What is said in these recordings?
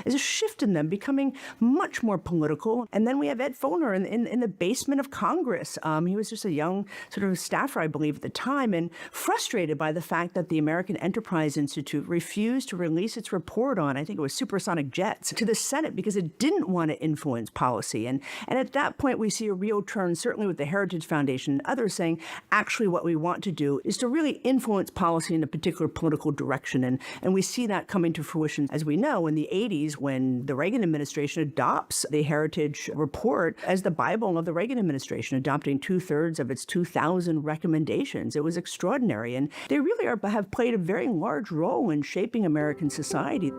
is a shift in them becoming much more political. And then we have Ed Foner in the basement of Congress. He was just a young sort of staffer, I believe, at the time, and frustrated by the fact that the American Enterprise Institute refused to release its report on, I think it was supersonic jets, to the Senate because it didn't want to influence policy. And at that point, we see a real turn, certainly with the Heritage Foundation and others saying, actually, what we want to do is to really influence policy in a particular political direction. And we see that coming to fruition, as we know, in the 80s when the Reagan administration adopts the Heritage Report as the Bible of the Reagan administration, adopting 2/3 of its 2,000 recommendations. It was extraordinary. And they really have played a very large role in shaping American society.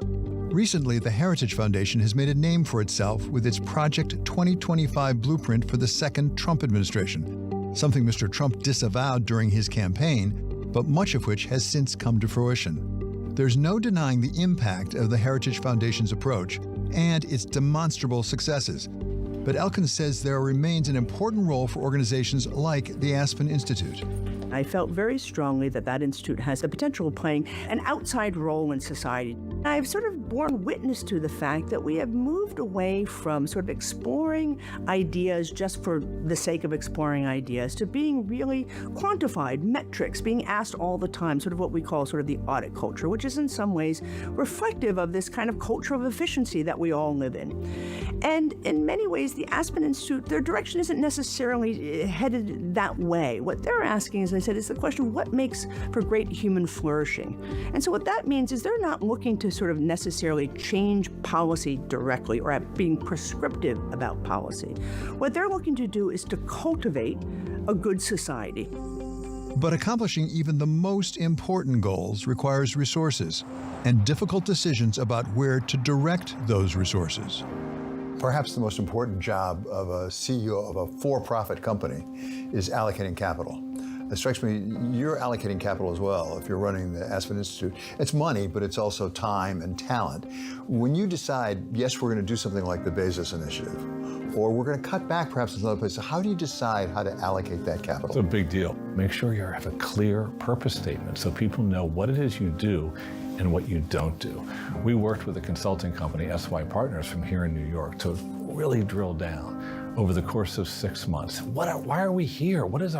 Recently, the Heritage Foundation has made a name for itself with its Project 2025 blueprint for the second Trump administration, something Mr. Trump disavowed during his campaign, but much of which has since come to fruition. There's no denying the impact of the Heritage Foundation's approach and its demonstrable successes. But Elkins says there remains an important role for organizations like the Aspen Institute. I felt very strongly that that institute has the potential of playing an outside role in society. I've sort of borne witness to the fact that we have moved away from sort of exploring ideas just for the sake of exploring ideas to being really quantified, metrics, being asked all the time, sort of what we call sort of the audit culture, which is in some ways reflective of this kind of culture of efficiency that we all live in. And in many ways, the Aspen Institute, their direction isn't necessarily headed that way. What they're asking, as I said, is the question, what makes for great human flourishing? And so what that means is they're not looking to sort of necessarily change policy directly or at being prescriptive about policy. What they're looking to do is to cultivate a good society. But accomplishing even the most important goals requires resources and difficult decisions about where to direct those resources. Perhaps the most important job of a CEO of a for-profit company is allocating capital. It strikes me you're allocating capital as well if you're running the Aspen Institute. It's money, but it's also time and talent. When you decide, yes, we're going to do something like the Bezos Initiative, or we're going to cut back perhaps in another place, so how do you decide how to allocate that capital? It's a big deal. Make sure you have a clear purpose statement so people know what it is you do and what you don't do. We worked with a consulting company, SY Partners, from here in New York to really drill down over the course of 6 months. Why are we here? What is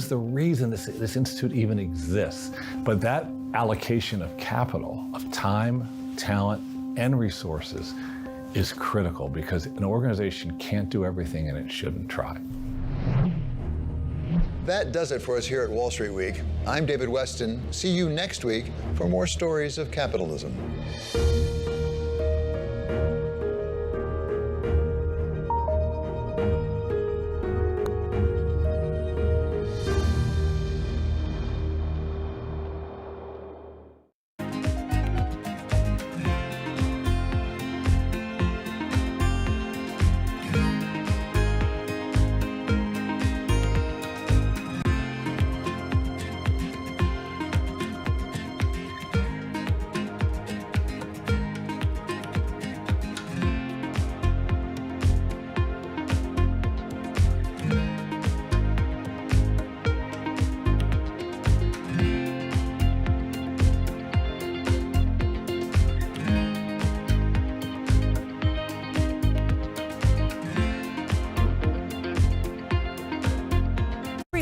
the reason this institute even exists? But that allocation of capital, of time, talent, and resources is critical because an organization can't do everything and it shouldn't try. That does it for us here at Wall Street Week. I'm David Weston. See you next week for more stories of capitalism.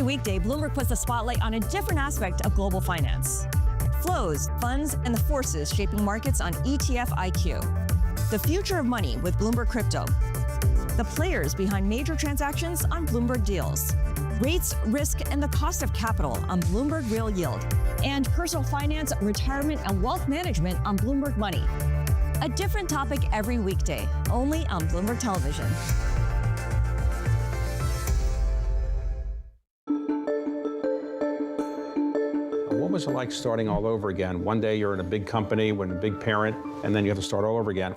Weekday, Bloomberg puts the spotlight on a different aspect of global finance. Flows, funds, and the forces shaping markets on ETF IQ. The future of money with Bloomberg Crypto. The players behind major transactions on Bloomberg Deals. Rates, risk, and the cost of capital on Bloomberg Real Yield. And personal finance, retirement, and wealth management on Bloomberg Money. A different topic every weekday, only on Bloomberg Television. What was it like starting all over again? One day you're in a big company, with a big parent, and then you have to start all over again.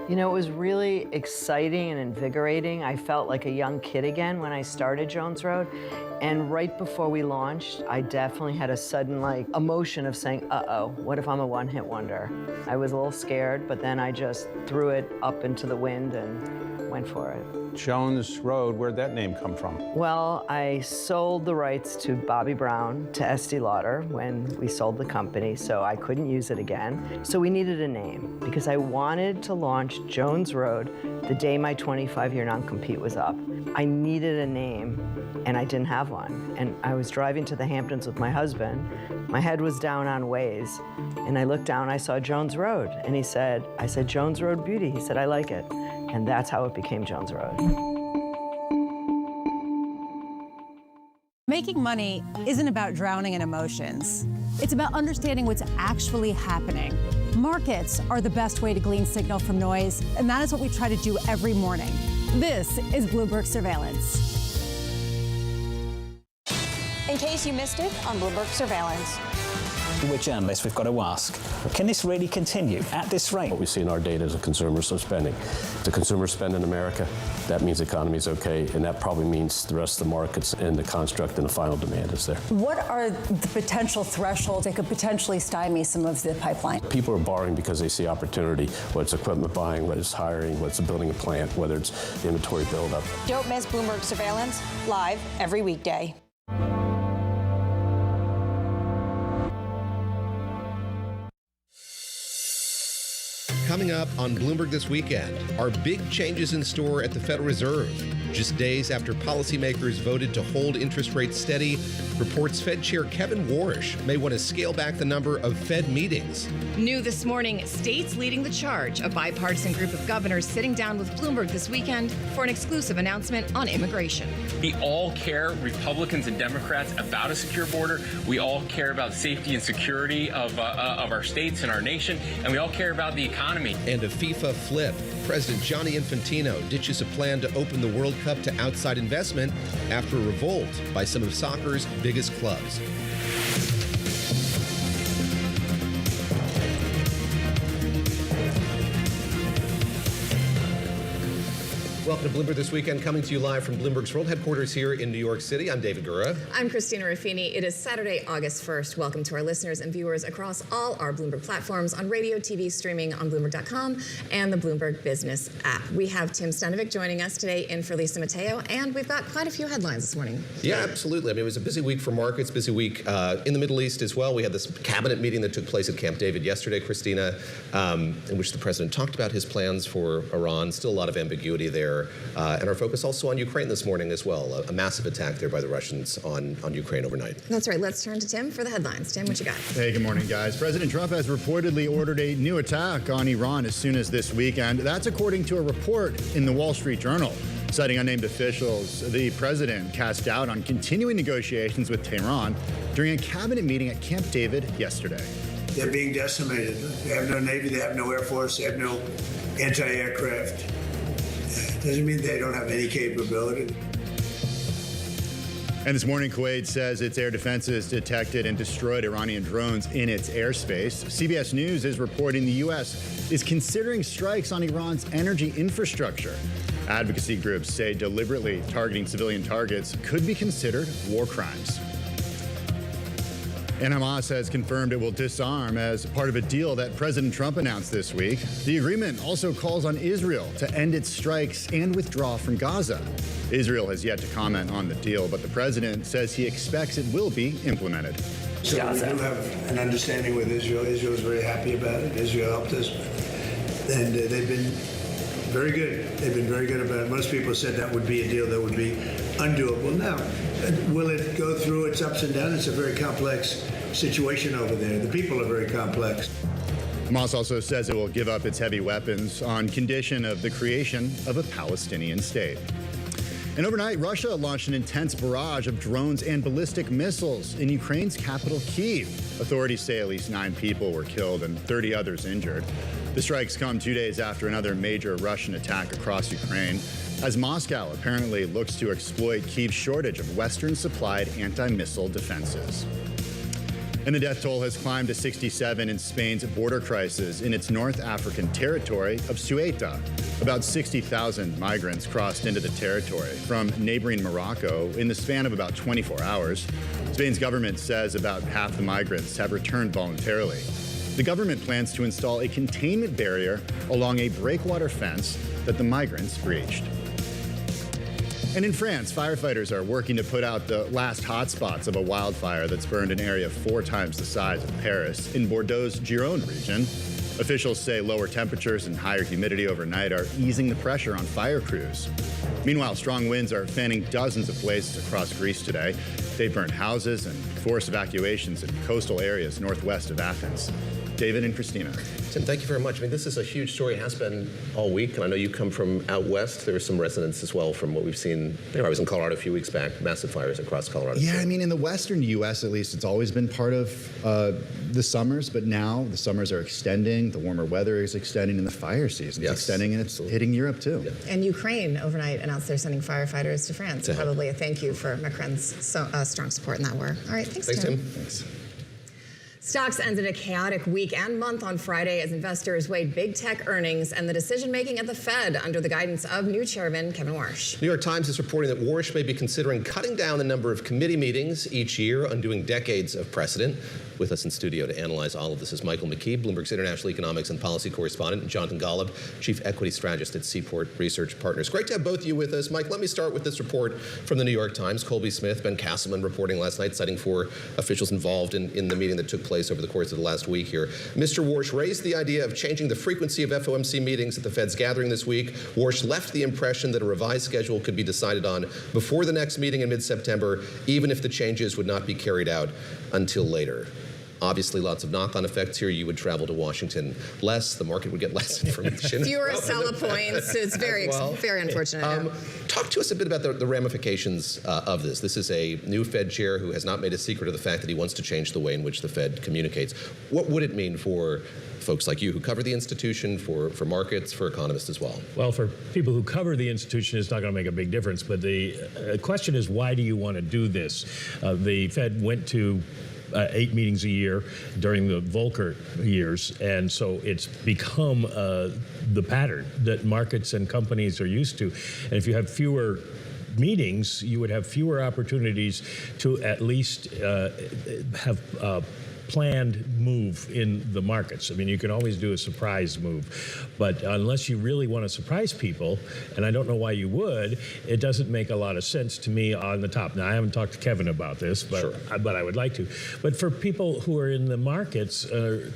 You know, it was really exciting and invigorating. I felt like a young kid again when I started Jones Road. And right before we launched, I definitely had a sudden emotion of saying, uh-oh, what if I'm a one-hit wonder? I was a little scared, but then I just threw it up into the wind and went for it. Jones Road, where'd that name come from? Well, I sold the rights to Bobby Brown to Estee Lauder when we sold the company, so I couldn't use it again. So we needed a name because I wanted to launch launched Jones Road the day my 25-year non-compete was up. I needed a name, and I didn't have one. And I was driving to the Hamptons with my husband. My head was down on Waze, and I looked down, I saw Jones Road, and I said, Jones Road Beauty. He said, I like it. And that's how it became Jones Road. Making money isn't about drowning in emotions. It's about understanding what's actually happening. Markets are the best way to glean signal from noise, and that is what we try to do every morning. This is Bloomberg Surveillance. In case you missed it on Bloomberg Surveillance. We're journalists, we've got to ask, can this really continue at this rate? What we see in our data is the consumers are spending. If the consumers spend in America, that means the economy is okay, and that probably means the rest of the markets and the construct and the final demand is there. What are the potential thresholds that could potentially stymie some of the pipeline? People are borrowing because they see opportunity, whether it's equipment buying, whether it's hiring, whether it's building a plant, whether it's inventory buildup. Don't miss Bloomberg Surveillance, live every weekday. Coming up on Bloomberg This Weekend, are big changes in store at the Federal Reserve? Just days after policymakers voted to hold interest rates steady, reports Fed Chair Kevin Warsh may want to scale back the number of Fed meetings. New this morning, states leading the charge. A bipartisan group of governors sitting down with Bloomberg this weekend for an exclusive announcement on immigration. We all care, Republicans and Democrats, about a secure border. We all care about safety and security of our states and our nation, and we all care about the economy. And a FIFA flip. President Gianni Infantino ditches a plan to open the World Cup to outside investment after a revolt by some of soccer's biggest clubs. Welcome to Bloomberg This Weekend, coming to you live from Bloomberg's World Headquarters here in New York City. I'm David Gura. I'm Christina Ruffini. It is Saturday, August 1st. Welcome to our listeners and viewers across all our Bloomberg platforms on radio, TV, streaming on Bloomberg.com and the Bloomberg Business app. We have Tim Stanovic joining us today in for Lisa Mateo, and we've got quite a few headlines this morning. Yeah, absolutely. I mean, it was a busy week for markets, busy week in the Middle East as well. We had this cabinet meeting that took place at Camp David yesterday, Christina, in which the president talked about his plans for Iran. Still a lot of ambiguity there. And our focus also on Ukraine this morning as well. A massive attack there by the Russians on Ukraine overnight. That's right. Let's turn to Tim for the headlines. Tim, what you got? Hey, good morning, guys. President Trump has reportedly ordered a new attack on Iran as soon as this weekend. That's according to a report in the Wall Street Journal. Citing unnamed officials, the president cast doubt on continuing negotiations with Tehran during a cabinet meeting at Camp David yesterday. They're being decimated. They have no Navy, they have no Air Force, they have no anti-aircraft. Doesn't mean they don't have any capability. And this morning, Kuwait says its air defenses detected and destroyed Iranian drones in its airspace. CBS News is reporting the U.S. is considering strikes on Iran's energy infrastructure. Advocacy groups say deliberately targeting civilian targets could be considered war crimes. And Hamas has confirmed it will disarm as part of a deal that President Trump announced this week. The agreement also calls on Israel to end its strikes and withdraw from Gaza. Israel has yet to comment on the deal, but the president says he expects it will be implemented. So we do have an understanding with Israel. Israel is very happy about it. Israel helped us. And they've been very good. They've been very good about it. Most people said that would be a deal that would be undoable. Now, will it go through its ups and downs? It's a very complex situation over there. The people are very complex. Hamas also says it will give up its heavy weapons on condition of the creation of a Palestinian state. And overnight, Russia launched an intense barrage of drones and ballistic missiles in Ukraine's capital, Kyiv. Authorities say at least 9 people were killed and 30 others injured. The strikes come 2 days after another major Russian attack across Ukraine, as Moscow apparently looks to exploit Kyiv's shortage of Western-supplied anti-missile defenses. And the death toll has climbed to 67 in Spain's border crisis in its North African territory of Ceuta. About 60,000 migrants crossed into the territory from neighboring Morocco in the span of about 24 hours. Spain's government says about half the migrants have returned voluntarily. The government plans to install a containment barrier along a breakwater fence that the migrants breached. And in France, firefighters are working to put out the last hotspots of a wildfire that's burned an area 4 times the size of Paris in Bordeaux's Gironde region. Officials say lower temperatures and higher humidity overnight are easing the pressure on fire crews. Meanwhile, strong winds are fanning dozens of places across Greece today. They burned houses and forced evacuations in coastal areas northwest of Athens. David and Christina. Tim, thank you very much. I mean, this is a huge story, has been all week, and I know you come from out west. There was some resonance as well from what we've seen. I was in Colorado a few weeks back, massive fires across Colorado. Yeah, I mean, in the western U.S., at least, it's always been part of the summers, but now the summers are extending, the warmer weather is extending, and the fire season is extending, and it's hitting Europe, too. Yeah. And Ukraine overnight announced they're sending firefighters to France. So probably a thank you for Macron's strong support in that war. All right, thanks, Tim. Thanks. Stocks ended a chaotic week and month on Friday as investors weighed big tech earnings and the decision-making at the Fed under the guidance of new chairman Kevin Warsh. New York Times is reporting that Warsh may be considering cutting down the number of committee meetings each year, undoing decades of precedent. With us in studio to analyze all of this is Michael McKee, Bloomberg's international economics and policy correspondent, and Jonathan Golub, chief equity strategist at Seaport Research Partners. Great to have both of you with us. Mike, let me start with this report from the New York Times. Colby Smith, Ben Castleman reporting last night, citing 4 officials involved in the meeting that took place over the course of the last week here. Mr. Warsh raised the idea of changing the frequency of FOMC meetings at the Fed's gathering this week. Warsh left the impression that a revised schedule could be decided on before the next meeting in mid-September, even if the changes would not be carried out until later. Obviously, lots of knock-on effects here. You would travel to Washington less. The market would get less information. Fewer seller points. It's very, very unfortunate. Talk to us a bit about the ramifications of this. This is a new Fed chair who has not made a secret of the fact that he wants to change the way in which the Fed communicates. What would it mean for folks like you who cover the institution, for markets, for economists as well? Well, for people who cover the institution, it's not going to make a big difference. But the question is, why do you want to do this? The Fed went to 8 meetings a year during the Volcker years, and so it's become the pattern that markets and companies are used to. And if you have fewer meetings, you would have fewer opportunities to at least have planned move in the markets. I mean, you can always do a surprise move, but unless you really want to surprise people, and I don't know why you would, it doesn't make a lot of sense to me on the top. Now, I haven't talked to Kevin about this, but I would like to. But for people who are in the markets,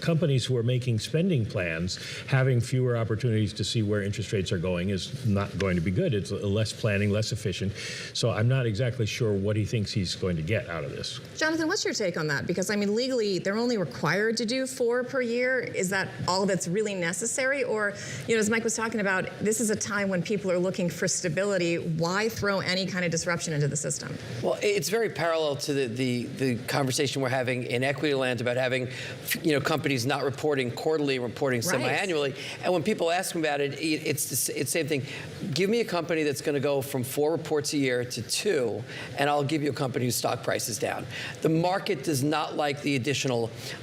companies who are making spending plans, having fewer opportunities to see where interest rates are going is not going to be good. It's less planning, less efficient. So I'm not exactly sure what he thinks he's going to get out of this. Jonathan, what's your take on that? Because, I mean, legally, they're only required to do 4 per year. Is that all that's really necessary? Or, as Mike was talking about, this is a time when people are looking for stability. Why throw any kind of disruption into the system? Well, it's very parallel to the conversation we're having in equity land about having, companies not reporting quarterly, reporting semi-annually. And when people ask about it, it's the same thing. Give me a company that's going to go from 4 reports a year to 2, and I'll give you a company whose stock price is down. The market does not like the additional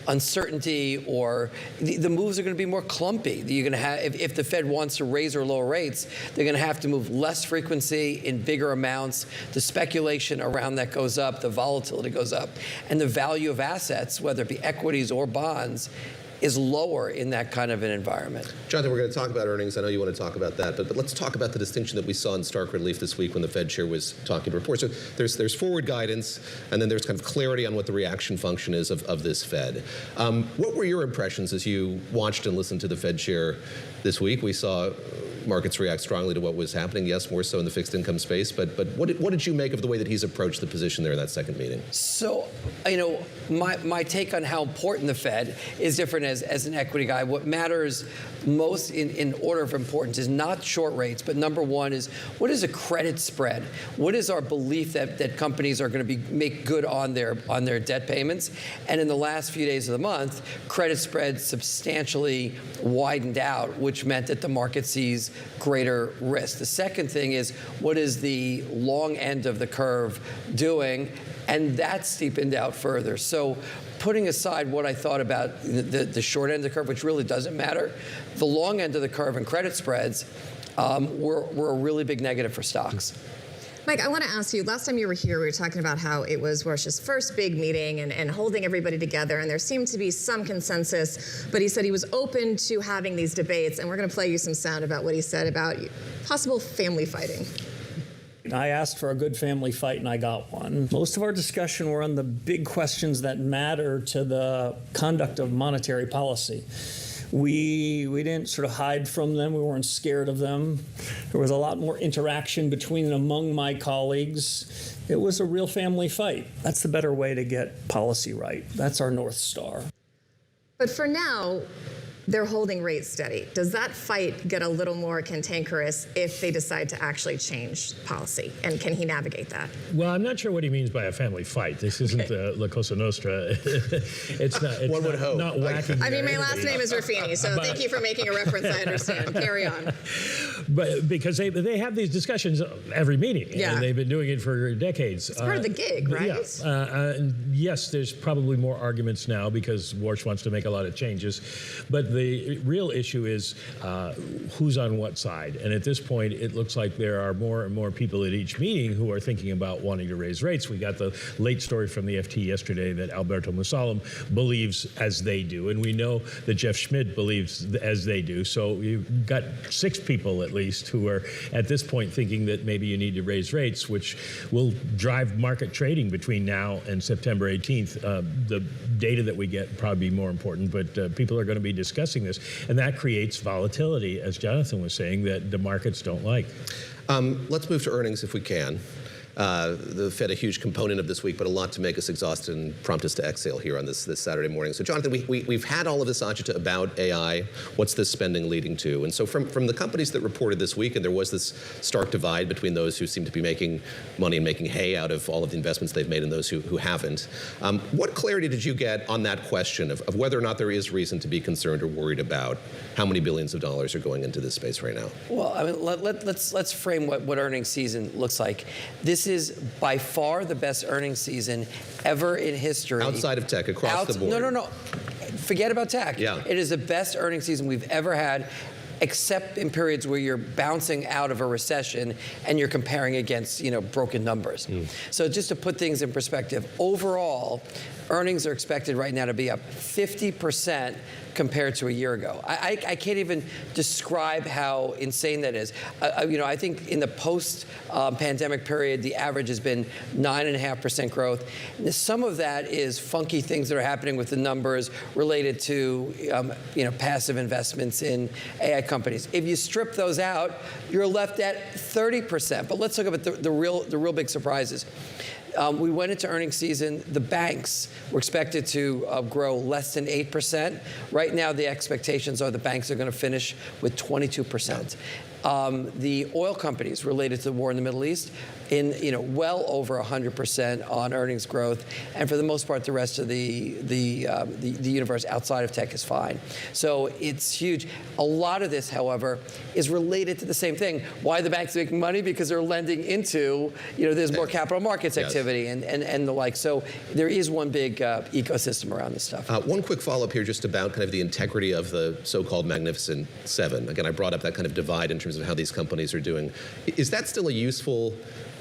uncertainty, or the moves are going to be more clumpy. You're going to have, if the Fed wants to raise or lower rates, they're going to have to move less frequency in bigger amounts. The speculation around that goes up, the volatility goes up, and the value of assets, whether it be equities or bonds, is lower in that kind of an environment. Jonathan, we're going to talk about earnings. I know you want to talk about that, but let's talk about the distinction that we saw in stark relief this week when the Fed chair was talking to reporters. So there's forward guidance, and then there's kind of clarity on what the reaction function is of this Fed. What were your impressions as you watched and listened to the Fed chair this week? We saw markets react strongly to what was happening, yes, more so in the fixed income space, but what did you make of the way that he's approached the position there in that second meeting? So, my take on how important the Fed is different as an equity guy. What matters most in order of importance is not short rates, but number one is, what is a credit spread? What is our belief that companies are going to make good on their debt payments? And in the last few days of the month, credit spreads substantially widened out, which meant that the market sees greater risk. The second thing is, what is the long end of the curve doing? And that steepened out further. So putting aside what I thought about the short end of the curve, which really doesn't matter, the long end of the curve and credit spreads were a really big negative for stocks. Mike, I want to ask you, last time you were here, we were talking about how it was Warsh's first big meeting and holding everybody together, and there seemed to be some consensus, but he said he was open to having these debates, and we're going to play you some sound about what he said about possible family fighting. I asked for a good family fight, and I got one. Most of our discussion were on the big questions that matter to the conduct of monetary policy. We didn't sort of hide from them. We weren't scared of them. There was a lot more interaction between and among my colleagues. It was a real family fight. That's the better way to get policy right. That's our North Star. But for now, they're holding rates steady. Does that fight get a little more cantankerous if they decide to actually change policy? And can he navigate that? Well, I'm not sure what he means by a family fight. This isn't La Cosa Nostra. It's not. It's One would hope. Not whacking. I mean, my last name is Ruffini, so thank you for making a reference. I understand. Carry on. But because they have these discussions every meeting, Yeah. and they've been doing it for decades. It's part of the gig, right? Yeah. And yes, there's probably more arguments now because Warsh wants to make a lot of changes, but the real issue is who's on what side. And at this point, it looks like there are more and more people at each meeting who are thinking about wanting to raise rates. We got the late story from the FT yesterday that Alberto Musalem believes as they do, and we know that Jeff Schmidt believes as they do. So you've got 6 people at least who are at this point thinking that maybe you need to raise rates, which will drive market trading between now and September 18th. The data that we get will probably be more important, but people are going to be discussing this. And that creates volatility, as Jonathan was saying, that the markets don't like. Let's move to earnings if we can. The Fed a huge component of this week, but a lot to make us exhausted and prompt us to exhale here on this Saturday morning. So, Jonathan, we've had all of this agita about AI. What's this spending leading to? And so from the companies that reported this week, and there was this stark divide between those who seem to be making money and making hay out of all of the investments they've made and those who haven't. What clarity did you get on that question of whether or not there is reason to be concerned or worried about how many billions of dollars are going into this space right now? Well, I mean, let's frame what earnings season looks like. This is by far the best earnings season ever in history. Outside of tech, across the board. No. Forget about tech. Yeah. It is the best earnings season we've ever had, except in periods where you're bouncing out of a recession and you're comparing against, broken numbers. So just to put things in perspective, overall, earnings are expected right now to be up 50% compared to a year ago. I can't even describe how insane that is. I think in the post-pandemic period, the average has been 9.5% growth. And some of that is funky things that are happening with the numbers related to, passive investments in AI companies. If you strip those out, you're left at 30%. But let's talk about the real big surprises. We went into earnings season, the banks were expected to grow less than 8%. Right now, the expectations are the banks are going to finish with 22%. The oil companies related to the war in the Middle East well over 100% on earnings growth, and for the most part, the rest of the universe outside of tech is fine. So it's huge. A lot of this, however, is related to the same thing. Why the banks are making money? Because they're lending into, there's more capital markets activity and the like. So there is one big ecosystem around this stuff. One quick follow-up here just about kind of the integrity of the so-called Magnificent Seven. Again, I brought up that kind of divide in terms of how these companies are doing. Is that still a useful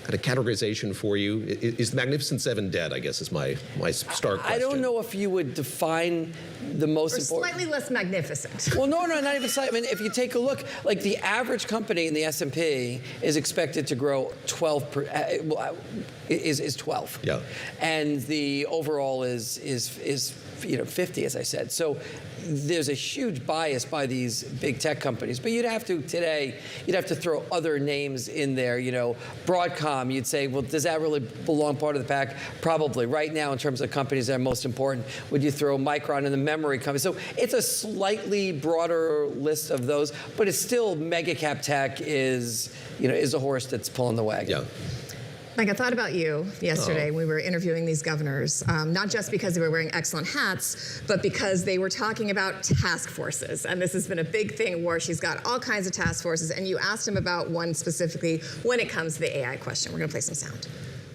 kind of categorization for you? Is the Magnificent Seven dead, I guess, is my stark question. I don't know if you would define the most important. Slightly less magnificent. Well, no, not even slightly. I mean, if you take a look, like the average company in the S&P is expected to grow 12, is 12. Yeah. And the overall is 50, as I said. So there's a huge bias by these big tech companies. But you'd have to throw other names in there. Broadcom, you'd say, well, does that really belong part of the pack? Probably. Right now, in terms of companies that are most important, would you throw Micron in the memory company? So it's a slightly broader list of those, but it's still mega cap tech is a horse that's pulling the wagon. Yeah. Mike, I thought about you yesterday when we were interviewing these governors, not just because they were wearing excellent hats, but because they were talking about task forces. And this has been a big thing where she's got all kinds of task forces. And you asked him about one specifically when it comes to the AI question. We're going to play some sound.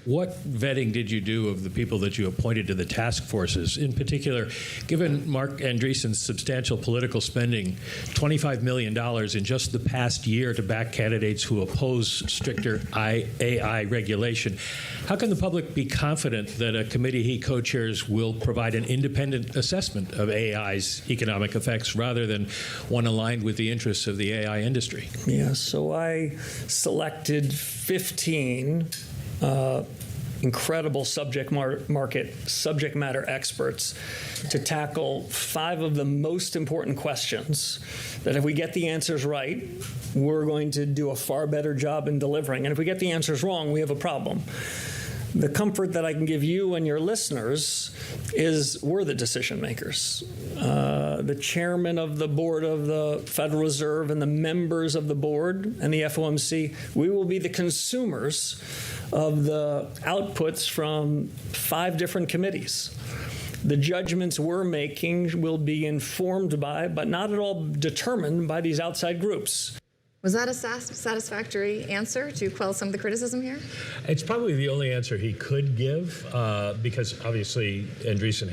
What vetting did you do of the people that you appointed to the task forces? In particular, given Mark Andreessen's substantial political spending, $25 million in just the past year to back candidates who oppose stricter AI regulation, how can the public be confident that a committee he co-chairs will provide an independent assessment of AI's economic effects rather than one aligned with the interests of the AI industry? Yeah, so I selected 15 incredible subject matter experts to tackle 5 of the most important questions that if we get the answers right, we're going to do a far better job in delivering. And if we get the answers wrong, we have a problem. The comfort that I can give you and your listeners is we're the decision makers. The chairman of the board of the Federal Reserve and the members of the board and the FOMC, we will be the consumers of the outputs from 5 different committees. The judgments we're making will be informed by, but not at all determined by, these outside groups. Was that a satisfactory answer to quell some of the criticism here? It's probably the only answer he could give, because obviously Andreessen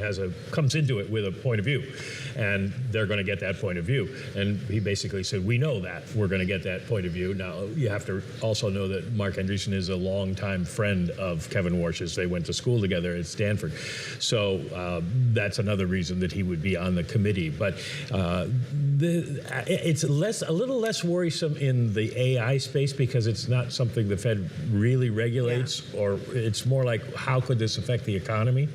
comes into it with a point of view, and they're going to get that point of view. And he basically said, we know that we're going to get that point of view. Now, you have to also know that Mark Andreessen is a longtime friend of Kevin Warsh's. They went to school together at Stanford. So that's another reason that he would be on the committee. But it's a little less worrisome in the AI space because it's not something the Fed really regulates, or it's more like how could this affect the economy?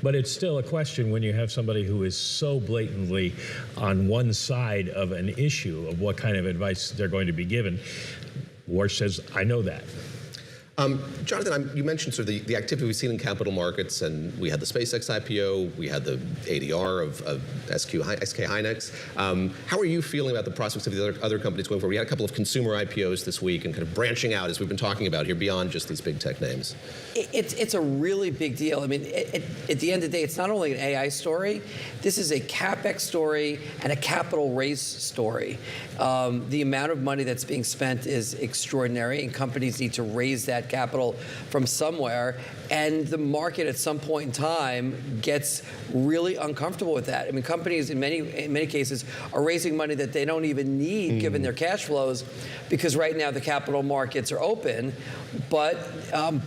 But it's still a question when you have somebody who is so blatantly on one side of an issue of what kind of advice they're going to be given. Warsh says, I know that. Jonathan, you mentioned sort of the activity we've seen in capital markets, and we had the SpaceX IPO, we had the ADR of SK Hynix. How are you feeling about the prospects of the other companies going forward? We had a couple of consumer IPOs this week and kind of branching out, as we've been talking about here, beyond just these big tech names. It's a really big deal. I mean, at the end of the day, it's not only an AI story. This is a CapEx story and a capital raise story. The amount of money that's being spent is extraordinary, and companies need to raise that capital from somewhere, and the market at some point in time gets really uncomfortable with that. I mean, companies in many cases are raising money that they don't even need given their cash flows, because right now the capital markets are open, but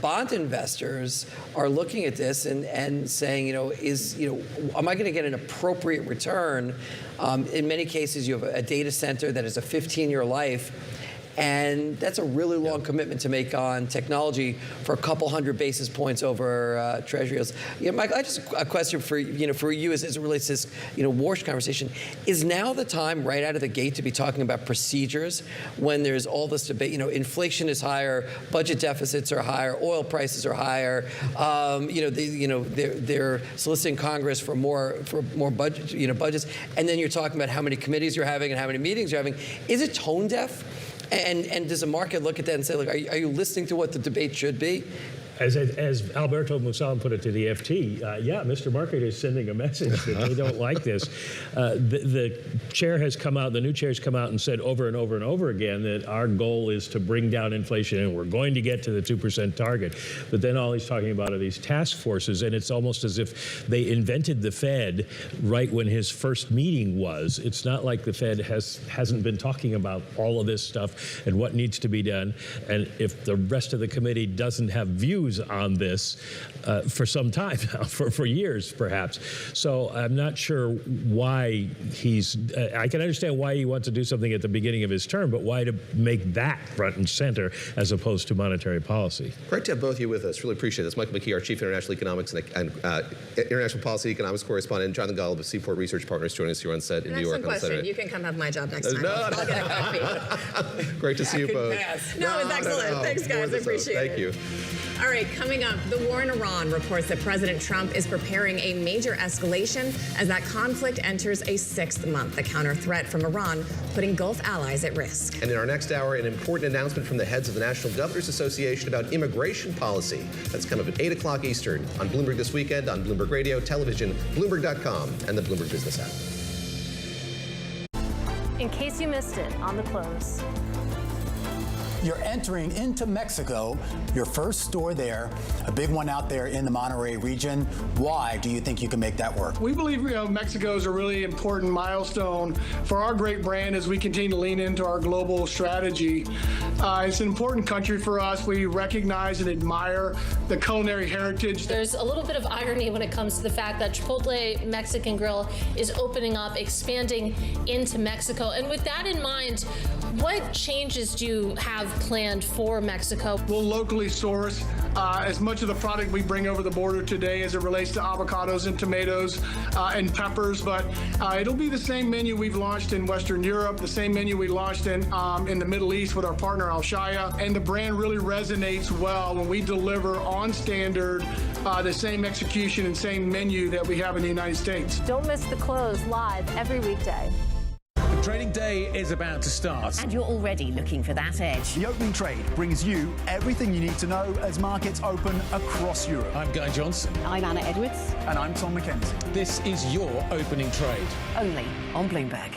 bond investors are looking at this and saying, am I going to get an appropriate return? In many cases, you have a data center that has a 15-year life. And that's a really long commitment to make on technology for a couple hundred basis points over Treasury yields. Michael, I just a question for you as it relates to this Warsh conversation. Is now the time right out of the gate to be talking about procedures when there's all this debate? Inflation is higher, budget deficits are higher, oil prices are higher. They're soliciting Congress for more budget, budgets, and then you're talking about how many committees you're having and how many meetings you're having. Is it tone deaf? And does the market look at that and say, look, are you listening to what the debate should be? As Alberto Musalem put it to the FT, Mr. Market is sending a message that they don't like this. The chair has come out, the new chair has come out and said over and over and over again that our goal is to bring down inflation and we're going to get to the 2% target. But then all he's talking about are these task forces, and it's almost as if they invented the Fed right when his first meeting was. It's not like the Fed hasn't been talking about all of this stuff and what needs to be done. And if the rest of the committee doesn't have views on this for some time now, for years perhaps. So I'm not sure why I can understand why he wants to do something at the beginning of his term, but why to make that front and center as opposed to monetary policy? Great to have both of you with us. Really appreciate it. It's Michael McKee, our Chief International Economics and International Policy Economics Correspondent, and Jonathan Golub of Seaport Research Partners joining us here on set in New York. Excellent question. You can come have my job next time. No. Great to see you both. No, it's excellent. Thanks, guys. I appreciate it. Thank you. All right, coming up, the war in Iran reports that President Trump is preparing a major escalation as that conflict enters a 6th month. The counter threat from Iran putting Gulf allies at risk. And in our next hour, an important announcement from the heads of the National Governors Association about immigration policy. That's coming up at 8 o'clock Eastern on Bloomberg This Weekend, on Bloomberg Radio, television, Bloomberg.com, and the Bloomberg Business app. In case you missed it on the close. You're entering into Mexico, your first store there, a big one out there in the Monterrey region. Why do you think you can make that work? We believe Mexico is a really important milestone for our great brand as we continue to lean into our global strategy. It's an important country for us. We recognize and admire the culinary heritage. There's a little bit of irony when it comes to the fact that Chipotle Mexican Grill is opening up, expanding into Mexico. And with that in mind, what changes do you have planned for Mexico? We'll locally source as much of the product we bring over the border today as it relates to avocados and tomatoes and peppers, but it'll be the same menu we've launched in Western Europe, the same menu we launched in the Middle East with our partner Al-Shaya, and the brand really resonates well when we deliver on standard the same execution and same menu that we have in the United States. Don't miss The Close live every weekday. The trading day is about to start. And you're already looking for that edge. The opening trade brings you everything you need to know as markets open across Europe. I'm Guy Johnson. I'm Anna Edwards. And I'm Tom McKenzie. This is your opening trade. Only on Bloomberg.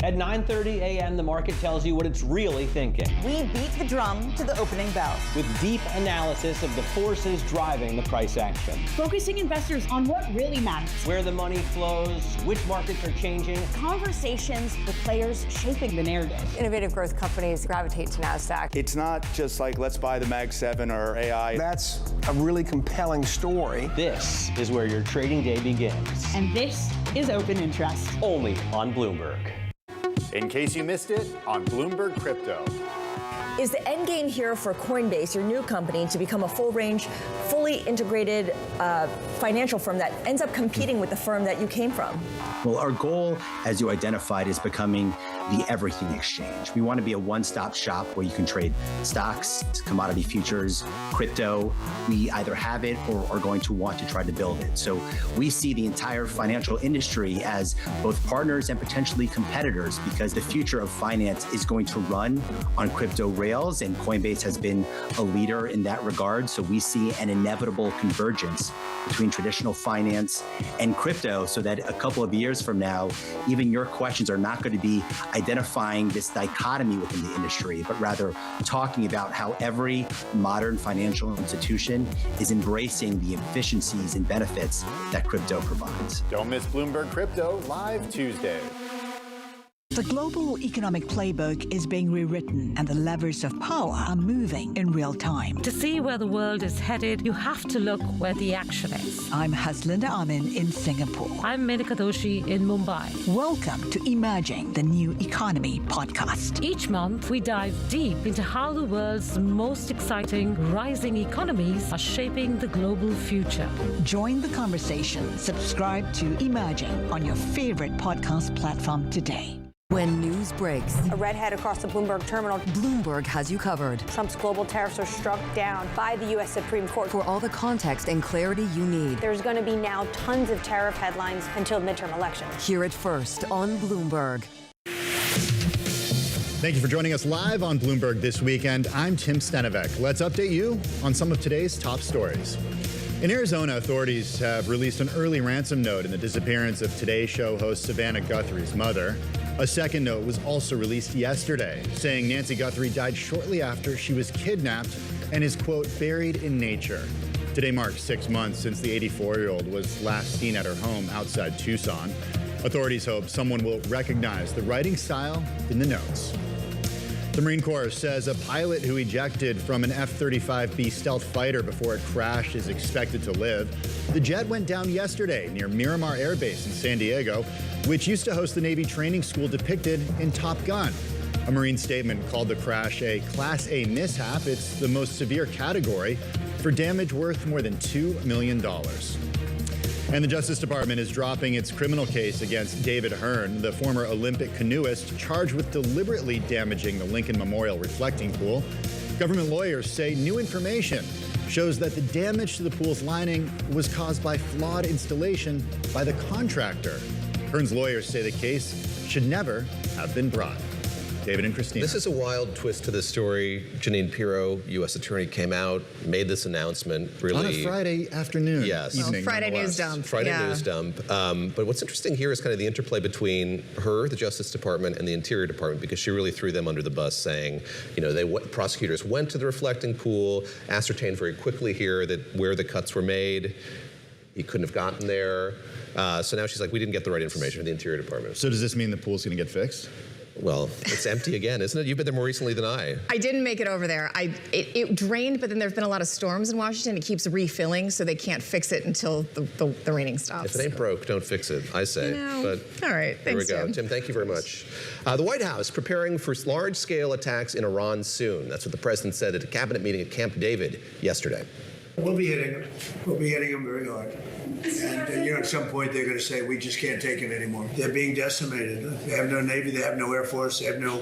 At 9:30 a.m., the market tells you what it's really thinking. We beat the drum to the opening bell. With deep analysis of the forces driving the price action. Focusing investors on what really matters. Where the money flows, which markets are changing. Conversations with players shaping the narrative. Innovative growth companies gravitate to NASDAQ. It's not just like, let's buy the Mag 7 or AI. That's a really compelling story. This is where your trading day begins. And this is Open Interest. Only on Bloomberg. In case you missed it, on Bloomberg Crypto. Is the end game here for Coinbase, your new company, to become a full-range, fully integrated financial firm that ends up competing with the firm that you came from? Well, our goal, as you identified, is becoming the everything exchange. We want to be a one-stop shop where you can trade stocks, commodity futures, crypto. We either have it or are going to want to try to build it. So we see the entire financial industry as both partners and potentially competitors, because the future of finance is going to run on crypto rails, and Coinbase has been a leader in that regard. So we see an inevitable convergence between traditional finance and crypto, so that a couple of years from now, even your questions are not going to be identifying this dichotomy within the industry, but rather talking about how every modern financial institution is embracing the efficiencies and benefits that crypto provides. Don't miss Bloomberg Crypto live Tuesday. The global economic playbook is being rewritten, and the levers of power are moving in real time. To see where the world is headed, you have to look where the action is. I'm Haslinda Amin in Singapore. I'm Menika Doshi in Mumbai. Welcome to Emerging the New Economy podcast. Each month, we dive deep into how the world's most exciting rising economies are shaping the global future. Join the conversation. Subscribe to Emerging on your favorite podcast platform today. When news breaks, a redhead across the Bloomberg terminal. Bloomberg has you covered. Trump's global tariffs are struck down by the U.S. Supreme Court. For all the context and clarity you need. There's going to be now tons of tariff headlines until midterm elections. Hear it first on Bloomberg. Thank you for joining us live on Bloomberg This Weekend. I'm Tim Stenovec. Let's update you on some of today's top stories. In Arizona, authorities have released an early ransom note in the disappearance of Today Show host Savannah Guthrie's mother. A second note was also released yesterday, saying Nancy Guthrie died shortly after she was kidnapped and is, quote, buried in nature. Today marks 6 months since the 84-year-old was last seen at her home outside Tucson. Authorities hope someone will recognize the writing style in the notes. The Marine Corps says a pilot who ejected from an F-35B stealth fighter before it crashed is expected to live. The jet went down yesterday near Miramar Air Base in San Diego, which used to host the Navy training school depicted in Top Gun. A Marine statement called the crash a Class A mishap. It's the most severe category for damage worth more than $2 million. And the Justice Department is dropping its criminal case against David Hearn, the former Olympic canoeist charged with deliberately damaging the Lincoln Memorial reflecting pool. Government lawyers say new information shows that the damage to the pool's lining was caused by flawed installation by the contractor. Hearn's lawyers say the case should never have been brought. David and Christina. This is a wild twist to this story. Janine Pirro, U.S. Attorney, came out, made this announcement. Really on a Friday afternoon. Yes. Evening, Friday news dump. Friday news dump. But what's interesting here is kind of the interplay between her, the Justice Department, and the Interior Department, because she really threw them under the bus, saying, you know, prosecutors went to the reflecting pool, ascertained very quickly here that where the cuts were made, he couldn't have gotten there. So now she's like, we didn't get the right information from the Interior Department. So does this mean the pool's going to get fixed? Well, it's empty again, isn't it? You've been there more recently than I. I didn't make it over there. It drained, but then there's been a lot of storms in Washington. It keeps refilling, so they can't fix it until the raining stops. If it ain't broke, don't fix it, I say. But all right, thanks, here we go. Tim, thank you very much. The White House preparing for large-scale attacks in Iran soon. That's what the president said at a cabinet meeting at Camp David yesterday. We'll be hitting them. We'll be hitting them very hard. And, at some point they're going to say, we just can't take it anymore. They're being decimated. They have no Navy, they have no Air Force, they have no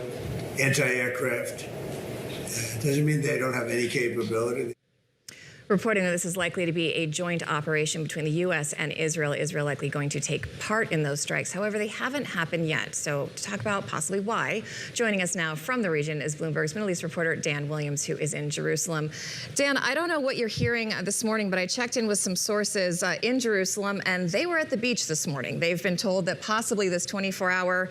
anti-aircraft. It doesn't mean they don't have any capability. Reporting that this is likely to be a joint operation between the U.S. and Israel. Israel likely going to take part in those strikes. However, they haven't happened yet. So to talk about possibly why, joining us now from the region is Bloomberg's Middle East reporter Dan Williams, who is in Jerusalem. Dan, I don't know what you're hearing this morning, but I checked in with some sources in Jerusalem, and they were at the beach this morning. They've been told that possibly this 24-hour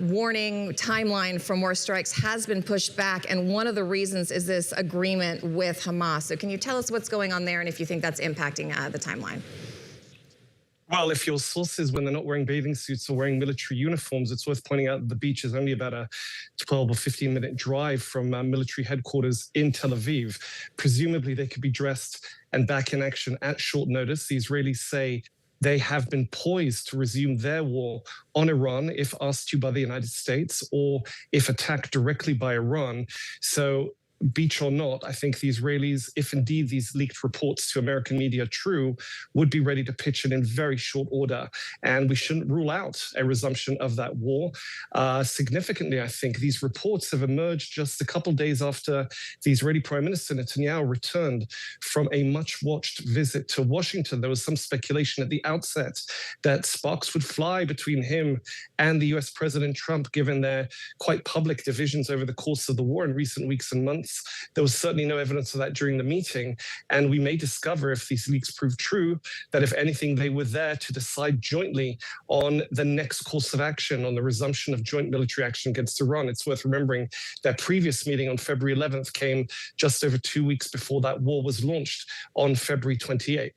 warning timeline for more strikes has been pushed back, and one of the reasons is this agreement with Hamas. So can you tell us what's going on there and if you think that's impacting the timeline? Well, if your sources, when they're not wearing bathing suits or wearing military uniforms, it's worth pointing out that the beach is only about a 12 or 15-minute drive from military headquarters in Tel Aviv. Presumably, they could be dressed and back in action at short notice. The Israelis say they have been poised to resume their war on Iran if asked to by the United States or if attacked directly by Iran. So, beach or not, I think the Israelis, if indeed these leaked reports to American media are true, would be ready to pitch in very short order. And we shouldn't rule out a resumption of that war. Significantly, I think these reports have emerged just a couple days after the Israeli Prime Minister Netanyahu returned from a much-watched visit to Washington. There was some speculation at the outset that sparks would fly between him and the US President Trump, given their quite public divisions over the course of the war in recent weeks and months. There was certainly no evidence of that during the meeting, and we may discover, if these leaks prove true, that if anything, they were there to decide jointly on the next course of action, on the resumption of joint military action against Iran. It's worth remembering that previous meeting on February 11th came just over 2 weeks before that war was launched on February 28th.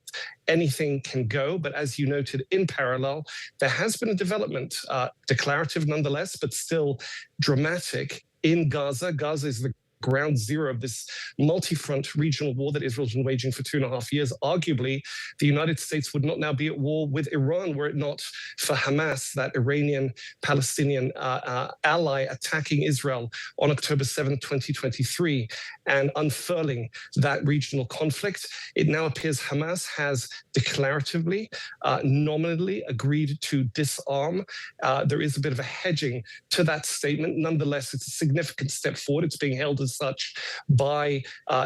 Anything can go, but as you noted, in parallel, there has been a development, declarative nonetheless, but still dramatic, in Gaza. Gaza is the ground zero of this multi-front regional war that Israel's been waging for 2.5 years. Arguably, the United States would not now be at war with Iran were it not for Hamas, that Iranian Palestinian ally attacking Israel on October 7, 2023, and unfurling that regional conflict. It now appears Hamas has declaratively, nominally agreed to disarm. There is a bit of a hedging to that statement. Nonetheless, it's a significant step forward. It's being held as such by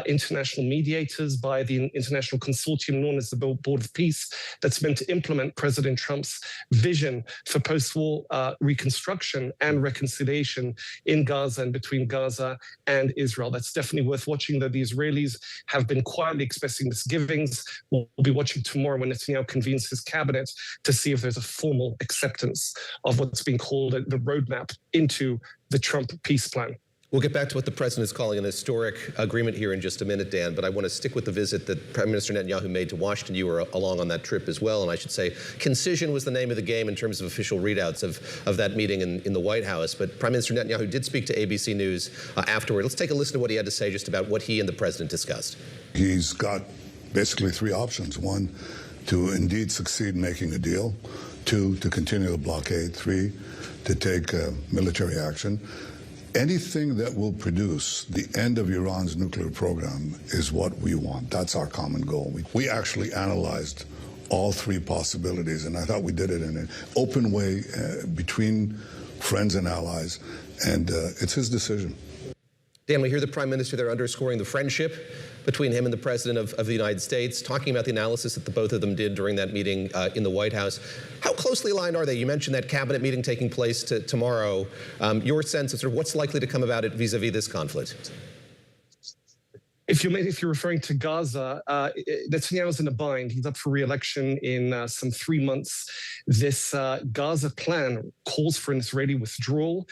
international mediators, by the international consortium known as the Board of Peace, that's meant to implement President Trump's vision for post-war reconstruction and reconciliation in Gaza and between Gaza and Israel. That's definitely worth watching, though the Israelis have been quietly expressing misgivings. We'll be watching tomorrow when Netanyahu convenes his cabinet to see if there's a formal acceptance of what's being called the roadmap into the Trump peace plan. We'll get back to what the president is calling an historic agreement here in just a minute, Dan, but I want to stick with the visit that Prime Minister Netanyahu made to Washington. You were along on that trip as well, and I should say concision was the name of the game in terms of official readouts of that meeting in the White House. But Prime Minister Netanyahu did speak to ABC News afterward. Let's take a listen to what he had to say just about what he and the president discussed. He's got basically three options. One, to indeed succeed in making a deal. Two, to continue the blockade. Three, to take military action. Anything that will produce the end of Iran's nuclear program is what we want. That's our common goal. We actually analyzed all three possibilities, and I thought we did it in an open way between friends and allies, and it's his decision. Dan, we hear the Prime Minister there underscoring the friendship between him and the President of the United States, talking about the analysis that the both of them did during that meeting in the White House. How closely aligned are they? You mentioned that cabinet meeting taking place tomorrow. Your sense of sort of what's likely to come about it vis-a-vis this conflict? If you're referring to Gaza, Netanyahu's in a bind. He's up for re-election in some 3 months. This Gaza plan calls for an Israeli withdrawal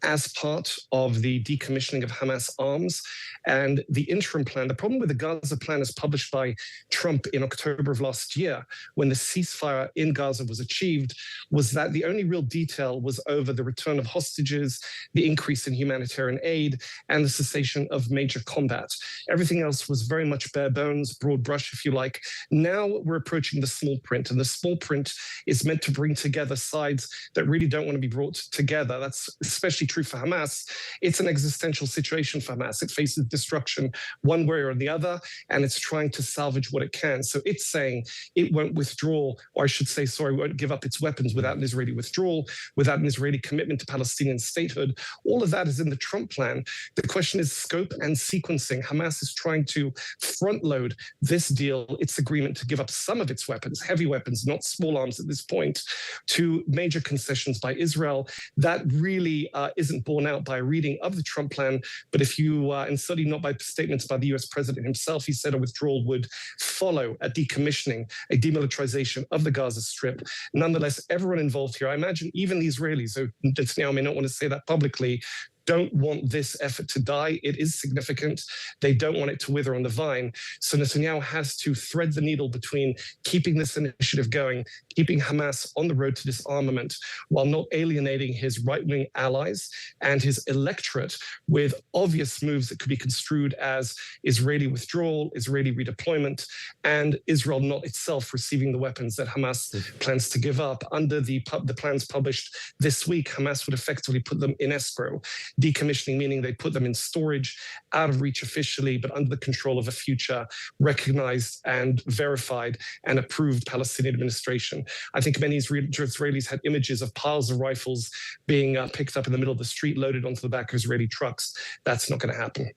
as part of the decommissioning of Hamas arms. And the interim plan, the problem with the Gaza plan is published by Trump in October of last year, when the ceasefire in Gaza was achieved, was that the only real detail was over the return of hostages, the increase in humanitarian aid, and the cessation of major combat. Everything else was very much bare bones, broad brush, if you like. Now we're approaching the small print, and the small print is meant to bring together sides that really don't want to be brought together. That's especially true for Hamas. It's an existential situation for Hamas. It faces destruction one way or the other, and it's trying to salvage what it can. So it's saying it won't withdraw, or I should say, sorry, won't give up its weapons without an Israeli withdrawal, without an Israeli commitment to Palestinian statehood. All of that is in the Trump plan. The question is scope and sequencing. Hamas is trying to front load this deal, its agreement to give up some of its weapons, heavy weapons, not small arms at this point, to major concessions by Israel. That really isn't borne out by a reading of the Trump plan. But if you, and certainly not by statements by the US president himself, he said a withdrawal would follow a decommissioning, a demilitarization of the Gaza Strip. Nonetheless, everyone involved here, I imagine even the Israelis, so Netanyahu may not want to say that publicly, don't want this effort to die. It is significant. They don't want it to wither on the vine. So Netanyahu has to thread the needle between keeping this initiative going, keeping Hamas on the road to disarmament, while not alienating his right-wing allies and his electorate with obvious moves that could be construed as Israeli withdrawal, Israeli redeployment, and Israel not itself receiving the weapons that Hamas plans to give up. Under the plans published this week, Hamas would effectively put them in escrow. Decommissioning, meaning they put them in storage, out of reach officially, but under the control of a future recognized and verified and approved Palestinian administration. I think many Israelis had images of piles of rifles being picked up in the middle of the street, loaded onto the back of Israeli trucks. That's not going to happen.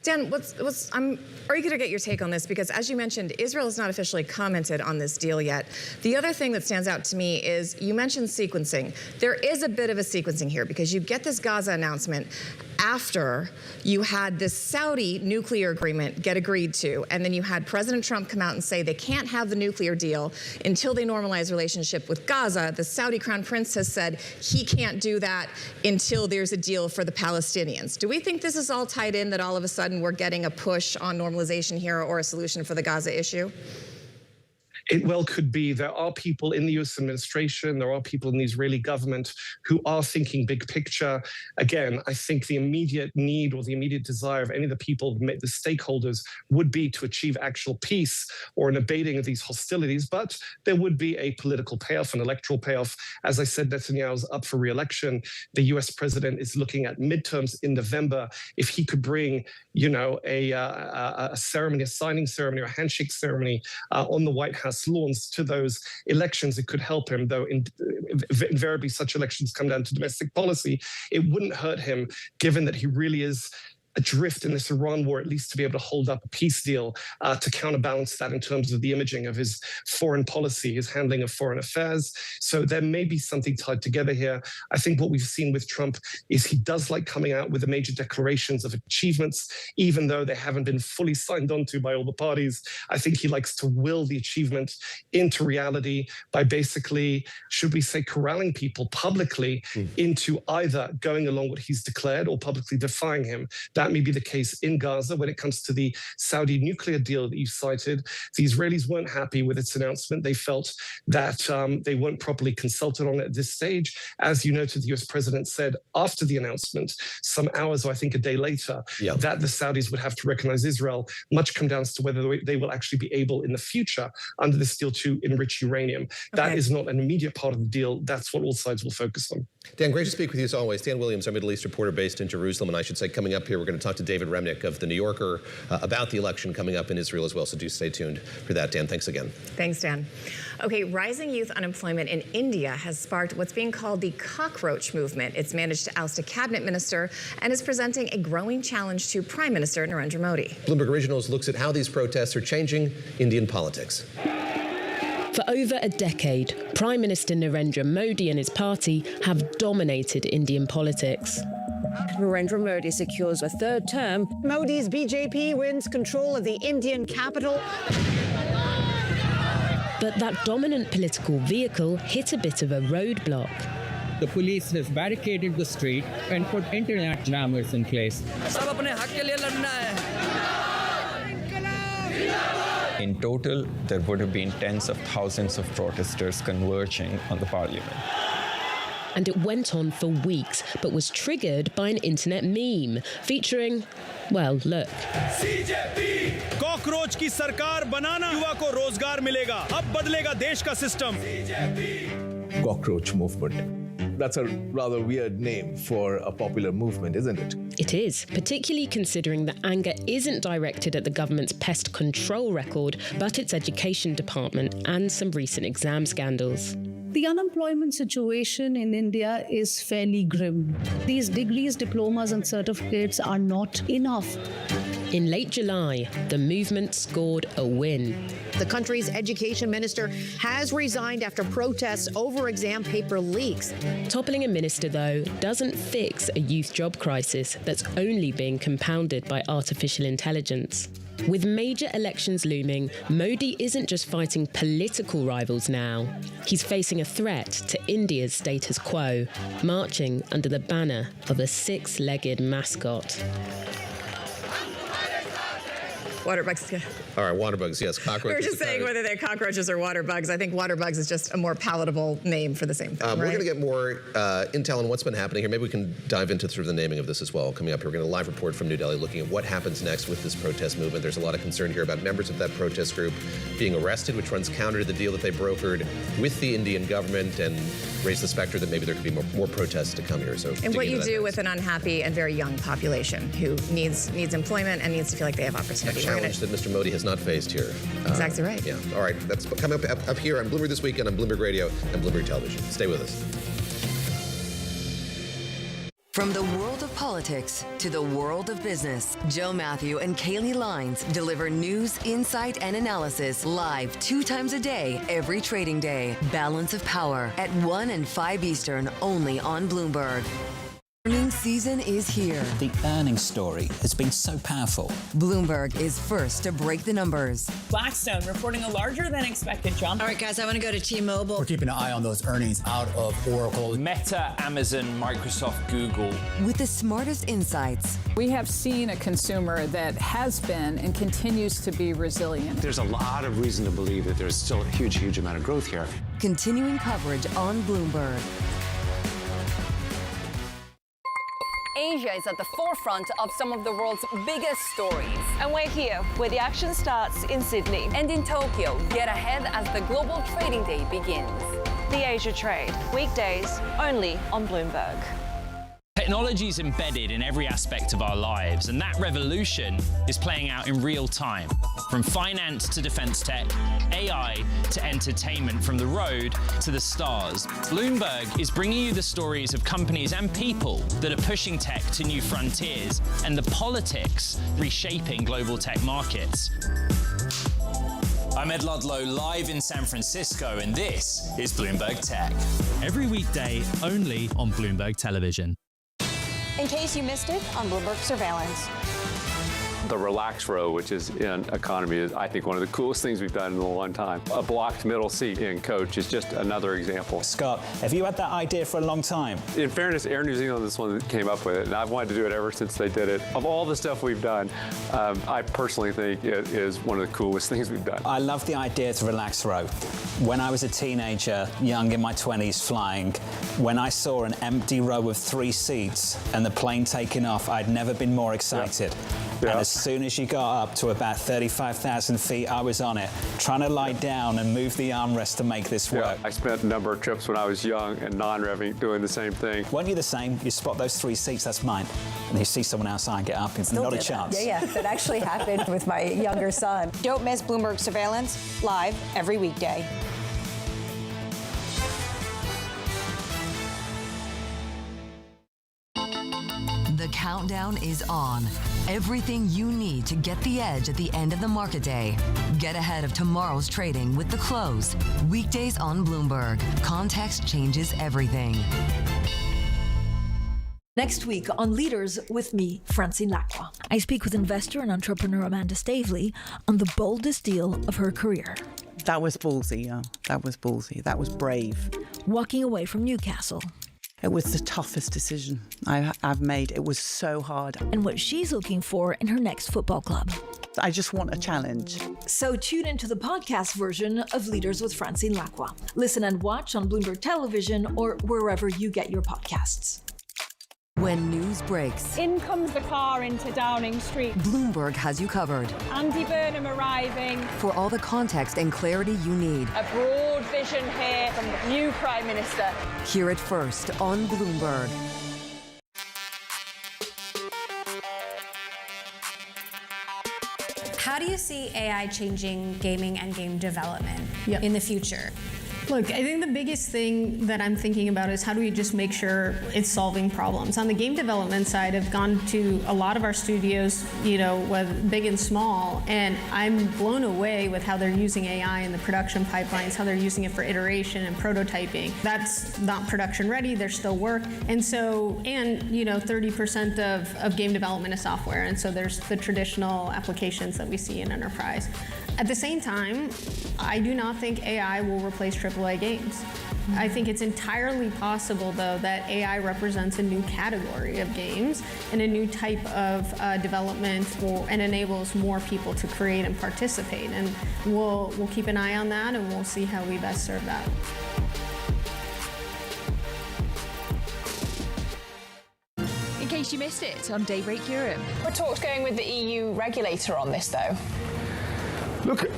Dan, are you going to get your take on this? Because as you mentioned, Israel has not officially commented on this deal yet. The other thing that stands out to me is you mentioned sequencing. There is a bit of a sequencing here because you get this Gaza announcement after you had this Saudi nuclear agreement get agreed to, and then you had President Trump come out and say they can't have the nuclear deal until they normalize relationship with Gaza. The Saudi Crown Prince has said he can't do that until there's a deal for the Palestinians. Do we think this is all tied in, that all of a sudden we're getting a push on normalization here or a solution for the Gaza issue? It well could be. There are people in the US administration, there are people in the Israeli government who are thinking big picture. Again, I think the immediate need or the immediate desire of any of the people, the stakeholders, would be to achieve actual peace or an abating of these hostilities. But there would be a political payoff, an electoral payoff. As I said, Netanyahu's up for re-election. The US president is looking at midterms in November. If he could bring, a ceremony, a signing ceremony or a handshake ceremony on the White House lawns to those elections, it could help him, though invariably such elections come down to domestic policy. It wouldn't hurt him, given that he really is adrift in this Iran war, at least to be able to hold up a peace deal to counterbalance that in terms of the imaging of his foreign policy, his handling of foreign affairs. So there may be something tied together here. I think what we've seen with Trump is he does like coming out with the major declarations of achievements, even though they haven't been fully signed onto by all the parties. I think he likes to will the achievement into reality by basically, should we say, corralling people publicly into either going along what he's declared or publicly defying him. That may be the case in Gaza. When it comes to the Saudi nuclear deal that you cited, the Israelis weren't happy with its announcement. They felt that they weren't properly consulted on it at this stage. As you noted, the US president said after the announcement, some hours or I think a day later, that the Saudis would have to recognize Israel. Much comes down to whether they will actually be able in the future under this deal to enrich uranium. That is not an immediate part of the deal. That's what all sides will focus on. Dan, great to speak with you as always. Dan Williams, our Middle East reporter based in Jerusalem. And I should say, coming up here, we're going to talk to David Remnick of The New Yorker about the election coming up in Israel as well. So do stay tuned for that, Dan. Thanks again. Thanks, Dan. Okay, rising youth unemployment in India has sparked what's being called the cockroach movement. It's managed to oust a cabinet minister and is presenting a growing challenge to Prime Minister Narendra Modi. Bloomberg Originals looks at how these protests are changing Indian politics. For over a decade, Prime Minister Narendra Modi and his party have dominated Indian politics. Narendra Modi secures a third term. Modi's BJP wins control of the Indian capital. But that dominant political vehicle hit a bit of a roadblock. The police has barricaded the street and put internet jammers in place. In total, there would have been tens of thousands of protesters converging on the parliament. And it went on for weeks, but was triggered by an internet meme featuring, well, look. CJP! Cockroach की सरकार बनाना युवा को रोजगार मिलेगा अब बदलेगा देश का system Cockroach movement. That's a rather weird name for a popular movement, isn't it? It is, particularly considering that anger isn't directed at the government's pest control record, but its education department and some recent exam scandals. The unemployment situation in India is fairly grim. These degrees, diplomas and certificates are not enough. In late July, the movement scored a win. The country's education minister has resigned after protests over exam paper leaks. Toppling a minister, though, doesn't fix a youth job crisis that's only being compounded by artificial intelligence. With major elections looming, Modi isn't just fighting political rivals now. He's facing a threat to India's status quo, marching under the banner of a six-legged mascot. Water bugs. All right, water bugs, yes. Cockroaches. We were just saying whether they're cockroaches or water bugs. I think water bugs is just a more palatable name for the same thing, We're going to get more intel on what's been happening here. Maybe we can dive into sort of the naming of this as well. Coming up here, we're going to live report from New Delhi looking at what happens next with this protest movement. There's a lot of concern here about members of that protest group being arrested, which runs counter to the deal that they brokered with the Indian government and raised the specter that maybe there could be more protests to come here. So, and what you do with an unhappy and very young population who needs employment and needs to feel like they have opportunity. A challenge that Mr. Modi has not faced here. Exactly right. Yeah. All right. That's coming up here on Bloomberg This Weekend on Bloomberg Radio and Bloomberg Television. Stay with us. From the world of politics to the world of business, Joe Matthew and Kaylee Lines deliver news, insight, and analysis live 2 times a day, every trading day. Balance of Power at 1 and 5 Eastern, only on Bloomberg. Earnings season is here. The earnings story has been so powerful. Bloomberg is first to break the numbers. Blackstone reporting a larger than expected jump. All right, guys, I want to go to T-Mobile. We're keeping an eye on those earnings out of Oracle. Meta, Amazon, Microsoft, Google. With the smartest insights. We have seen a consumer that has been and continues to be resilient. There's a lot of reason to believe that there's still a huge amount of growth here. Continuing coverage on Bloomberg. Asia is at the forefront of some of the world's biggest stories. And we're here, where the action starts in Sydney. And in Tokyo, get ahead as the global trading day begins. The Asia Trade, weekdays only on Bloomberg. Technology is embedded in every aspect of our lives, and that revolution is playing out in real time. From finance to defense tech, AI to entertainment, from the road to the stars. Bloomberg is bringing you the stories of companies and people that are pushing tech to new frontiers and the politics reshaping global tech markets. I'm Ed Ludlow, live in San Francisco, and this is Bloomberg Tech. Every weekday, only on Bloomberg Television. In case you missed it, on Bloomberg Surveillance. The relax row, which is in economy, is, I think, one of the coolest things we've done in a long time. A blocked middle seat in coach is just another example. Scott, have you had that idea for a long time? In fairness, Air New Zealand is the one that came up with it, and I've wanted to do it ever since they did it. Of all the stuff we've done, I personally think it is one of the coolest things we've done. I love the idea to relax row. When I was a teenager, young in my 20s flying, when I saw an empty row of 3 seats and the plane taking off, I'd never been more excited. And as soon as you got up to about 35,000 feet, I was on it, trying to lie down and move the armrest to make this work. I spent a number of trips when I was young and non-revving doing the same thing. Weren't you the same? You spot those 3 seats, that's mine. And you see someone outside get up, it's not a chance. Yeah, that actually happened with my younger son. Don't miss Bloomberg Surveillance, live every weekday. The countdown is on. Everything you need to get the edge at the end of the market day. Get ahead of tomorrow's trading with The Close. Weekdays on Bloomberg. Context changes everything. Next week on Leaders with me, Francine Lacqua. I speak with investor and entrepreneur Amanda Stavely on the boldest deal of her career. That was ballsy, yeah. That was ballsy. That was brave. Walking away from Newcastle. It was the toughest decision I've made. It was so hard. And what she's looking for in her next football club. I just want a challenge. So tune into the podcast version of Leaders with Francine Lacqua. Listen and watch on Bloomberg Television or wherever you get your podcasts. When news breaks, In comes the car into Downing Street. Bloomberg has you covered. Andy Burnham arriving. For all the context and clarity you need, A broad vision here from the new Prime Minister. hear it first on Bloomberg. How do you see AI changing gaming and game development in the future? Look, I think the biggest thing that I'm thinking about is how do we just make sure it's solving problems. On the game development side, I've gone to a lot of our studios, whether big and small, and I'm blown away with how they're using AI in the production pipelines, how they're using it for iteration and prototyping. That's not production ready, there's still work. And so, 30% of game development is software, and so there's the traditional applications that we see in enterprise. At the same time, I do not think AI will replace AAA games. I think it's entirely possible, though, that AI represents a new category of games and a new type of development and enables more people to create and participate. And we'll keep an eye on that, and we'll see how we best serve that. In case you missed it on Daybreak Europe. We're talks going with the EU regulator on this, though. Look,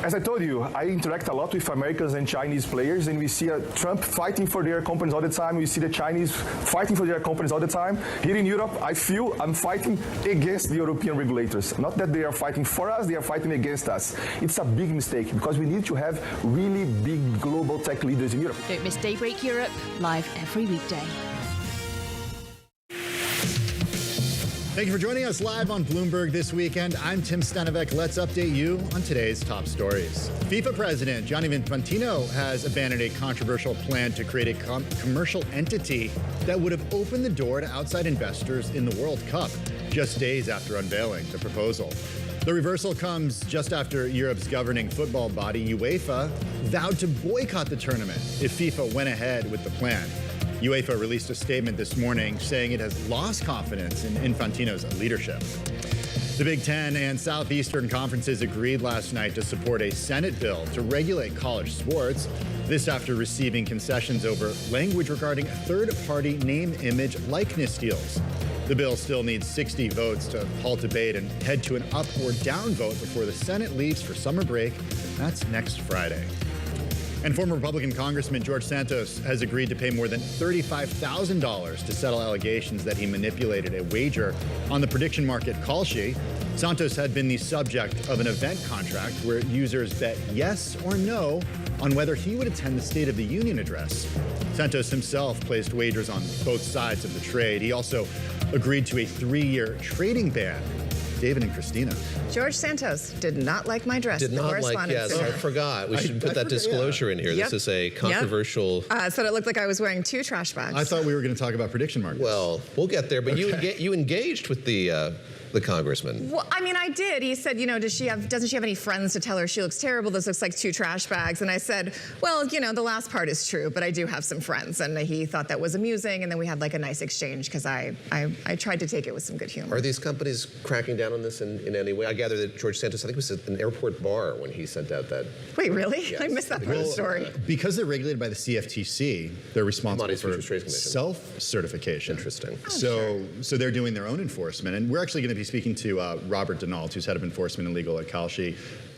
as I told you, I interact a lot with Americans and Chinese players, and we see Trump fighting for their companies all the time. We see the Chinese fighting for their companies all the time. Here in Europe, I feel I'm fighting against the European regulators. Not that they are fighting for us, they are fighting against us. It's a big mistake because we need to have really big global tech leaders in Europe. Don't miss Daybreak Europe, live every weekday. Thank you for joining us live on Bloomberg This Weekend. I'm Tim Stenovec. Let's update you on today's top stories. FIFA president Gianni Infantino has abandoned a controversial plan to create a commercial entity that would have opened the door to outside investors in the World Cup, just days after unveiling the proposal. The reversal comes just after Europe's governing football body, UEFA, vowed to boycott the tournament if FIFA went ahead with the plan. UEFA released a statement this morning saying it has lost confidence in Infantino's leadership. The Big Ten and Southeastern conferences agreed last night to support a Senate bill to regulate college sports. This after receiving concessions over language regarding third-party name, image, likeness deals. The bill still needs 60 votes to halt debate and head to an up or down vote before the Senate leaves for summer break. That's next Friday. And former Republican Congressman George Santos has agreed to pay more than $35,000 to settle allegations that he manipulated a wager on the prediction market Kalshi. Santos had been the subject of an event contract where users bet yes or no on whether he would attend the State of the Union address. Santos himself placed wagers on both sides of the trade. He also agreed to a 3-year trading ban. David and Christina. George Santos did not like my dress. Did not like, yes, I forgot. We should put that disclosure in here. Yep. This is a controversial... Said it looked like I was wearing 2 trash bags. I thought we were going to talk about prediction markets. Well, we'll get there, but you engaged with the congressman. Well, I mean, I did. He said, doesn't she have any friends to tell her she looks terrible? This looks like 2 trash bags. And I said, well, the last part is true, but I do have some friends. And he thought that was amusing. And then we had like a nice exchange because I tried to take it with some good humor. Are these companies cracking down on this in any way? I gather that George Santos, I think, was at an airport bar when he sent out that. Wait, really? Yes. I missed that part of the story. Because they're regulated by the CFTC, they're responsible for self-certification. Interesting. So they're doing their own enforcement. And we're actually going to be speaking to Robert Denault, who's head of enforcement and legal at Kalshi,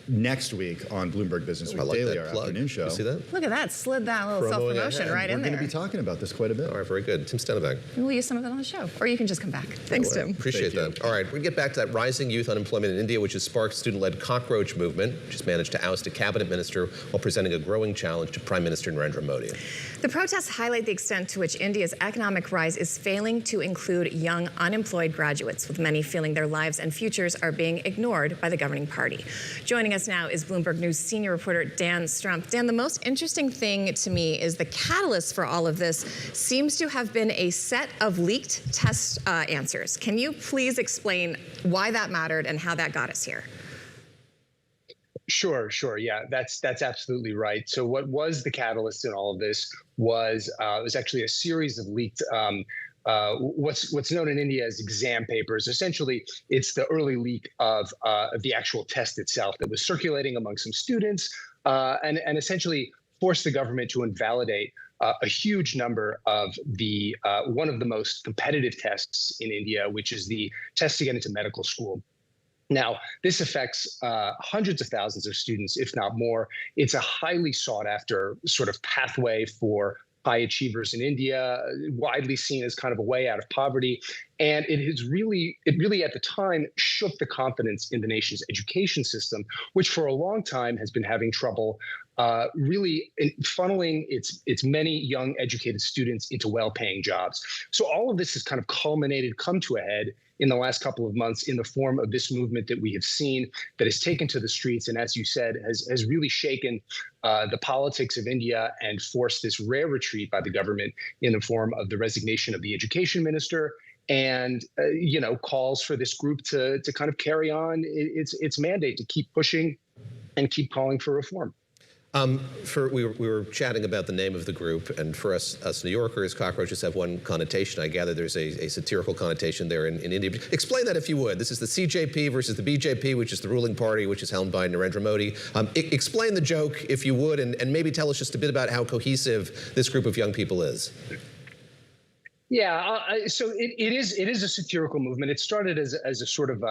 next week on Bloomberg Business Week Daily, our afternoon show. You see that? Look at that. Slid that little self-promotion right in there. We're going to be talking about this quite a bit. All right, very good. Tim Stenovec. We'll use some of that on the show. Or you can just come back. Thanks, Tim. Appreciate that. All right, we get back to that rising youth unemployment in India, which has sparked student-led cockroach movement, which has managed to oust a cabinet minister while presenting a growing challenge to Prime Minister Narendra Modi. The protests highlight the extent to which India's economic rise is failing to include young unemployed graduates, with many feeling their lives and futures are being ignored by the governing party. Joining Joining us now is Bloomberg News senior reporter Dan Strumpf. Dan, the most interesting thing to me is the catalyst for all of this seems to have been a set of leaked test answers. Can you please explain why that mattered and how that got us here? Sure. Yeah, that's absolutely right. So what was the catalyst in all of this was actually a series of leaked what's known in India as exam papers. Essentially, it's the early leak of the actual test itself that was circulating among some students and essentially forced the government to invalidate a huge number of the one of the most competitive tests in India, which is the test to get into medical school. Now, this affects hundreds of thousands of students, if not more. It's a highly sought after sort of pathway for high achievers in India, widely seen as kind of a way out of poverty. And it really at the time shook the confidence in the nation's education system, which for a long time has been having trouble really funneling its many young educated students into well-paying jobs. So all of this has kind of come to a head in the last couple of months in the form of this movement that we have seen that has taken to the streets and, as you said, has really shaken the politics of India and forced this rare retreat by the government in the form of the resignation of the education minister and, calls for this group to kind of carry on its mandate to keep pushing and keep calling for reform. We were chatting about the name of the group, and for us New Yorkers, cockroaches have one connotation. I gather there's a satirical connotation there in India. Explain that if you would. This is the CJP versus the BJP, which is the ruling party, which is helmed by Narendra Modi. Explain the joke, if you would, and maybe tell us just a bit about how cohesive this group of young people is. Yeah, so it is a satirical movement. It started as a sort of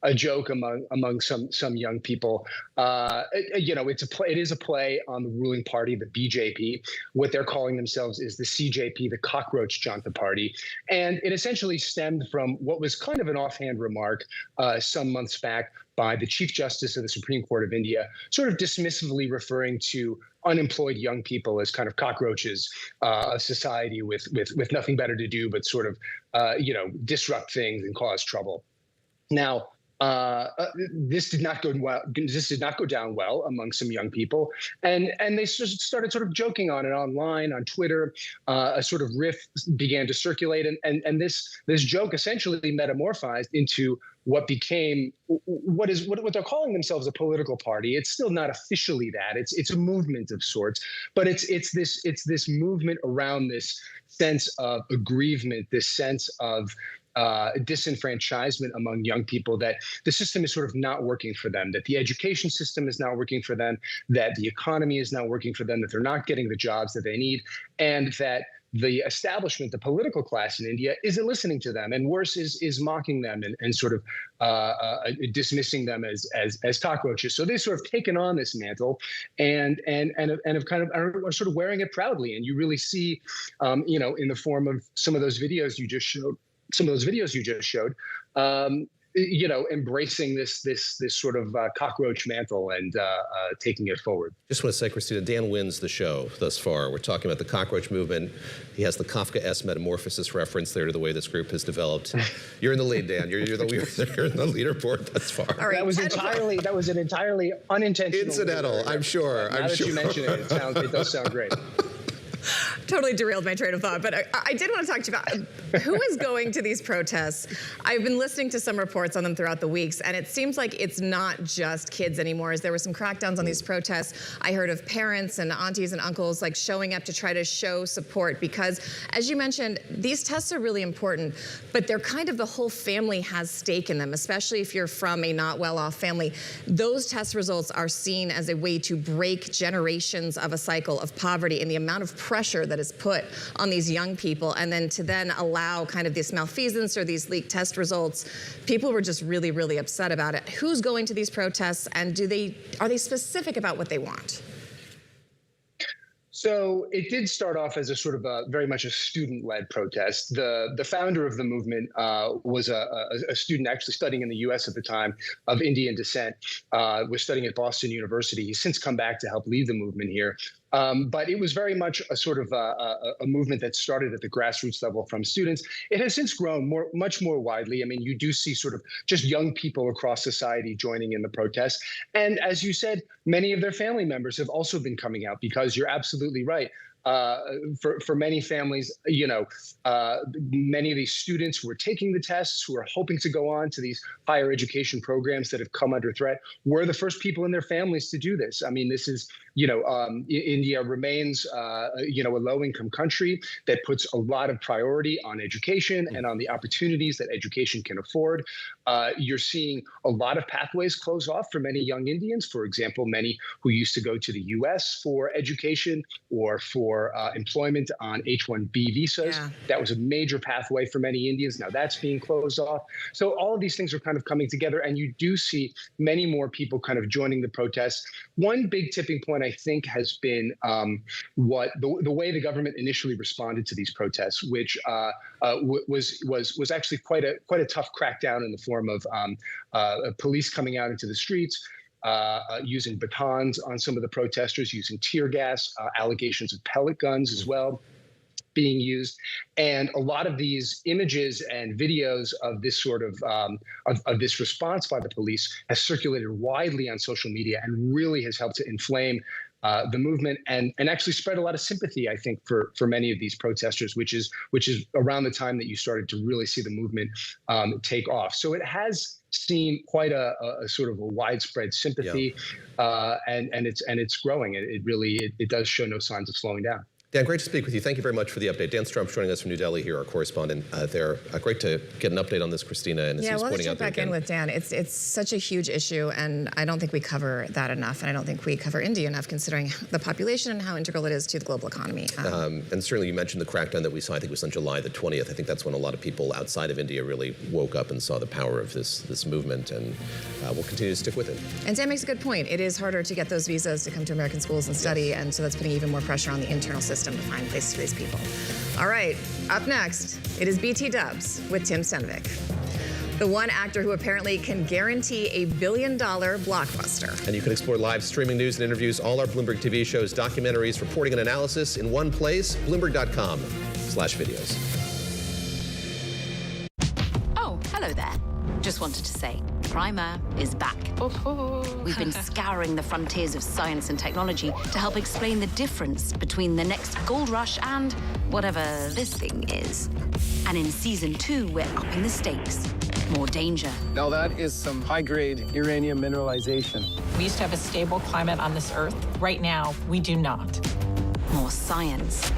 a joke among some young people. It is a play on the ruling party, the BJP. What they're calling themselves is the CJP, the Cockroach Janta Party, and it essentially stemmed from what was kind of an offhand remark some months back by the Chief Justice of the Supreme Court of India, sort of dismissively referring to unemployed young people as kind of cockroaches of society with nothing better to do but sort of disrupt things and cause trouble. Now, this did not go well. This did not go down well among some young people, and they started sort of joking on it online on Twitter. A sort of riff began to circulate, and this joke essentially metamorphized into what became what they're calling themselves a political party. It's still not officially that. It's a movement of sorts, but it's this movement around this sense of aggrievement, this sense of disenfranchisement among young people, that the system is sort of not working for them, that the education system is not working for them, that the economy is not working for them, that they're not getting the jobs that they need, and that the establishment, the political class in India, isn't listening to them, and worse, is mocking them and sort of dismissing them as cockroaches. So they've sort of taken on this mantle and have kind of are sort of wearing it proudly. And you really see, in the form of some of those videos you just showed, embracing this sort of cockroach mantle and taking it forward. Just want to say, Christina, Dan wins the show thus far. We're talking about the cockroach movement. He has the Kafka-esque metamorphosis reference there to the way this group has developed. You're in the lead, Dan. You're in the leaderboard thus far. All right, that was an entirely unintentional incidental. I'm sure. Now that you mention it, it does sound great. Totally derailed my train of thought, but I did want to talk to you about who is going to these protests. I've been listening to some reports on them throughout the weeks, and it seems like it's not just kids anymore. As there were some crackdowns on these protests, I heard of parents and aunties and uncles like showing up to try to show support because, as you mentioned, these tests are really important, but they're kind of the whole family has stake in them, especially if you're from a not well-off family. Those test results are seen as a way to break generations of a cycle of poverty and the amount of pressure that is put on these young people, and then allow kind of this malfeasance or these leaked test results. People were just really, really upset about it. Who's going to these protests, and are they specific about what they want? So it did start off as a sort of very much a student-led protest. The founder of the movement was a student actually studying in the U.S. at the time, of Indian descent, was studying at Boston University. He's since come back to help lead the movement here. But it was very much a sort of a movement that started at the grassroots level from students. It has since grown much more widely. I mean, you do see sort of just young people across society joining in the protests. And as you said, many of their family members have also been coming out, because you're absolutely right. For many families, many of these students who are taking the tests, who are hoping to go on to these higher education programs that have come under threat, were the first people in their families to do this. I mean, this is, India remains, a low-income country that puts a lot of priority on education and on the opportunities that education can afford. You're seeing a lot of pathways close off for many young Indians. For example, many who used to go to the U.S. for education or for employment on H-1B visas. Yeah. That was a major pathway for many Indians. Now that's being closed off. So all of these things are kind of coming together, and you do see many more people kind of joining the protests. One big tipping point, I think, has been the way the government initially responded to these protests, which was actually quite a tough crackdown in the form of police coming out into the streets, using batons on some of the protesters, using tear gas, allegations of pellet guns as well being used. And a lot of these images and videos of this sort of this response by the police has circulated widely on social media and really has helped to inflame the movement and actually spread a lot of sympathy, I think, for many of these protesters, which is around the time that you started to really see the movement take off. So it has seen quite a sort of a widespread sympathy, and it's growing. It really does show no signs of slowing down. Dan, great to speak with you. Thank you very much for the update. Dan Strumpf joining us from New Delhi here, our correspondent there. Great to get an update on this, Christina. And yeah, well, let's jump back in with Dan. It's such a huge issue, and I don't think we cover that enough, and I don't think we cover India enough, considering the population and how integral it is to the global economy. And certainly you mentioned the crackdown that we saw, I think it was on July the 20th. I think that's when a lot of people outside of India really woke up and saw the power of this movement, and we'll continue to stick with it. And Dan makes a good point. It is harder to get those visas to come to American schools and study, and so that's putting even more pressure on the internal system to find places for these people. All right, up next, it is BT Dubs with Tim Stenovic, the one actor who apparently can guarantee $1 billion blockbuster. And you can explore live streaming news and interviews, all our Bloomberg TV shows, documentaries, reporting, and analysis in one place, Bloomberg.com/videos. Oh, hello there. Just wanted to say, Primer is back. We've been scouring the frontiers of science and technology to help explain the difference between the next gold rush and whatever this thing is. And in season 2, we're upping the stakes. More danger. Now that is some high-grade uranium mineralization. We used to have a stable climate on this Earth. Right now, we do not. More science.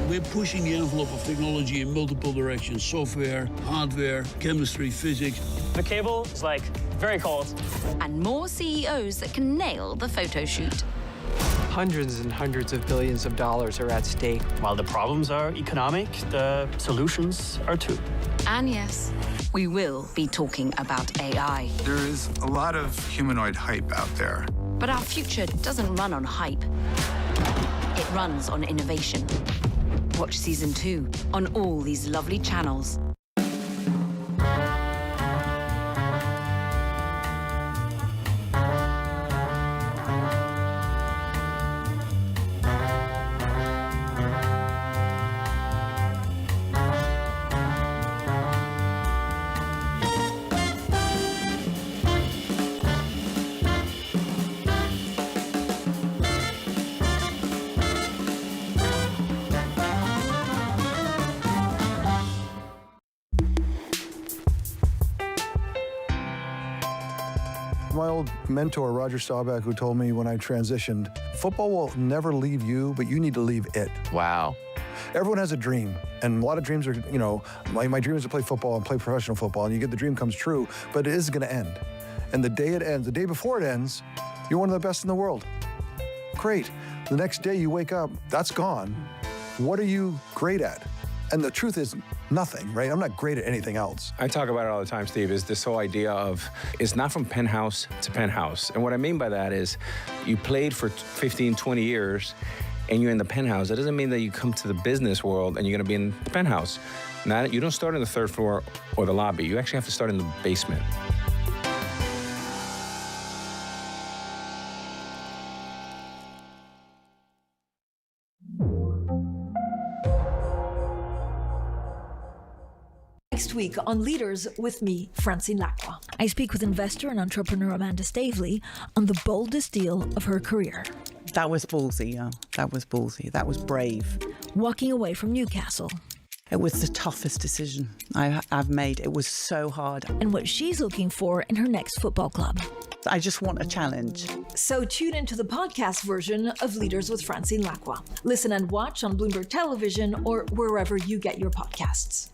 We're pushing the envelope of technology in multiple directions: software, hardware, chemistry, physics. The cable is like very cold. And more CEOs that can nail the photo shoot. Hundreds and hundreds of billions of dollars are at stake. While the problems are economic, the solutions are too. And yes, we will be talking about AI. There is a lot of humanoid hype out there. But our future doesn't run on hype. It runs on innovation. Watch season 2 on all these lovely channels. My old mentor, Roger Staubach, who told me when I transitioned, football will never leave you, but you need to leave it. Wow. Everyone has a dream, and a lot of dreams are, my dream is to play football and play professional football, and you get the dream comes true, but it is going to end. And the day it ends, the day before it ends, you're one of the best in the world. Great. The next day you wake up, that's gone. What are you great at? And the truth is nothing, right? I'm not great at anything else. I talk about it all the time, Steve, is this whole idea of it's not from penthouse to penthouse. And what I mean by that is you played for 15, 20 years and you're in the penthouse. That doesn't mean that you come to the business world and you're gonna be in the penthouse. Now, you don't start on the 3rd floor or the lobby. You actually have to start in the basement. Next week on Leaders with me, Francine Lacqua. I speak with investor and entrepreneur Amanda Stavely on the boldest deal of her career. That was ballsy, yeah. That was ballsy. That was brave. Walking away from Newcastle. It was the toughest decision I've made. It was so hard. And what she's looking for in her next football club. I just want a challenge. So tune into the podcast version of Leaders with Francine Lacqua. Listen and watch on Bloomberg Television or wherever you get your podcasts.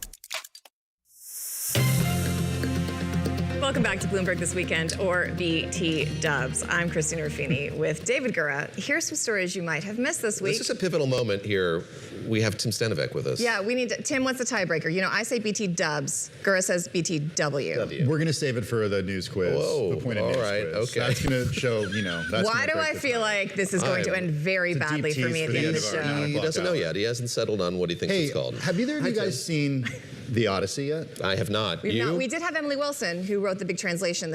Welcome back to Bloomberg This Weekend, or BT Dubs. I'm Christina Ruffini with David Gura. Here's some stories you might have missed this week. This is a pivotal moment here. We have Tim Stanovic with us. Yeah, we need to, Tim, what's the tiebreaker? You know, I say BT Dubs. Gura says BTW. We're going to save it for the news quiz. Whoa, the point of all news right, quiz. okay. That's going to show, you know. That's Why do I feel like this is going to end very badly for me at the end of the show? He doesn't know yet. He hasn't settled on what he thinks it's called. Have either of you guys seen The Odyssey yet? I have not. We did have Emily Wilson, who wrote the big translation.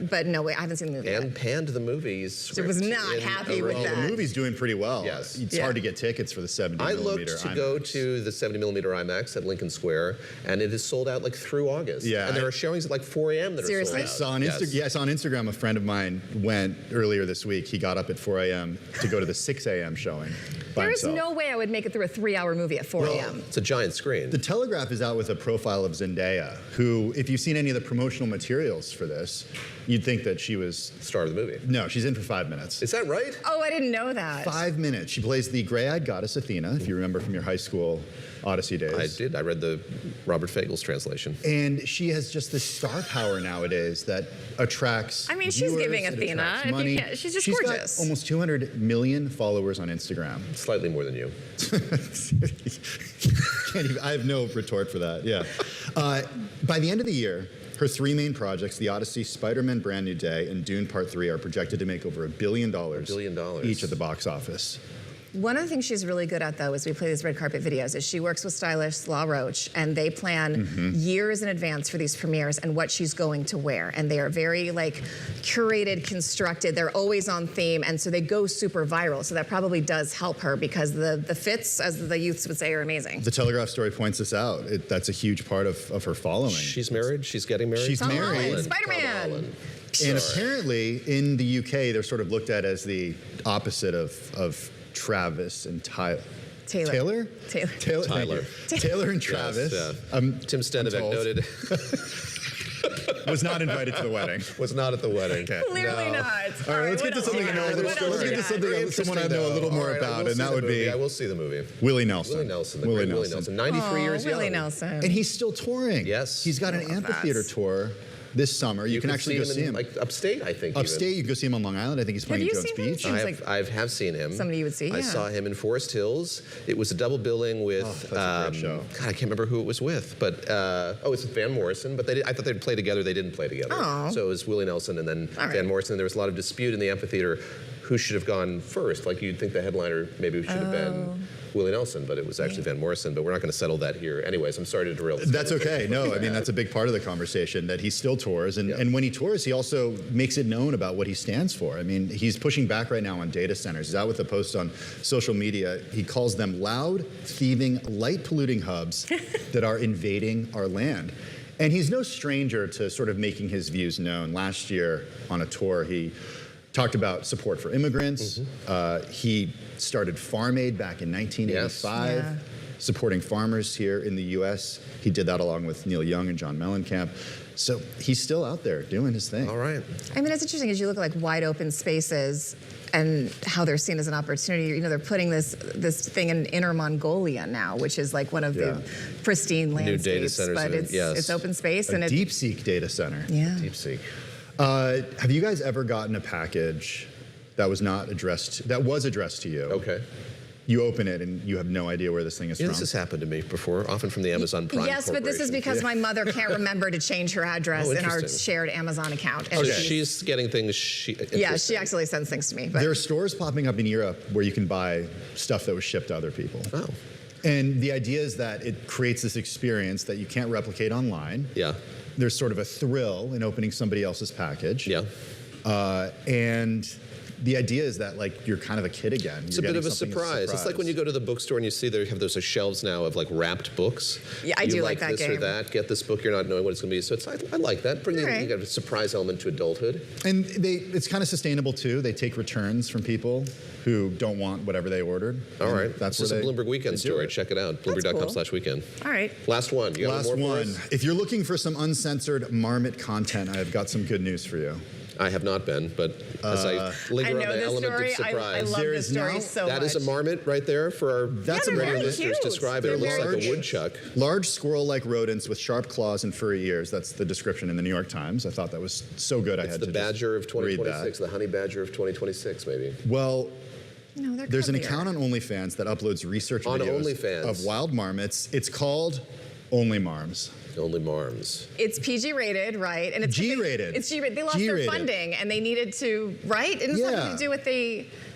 But no, wait, I haven't seen the movie And yet. panned the movies. She was not happy with that. The movie's doing pretty well. Yes. It's hard to get tickets for the 70 I millimeter looked to IMAX. go to the 70 millimeter IMAX at Lincoln Square, and it is sold out like through August. Yeah. And there are showings at like 4 a.m. that are sold out. I saw on Instagram a friend of mine went earlier this week. He got up at 4 a.m. to go to the 6 a.m. showing by There is himself. no way I would make it through a 3-hour movie at 4 a.m. It's a giant screen. The Telegraph is out with a profile of Zendaya, who, if you've seen any of the promotional materials for this, you'd think that she was star of the movie. No, she's in for 5 minutes. Is that right? Oh, I didn't know that. 5 minutes. She plays the gray-eyed goddess Athena, if you remember from your high school Odyssey days. I did. I read the Robert Fagel's translation. And she has just this star power nowadays that attracts. I mean, she's viewers, giving it Athena. attracts If you money. can't- she's just She's gorgeous. got almost 200 million followers on Instagram. Slightly more than you. I have no retort for that. Yeah. By the end of the year, her 3 main projects, The Odyssey, Spider-Man Brand New Day, and Dune Part 3, are projected to make over $1 billion each at the box office. One of the things she's really good at, though, is we play these red carpet videos, is she works with stylist La Roche, and they plan years in advance for these premieres and what she's going to wear. And they are very, like, curated, constructed. They're always on theme, and so they go super viral. So that probably does help her because the fits, as the youths would say, are amazing. The Telegraph story points this out. That's a huge part of her following. She's married? She's getting married? She's Tom married. Holland, Spider-Man. And apparently, in the UK, they're sort of looked at as the opposite of Travis and Tyler. Taylor. Taylor and Travis. Yes, Tim Stanovic noted. Was not invited to the wedding. Was not at the wedding. Okay. Clearly not. All right, let's get to something I know a little. Let's get to something someone I know a little more about, and that would be. I will see the movie. Willie Nelson. Willie Nelson. The great Willie Nelson. 93 years young. Willie Nelson. And he's still touring. Yes. He's got an amphitheater tour this summer. You can actually go see him. Like upstate, I think. Upstate, you can go see him on Long Island. I think he's playing in Jones Beach. I have seen him. Somebody you would see. I saw him in Forest Hills. It was a double billing with. That's a great show. God, I can't remember who it was with, but it's with Van Morrison. But I thought they'd play together. They didn't play together. Oh. So it was Willie Nelson and then Van Morrison. There was a lot of dispute in the amphitheater. Who should have gone first? Like you'd think the headliner maybe should have been Willie Nelson, but it was actually Van Morrison. But we're not going to settle that here. Anyways, I'm sorry to derail this. That's okay. No, I mean, that's a big part of the conversation, that he still tours. And when he tours, he also makes it known about what he stands for. I mean, he's pushing back right now on data centers. He's out with a post on social media. He calls them loud, thieving, light-polluting hubs that are invading our land. And he's no stranger to sort of making his views known. Last year on a tour, he talked about support for immigrants. He started Farm Aid back in 1985, supporting farmers here in the U.S. He did that along with Neil Young and John Mellencamp. So he's still out there doing his thing. All right. I mean, it's interesting as you look at like wide open spaces and how they're seen as an opportunity. You know, they're putting this thing in Inner Mongolia now, which is like one of the pristine landscapes. New data centers. But it's open space. A DeepSeek data center. Yeah. DeepSeek. Have you guys ever gotten a package that was addressed to you? Okay. You open it and you have no idea where this thing is from. This has happened to me before, often from the Amazon Prime Yes, but this is because my mother can't remember to change her address in our shared Amazon account. And she's getting things. She actually sends things to me. But. There are stores popping up in Europe where you can buy stuff that was shipped to other people. Oh. And the idea is that it creates this experience that you can't replicate online. Yeah. There's sort of a thrill in opening somebody else's package. Yeah. And the idea is that like you're kind of a kid again. It's a bit of a surprise. It's like when you go to the bookstore and you see they have those shelves now of like wrapped books. Yeah, I do like that this game. or that. Get this book, you're not knowing what it's going to be. So I like that. Bring you got a surprise element to adulthood. And it's kind of sustainable too. They take returns from people who don't want whatever they ordered. All right. That's this is a Bloomberg Weekend story. Check it out. Bloomberg.com/weekend. All right. Last one. You got Last more one. If you're looking for some uncensored marmot content, I've got some good news for you. I have not been, but as I linger on the element of surprise. I love this story so much. That is a marmot right there for our radio listeners. Describe it. It looks like a woodchuck. Large squirrel-like rodents with sharp claws and furry ears. That's the description in the New York Times. I thought that was so good. It's the badger of 2026, the honey badger of 2026, maybe. Well, there's an account on OnlyFans that uploads research videos of wild marmots. It's called Only Marms. Only Marms. It's PG rated, right? And it's G-rated. It's G-rated. They lost their funding and they needed to, right? And it's something to do with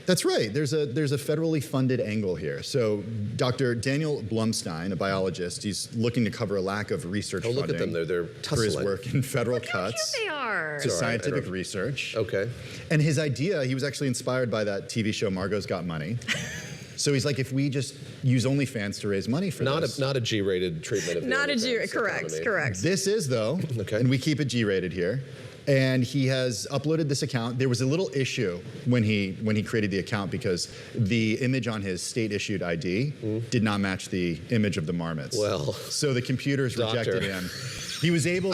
That's right. There's a federally funded angle here. So Dr. Daniel Blumstein, a biologist, he's looking to cover a lack of research funding. Look at them. They're for his work in federal cuts. They are. To scientific research. Okay. And his idea, he was actually inspired by that TV show Margot's Got Money. So he's like, if we just use OnlyFans to raise money for this. Not a G-rated treatment of not a G, correct. This is, though, and we keep it G-rated here. And he has uploaded this account. There was a little issue when he created the account because the image on his state-issued ID did not match the image of the marmots. Well, so the computers rejected him. He was able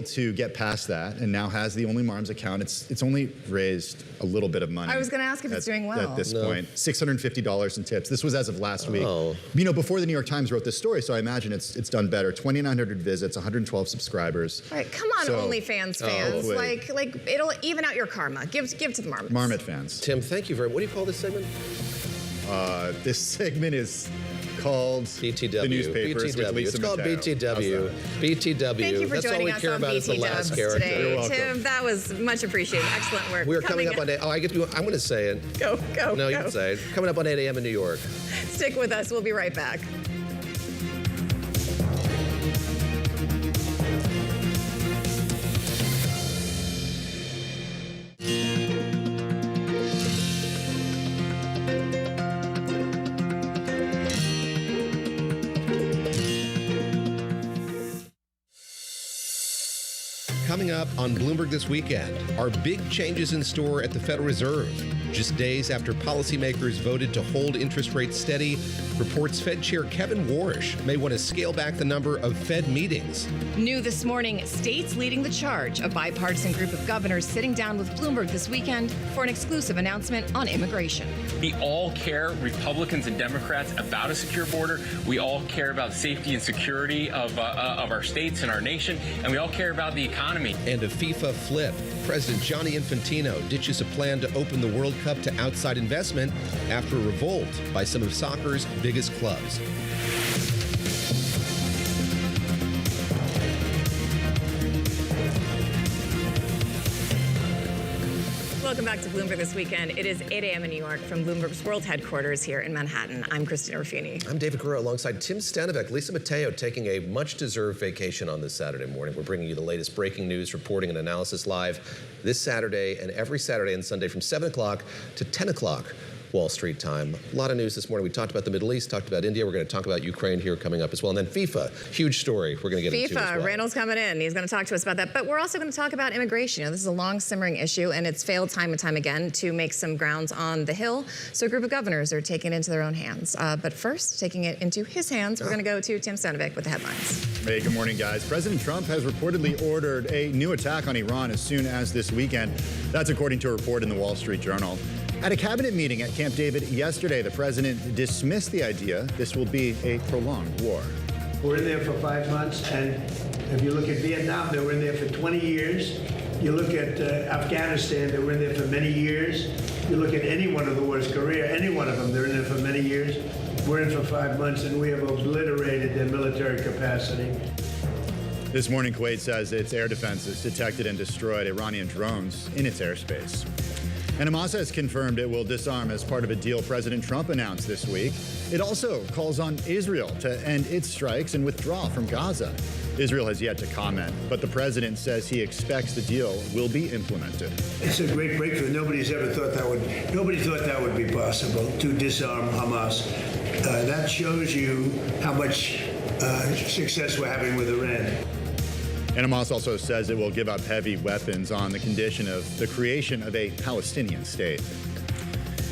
to get past that and now has the Only Marms account. It's only raised a little bit of money. I was going to ask if it's doing well. At this point, $650 in tips. This was as of last week. You know, before the New York Times wrote this story, so I imagine it's done better. 2,900 visits, 112 subscribers. All right, come on, OnlyFans fans. Like it'll even out your karma. Give to the marmots. Marmot fans. Tim, thank you very much. What do you call this segment? This segment is called BTW. The newspapers with Lisa It's called Mateo. BTW. BTW. Thank you for That's all joining we us care on about is the last BT character. today. You're welcome. Tim, that was much appreciated. Excellent work. We're coming up on 8. Oh, I get to. I'm going to say it. Go. No, you can say it. Coming up on 8 a.m. in New York. Stick with us. We'll be right back. Coming up on Bloomberg This Weekend, are big changes in store at the Federal Reserve. Just days after policymakers voted to hold interest rates steady, reports Fed Chair Kevin Warsh may want to scale back the number of Fed meetings. New this morning, states leading the charge. A bipartisan group of governors sitting down with Bloomberg this weekend for an exclusive announcement on immigration. We all care, Republicans and Democrats, about a secure border. We all care about safety and security of our states and our nation, and we all care about the economy. And a FIFA flip. President Gianni Infantino ditches a plan to open the World Cup to outside investment after a revolt by some of soccer's biggest clubs. Welcome back to Bloomberg This Weekend. It is 8 a.m. in New York from Bloomberg's world headquarters here in Manhattan. I'm Christina Ruffini. I'm David Gura alongside Tim Stanovec, Lisa Mateo taking a much-deserved vacation on this Saturday morning. We're bringing you the latest breaking news, reporting, and analysis live this Saturday and every Saturday and Sunday from 7 o'clock to 10 o'clock. Wall Street time. A lot of news this morning. We talked about the Middle East, talked about India. We're going to talk about Ukraine here coming up as well. And then FIFA, huge story we're going to get into as well. Randall's coming in. He's going to talk to us about that. But we're also going to talk about immigration. You know, this is a long simmering issue, and it's failed time and time again to make some grounds on the Hill. So a group of governors are taking it into their own hands. But first, taking it into his hands, we're going to go to Tim Stanovec with the headlines. Hey, good morning, guys. President Trump has reportedly ordered a new attack on Iran as soon as this weekend. That's according to a report in the Wall Street Journal. At a cabinet meeting at Camp David yesterday, the president dismissed the idea this will be a prolonged war. We're in there for 5 months, and if you look at Vietnam, they were in there for 20 years. You look at Afghanistan, they were in there for many years. You look at any one of the wars, Korea, any one of them, they're in there for many years. We're in for 5 months, and we have obliterated their military capacity. This morning, Kuwait says its air defenses detected and destroyed Iranian drones in its airspace. And Hamas has confirmed it will disarm as part of a deal President Trump announced this week. It also calls on Israel to end its strikes and withdraw from Gaza. Israel has yet to comment, but the president says he expects the deal will be implemented. It's a great breakthrough. Nobody thought that would be possible to disarm Hamas. That shows you how much success we're having with Iran. And Hamas also says it will give up heavy weapons on the condition of the creation of a Palestinian state.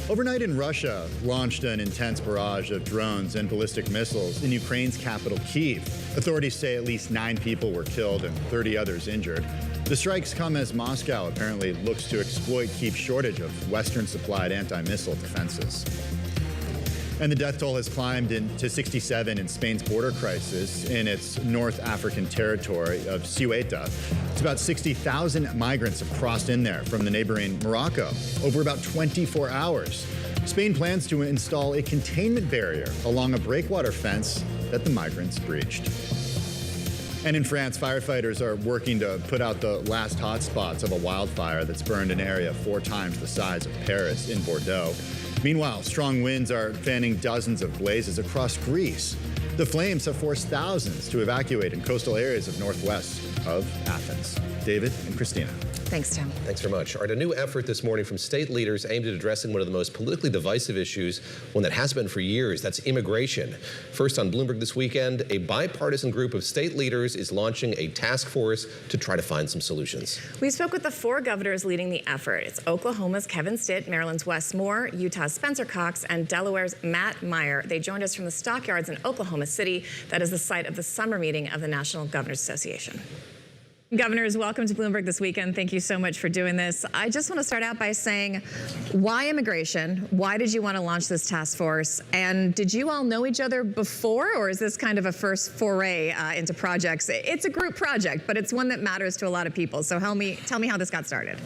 Overnight in Russia launched an intense barrage of drones and ballistic missiles in Ukraine's capital, Kyiv. Authorities say at least 9 people were killed and 30 others injured. The strikes come as Moscow apparently looks to exploit Kyiv's shortage of Western-supplied anti-missile defenses. And the death toll has climbed to 67 in Spain's border crisis in its North African territory of Ceuta. It's about 60,000 migrants have crossed in there from the neighboring Morocco over about 24 hours. Spain plans to install a containment barrier along a breakwater fence that the migrants breached. And in France, firefighters are working to put out the last hotspots of a wildfire that's burned an area 4 times the size of Paris in Bordeaux. Meanwhile, strong winds are fanning dozens of blazes across Greece. The flames have forced thousands to evacuate in coastal areas of northwest of Athens. David and Christina. Thanks, Tim. Thanks very much. All right, a new effort this morning from state leaders aimed at addressing one of the most politically divisive issues, one that has been for years, that's immigration. First on Bloomberg This Weekend, a bipartisan group of state leaders is launching a task force to try to find some solutions. We spoke with the 4 governors leading the effort. It's Oklahoma's Kevin Stitt, Maryland's Wes Moore, Utah's Spencer Cox, and Delaware's Matt Meyer. They joined us from the stockyards in Oklahoma City. That is the site of the summer meeting of the National Governors Association. Governors, welcome to Bloomberg This Weekend. Thank you so much for doing this. I just want to start out by saying, why immigration? Why did you want to launch this task force? And did you all know each other before, or is this kind of a first foray into projects? It's a group project, but it's one that matters to a lot of people. So tell me how this got started.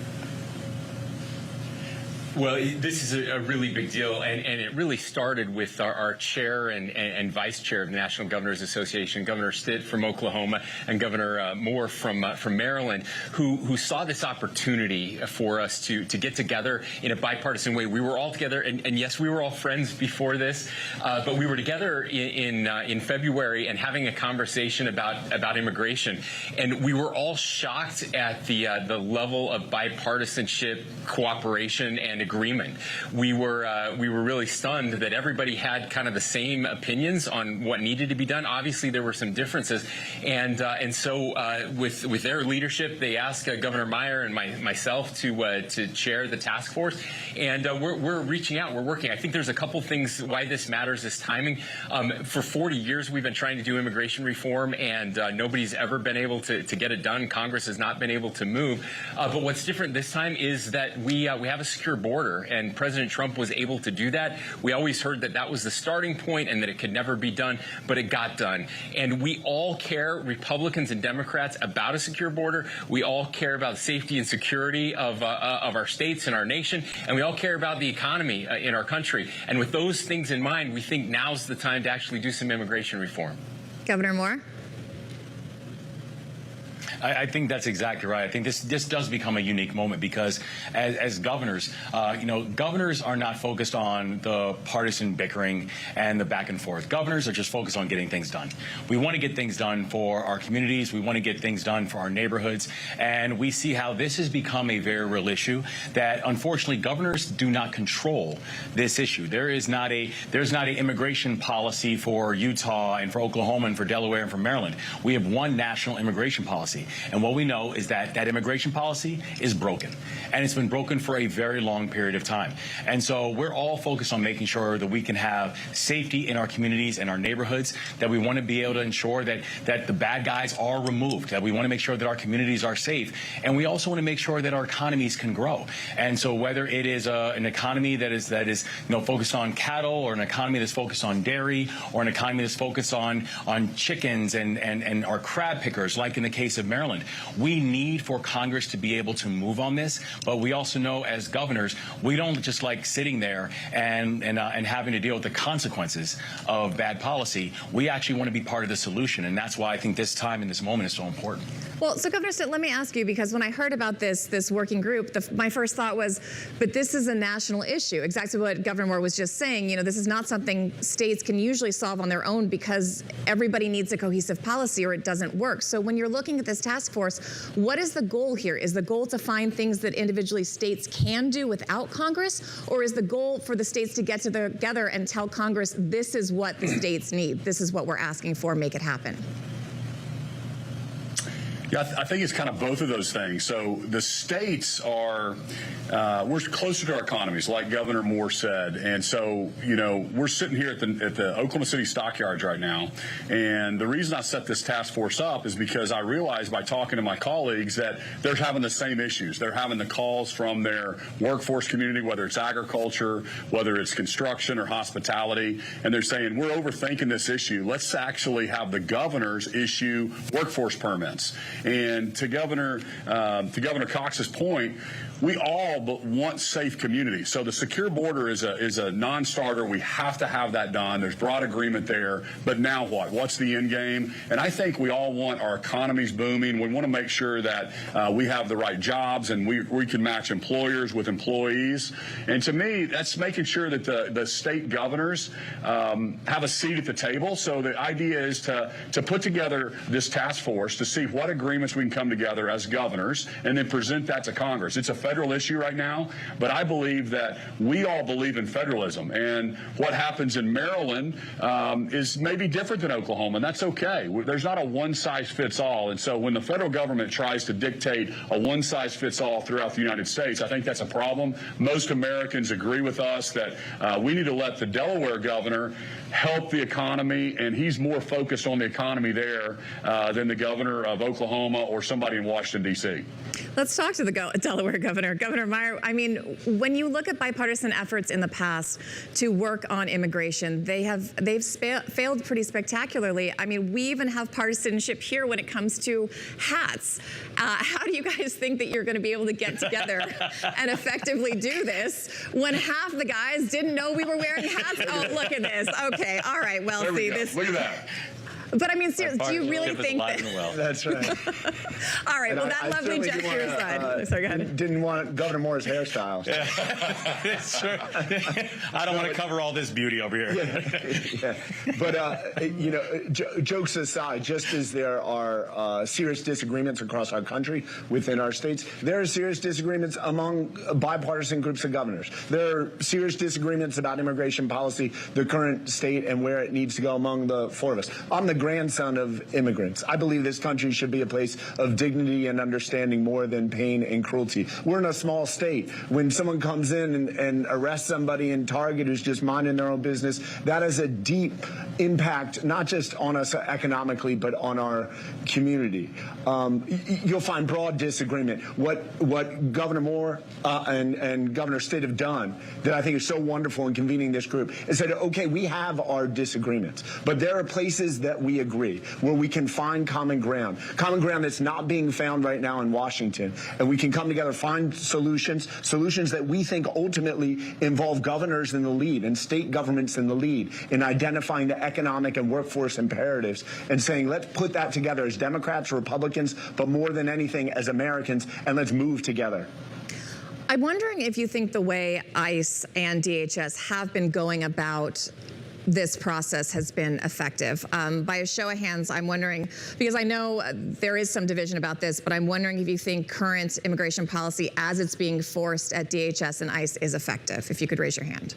Well, this is a really big deal, and it really started with our chair and vice chair of the National Governors Association, Governor Stitt from Oklahoma and Governor Moore from Maryland, who saw this opportunity for us to get together in a bipartisan way. We were all together, and yes, we were all friends before this, but we were together in February and having a conversation about immigration, and we were all shocked at the level of bipartisanship, cooperation, and agreement. We were really stunned that everybody had kind of the same opinions on what needed to be done. Obviously, there were some differences, and so with their leadership, they asked Governor Meyer and myself to chair the task force, and we're reaching out. We're working. I think there's a couple things why this matters is timing. For 40 years, we've been trying to do immigration reform, and nobody's ever been able to get it done. Congress has not been able to move. But what's different this time is that we have a secure border, and President Trump was able to do that. We always heard that that was the starting point and that it could never be done, but it got done. And we all care, Republicans and Democrats, about a secure border. We all care about safety and security of our states and our nation, and we all care about the economy in our country. And with those things in mind, we think now's the time to actually do some immigration reform. Governor Moore? I think that's exactly right. I think this does become a unique moment because as governors, governors are not focused on the partisan bickering and the back and forth. Governors are just focused on getting things done. We want to get things done for our communities. We want to get things done for our neighborhoods. And we see how this has become a very real issue that unfortunately governors do not control this issue. There's not an immigration policy for Utah and for Oklahoma and for Delaware and for Maryland. We have one national immigration policy. And what we know is that that immigration policy is broken. And it's been broken for a very long period of time. And so we're all focused on making sure that we can have safety in our communities and our neighborhoods, that we want to be able to ensure that the bad guys are removed, that we want to make sure that our communities are safe. And we also want to make sure that our economies can grow. And so whether it is an economy that is focused on cattle, or an economy that's focused on dairy, or an economy that's focused on chickens and our crab pickers, like in the case of Maryland. We need for Congress to be able to move on this, but we also know as governors, we don't just like sitting there and having to deal with the consequences of bad policy. We actually want to be part of the solution, and that's why I think this time and this moment is so important. Well, so Governor Stitt, let me ask you, because when I heard about this working group, my first thought was, but this is a national issue. Exactly what Governor Moore was just saying. You know, this is not something states can usually solve on their own because everybody needs a cohesive policy or it doesn't work. So when you're looking at this task force, what is the goal here? Is the goal to find things that individually states can do without Congress, or is the goal for the states to get together and tell Congress, this is what the states need, this is what we're asking for, make it happen? Yeah, I think it's kind of both of those things. So the states are, we're closer to our economies, like Governor Moore said. And so, you know, we're sitting here at the Oklahoma City stockyards right now. And the reason I set this task force up is because I realized by talking to my colleagues that they're having the same issues. They're having the calls from their workforce community, whether it's agriculture, whether it's construction or hospitality. And they're saying, we're overthinking this issue. Let's actually have the governors issue workforce permits. And to Governor Cox's point, we all want safe communities. So the secure border is a non-starter. We have to have that done. There's broad agreement there. But now what? What's the end game? And I think we all want our economies booming. We want to make sure that we have the right jobs and we can match employers with employees. And to me, that's making sure that the state governors have a seat at the table. So the idea is to put together this task force to see what agreements we can come together as governors and then present that to Congress. It's a federal issue right now, but I believe that we all believe in federalism, and what happens in Maryland is maybe different than Oklahoma, and that's okay. There's not a one-size-fits-all, and so when the federal government tries to dictate a one-size-fits-all throughout the United States, I think that's a problem. Most Americans agree with us that we need to let the Delaware governor help the economy, and he's more focused on the economy there than the governor of Oklahoma or somebody in Washington, D.C. Let's talk to the Delaware governor. Governor Meyer, I mean, when you look at bipartisan efforts in the past to work on immigration, they've failed pretty spectacularly. I mean, we even have partisanship here when it comes to hats. How do you guys think that you're going to be able to get together and effectively do this when half the guys didn't know we were wearing hats? Oh, look at this. Okay, all right. Well, see this. Look at that. But I mean, seriously, do you really think that? That's right. All right. Well, that lovely gesture aside. Sorry, go ahead. Didn't want Governor Moore's hairstyle. Yeah. Sure. I don't want to cover all this beauty over here. Yeah. But, you know, jokes aside, just as there are serious disagreements across our country within our states, there are serious disagreements among bipartisan groups of governors. There are serious disagreements about immigration policy, the current state, and where it needs to go among the four of us. I'm the grandson of immigrants. I believe this country should be a place of dignity and understanding more than pain and cruelty. We're in a small state. When someone comes in and arrests somebody in Target who's just minding their own business, that has a deep impact, not just on us economically, but on our community. You'll find broad disagreement. What Governor Moore and Governor Stitt have done that I think is so wonderful in convening this group is that, okay, we have our disagreements, but there are places that we agree, where we can find common ground that's not being found right now in Washington, and we can come together, find solutions that we think ultimately involve governors in the lead and state governments in the lead in identifying the economic and workforce imperatives and saying, let's put that together as Democrats, Republicans, but more than anything as Americans, and let's move together. I'm wondering if you think the way ICE and DHS have been going about this process has been effective. By a show of hands, I'm wondering, because I know there is some division about this, but I'm wondering if you think current immigration policy as it's being forced at DHS and ICE is effective. If you could raise your hand.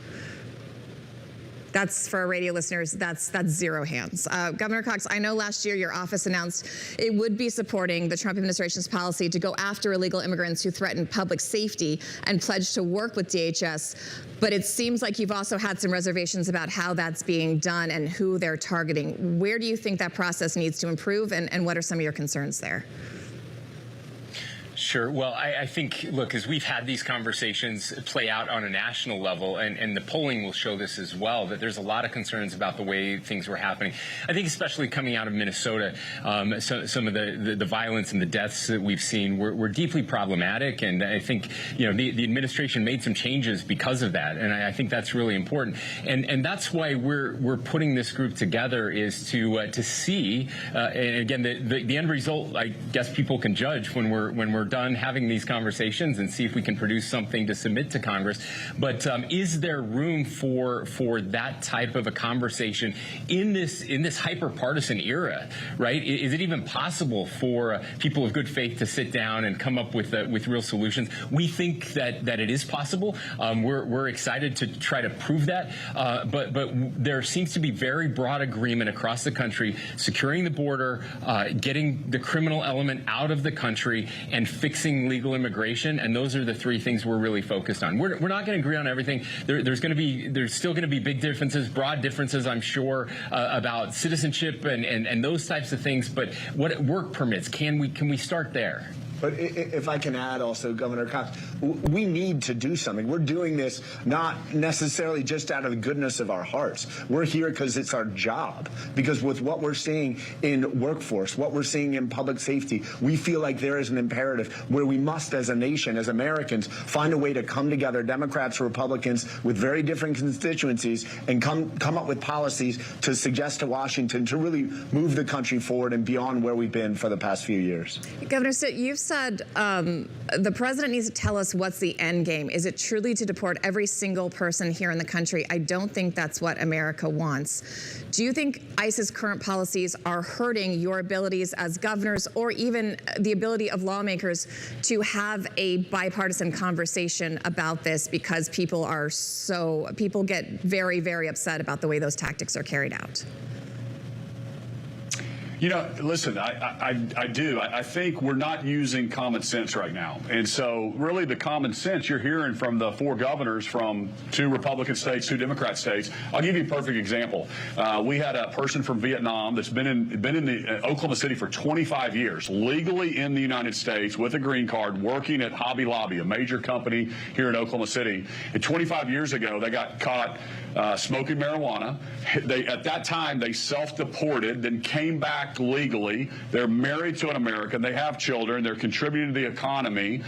That's for our radio listeners, that's zero hands. Governor Cox, I know last year your office announced it would be supporting the Trump administration's policy to go after illegal immigrants who threaten public safety and pledged to work with DHS. But it seems like you've also had some reservations about how that's being done and who they're targeting. Where do you think that process needs to improve, and what are some of your concerns there? Sure. Well, I think, look, as we've had these conversations play out on a national level, and the polling will show this as well, that there's a lot of concerns about the way things were happening. I think especially coming out of Minnesota, some of the violence and the deaths that we've seen were deeply problematic. And I think, the administration made some changes because of that. And I think that's really important. And that's why we're putting this group together, is to see, and again, the end result, I guess people can judge when we're done having these conversations and see if we can produce something to submit to Congress. But is there room for that type of a conversation in this hyper-partisan era, right? Is it even possible for people of good faith to sit down and come up with real solutions? We think that it is possible. We're excited to try to prove that. But there seems to be very broad agreement across the country, securing the border, getting the criminal element out of the country, and fixing legal immigration, and those are the three things we're really focused on. We're not going to agree on everything. There's still going to be big differences, broad differences, I'm sure, about citizenship and those types of things. But what work permits, can we start there? But if I can add also, Governor Cox, we need to do something. We're doing this not necessarily just out of the goodness of our hearts. We're here because it's our job. Because with what we're seeing in workforce, what we're seeing in public safety, we feel like there is an imperative where we must, as a nation, as Americans, find a way to come together, Democrats, Republicans, with very different constituencies, and come up with policies to suggest to Washington to really move the country forward and beyond where we've been for the past few years. Governor Stitt, you've said the president needs to tell us what's the end game. Is it truly to deport every single person here in the country? I don't think that's what America wants. Do you think ICE's current policies are hurting your abilities as governors, or even the ability of lawmakers to have a bipartisan conversation about this, because people get very, very upset about the way those tactics are carried out? Listen, I do. I think we're not using common sense right now. And so really the common sense you're hearing from the four governors from 2 Republican states, 2 Democrat states. I'll give you a perfect example. We had a person from Vietnam that's been in Oklahoma City for 25 years, legally in the United States with a green card, working at Hobby Lobby, a major company here in Oklahoma City. And 25 years ago, they got caught smoking marijuana. At that time, they self-deported, then came back legally. They're married to an American. They have children. They're contributing to the economy.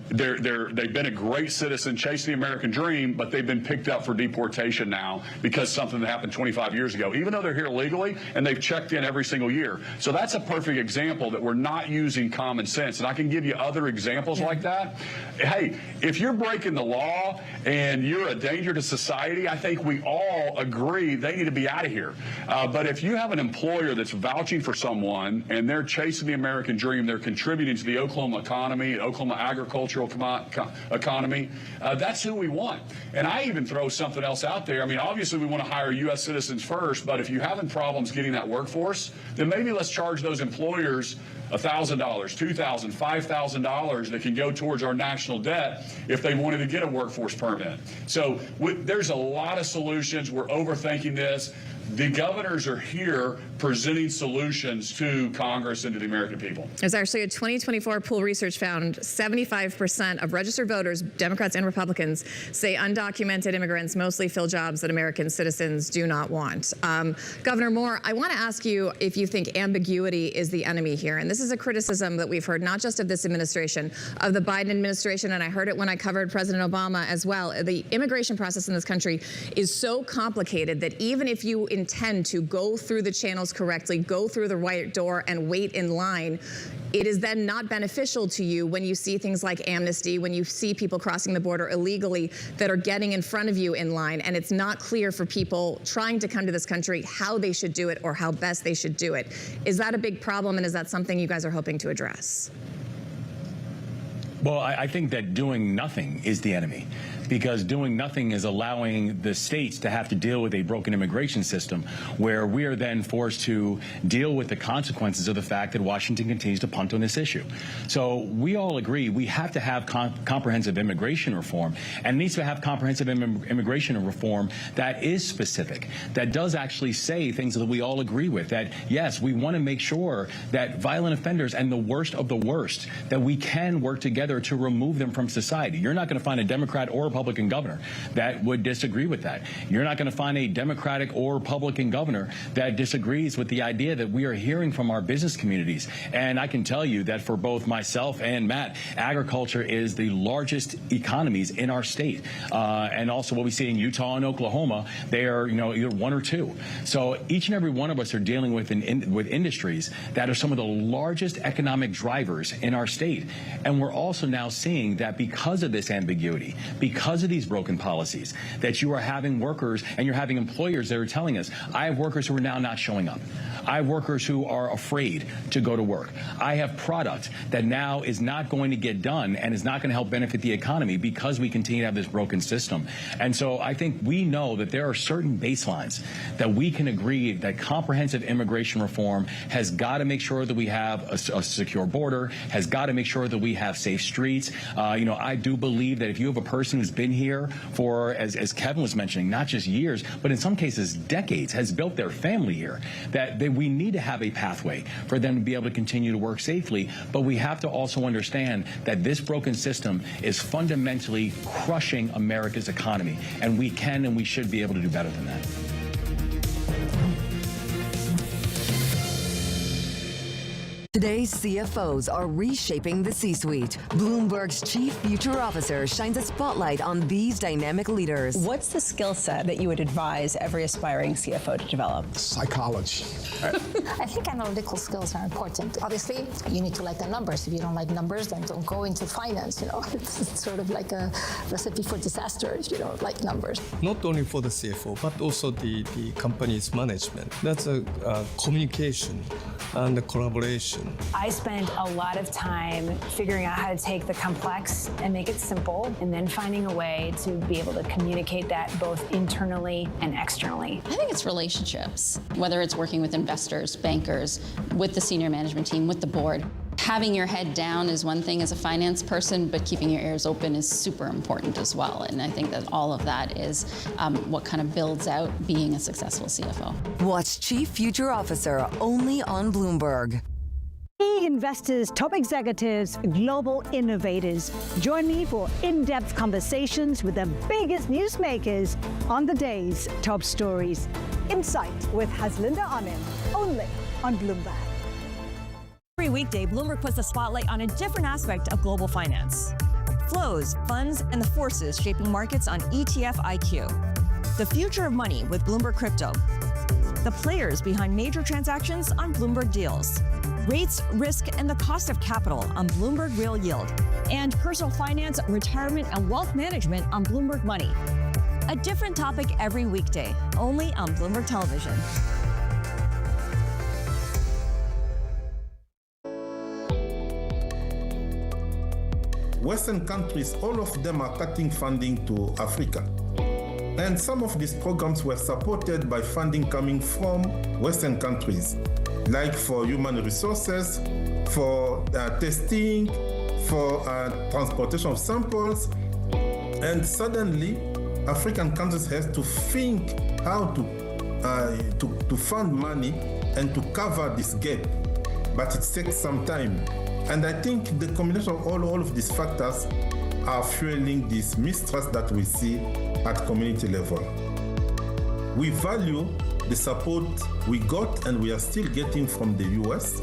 They've been a great citizen, chasing the American dream, but they've been picked up for deportation now because something that happened 25 years ago, even though they're here legally and they've checked in every single year. So that's a perfect example that we're not using common sense. And I can give you other examples like that. Hey, if you're breaking the law and you're a danger to society, I think we all agree they need to be out of here. But if you have an employer that's vouching for someone and they're chasing the American dream, they're contributing to the Oklahoma economy, Oklahoma agricultural economy, that's who we want. And I even throw something else out there. I mean, obviously we want to hire U.S. citizens first, but if you're having problems getting that workforce, then maybe let's charge those employers $1,000, $2,000, $5,000 that can go towards our national debt if they wanted to get a workforce permit. So there's a lot of solutions. We're overthinking this. The governors are here presenting solutions to Congress and to the American people. There's actually a 2024 Pool Research found 75% of registered voters, Democrats and Republicans, say undocumented immigrants mostly fill jobs that American citizens do not want. Governor Moore, I want to ask you if you think ambiguity is the enemy here. And this is a criticism that we've heard not just of this administration, of the Biden administration, and I heard it when I covered President Obama as well. The immigration process in this country is so complicated that even if you intend to go through the channels correctly, go through the right door and wait in line, it is then not beneficial to you when you see things like amnesty, when you see people crossing the border illegally that are getting in front of you in line, and it's not clear for people trying to come to this country how they should do it or how best they should do it. Is that a big problem, and is that something you guys are hoping to address? Well, I think that doing nothing is the enemy. because doing nothing is allowing the states to have to deal with a broken immigration system where we are then forced to deal with the consequences of the fact that Washington continues to punt on this issue. So we all agree we have to have comprehensive immigration reform, and it needs to have comprehensive immigration reform that is specific, that does actually say things that we all agree with, that yes, we want to make sure that violent offenders and the worst of the worst, that we can work together to remove them from society. You're not going to find a Democrat or Republican governor that would disagree with that. You're not going to find a Democratic or Republican governor that disagrees with the idea that we are hearing from our business communities. And I can tell you that for both myself and Matt, agriculture is the largest economies in our state. And also what we see in Utah and Oklahoma, they are, either one or two. So each and every one of us are dealing with with industries that are some of the largest economic drivers in our state. And we're also now seeing that because of this ambiguity, because of these broken policies, that you are having workers and you're having employers that are telling us, I have workers who are now not showing up. I have workers who are afraid to go to work. I have product that now is not going to get done and is not going to help benefit the economy because we continue to have this broken system. And so I think we know that there are certain baselines that we can agree that comprehensive immigration reform has got to make sure that we have a secure border, has got to make sure that we have safe streets. I do believe that if you have a person who's been here for, as Kevin was mentioning, not just years, but in some cases decades, has built their family here, that we need to have a pathway for them to be able to continue to work safely. But we have to also understand that this broken system is fundamentally crushing America's economy, and we can and we should be able to do better than that. Today's CFOs are reshaping the C-suite. Bloomberg's chief future officer shines a spotlight on these dynamic leaders. What's the skill set that you would advise every aspiring CFO to develop? Psychology. I think analytical skills are important. Obviously, you need to like the numbers. If you don't like numbers, then don't go into finance. It's sort of like a recipe for disaster if you don't like numbers. Not only for the CFO, but also the company's management. That's a communication and the collaboration. I spend a lot of time figuring out how to take the complex and make it simple, and then finding a way to be able to communicate that both internally and externally. I think it's relationships, whether it's working with investors, bankers, with the senior management team, with the board. Having your head down is one thing as a finance person, but keeping your ears open is super important as well. And I think that all of that is what kind of builds out being a successful CFO. Watch Chief Future Officer only on Bloomberg. Key investors, top executives, global innovators. Join me for in-depth conversations with the biggest newsmakers on the day's top stories. Insight with Haslinda Amin, only on Bloomberg. Every weekday, Bloomberg puts the spotlight on a different aspect of global finance. Flows, funds, and the forces shaping markets on ETF IQ. The future of money with Bloomberg Crypto. The players behind major transactions on Bloomberg Deals. Rates, risk, and the cost of capital on Bloomberg Real Yield. And personal finance, retirement, and wealth management on Bloomberg Money. A different topic every weekday, only on Bloomberg Television. Western countries, all of them are cutting funding to Africa. And some of these programs were supported by funding coming from Western countries, like for human resources, for testing, for transportation of samples. And suddenly, African countries have to think how to fund money and to cover this gap. But it takes some time. And I think the combination of all of these factors are fueling this mistrust that we see at community level. We value the support we got and we are still getting from the US.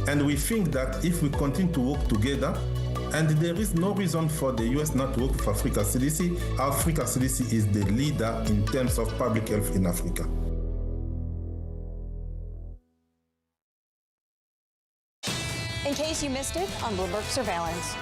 And we think that if we continue to work together, and there is no reason for the US not to work with Africa CDC, Africa CDC is the leader in terms of public health in Africa. In case you missed it on Bloomberg Surveillance.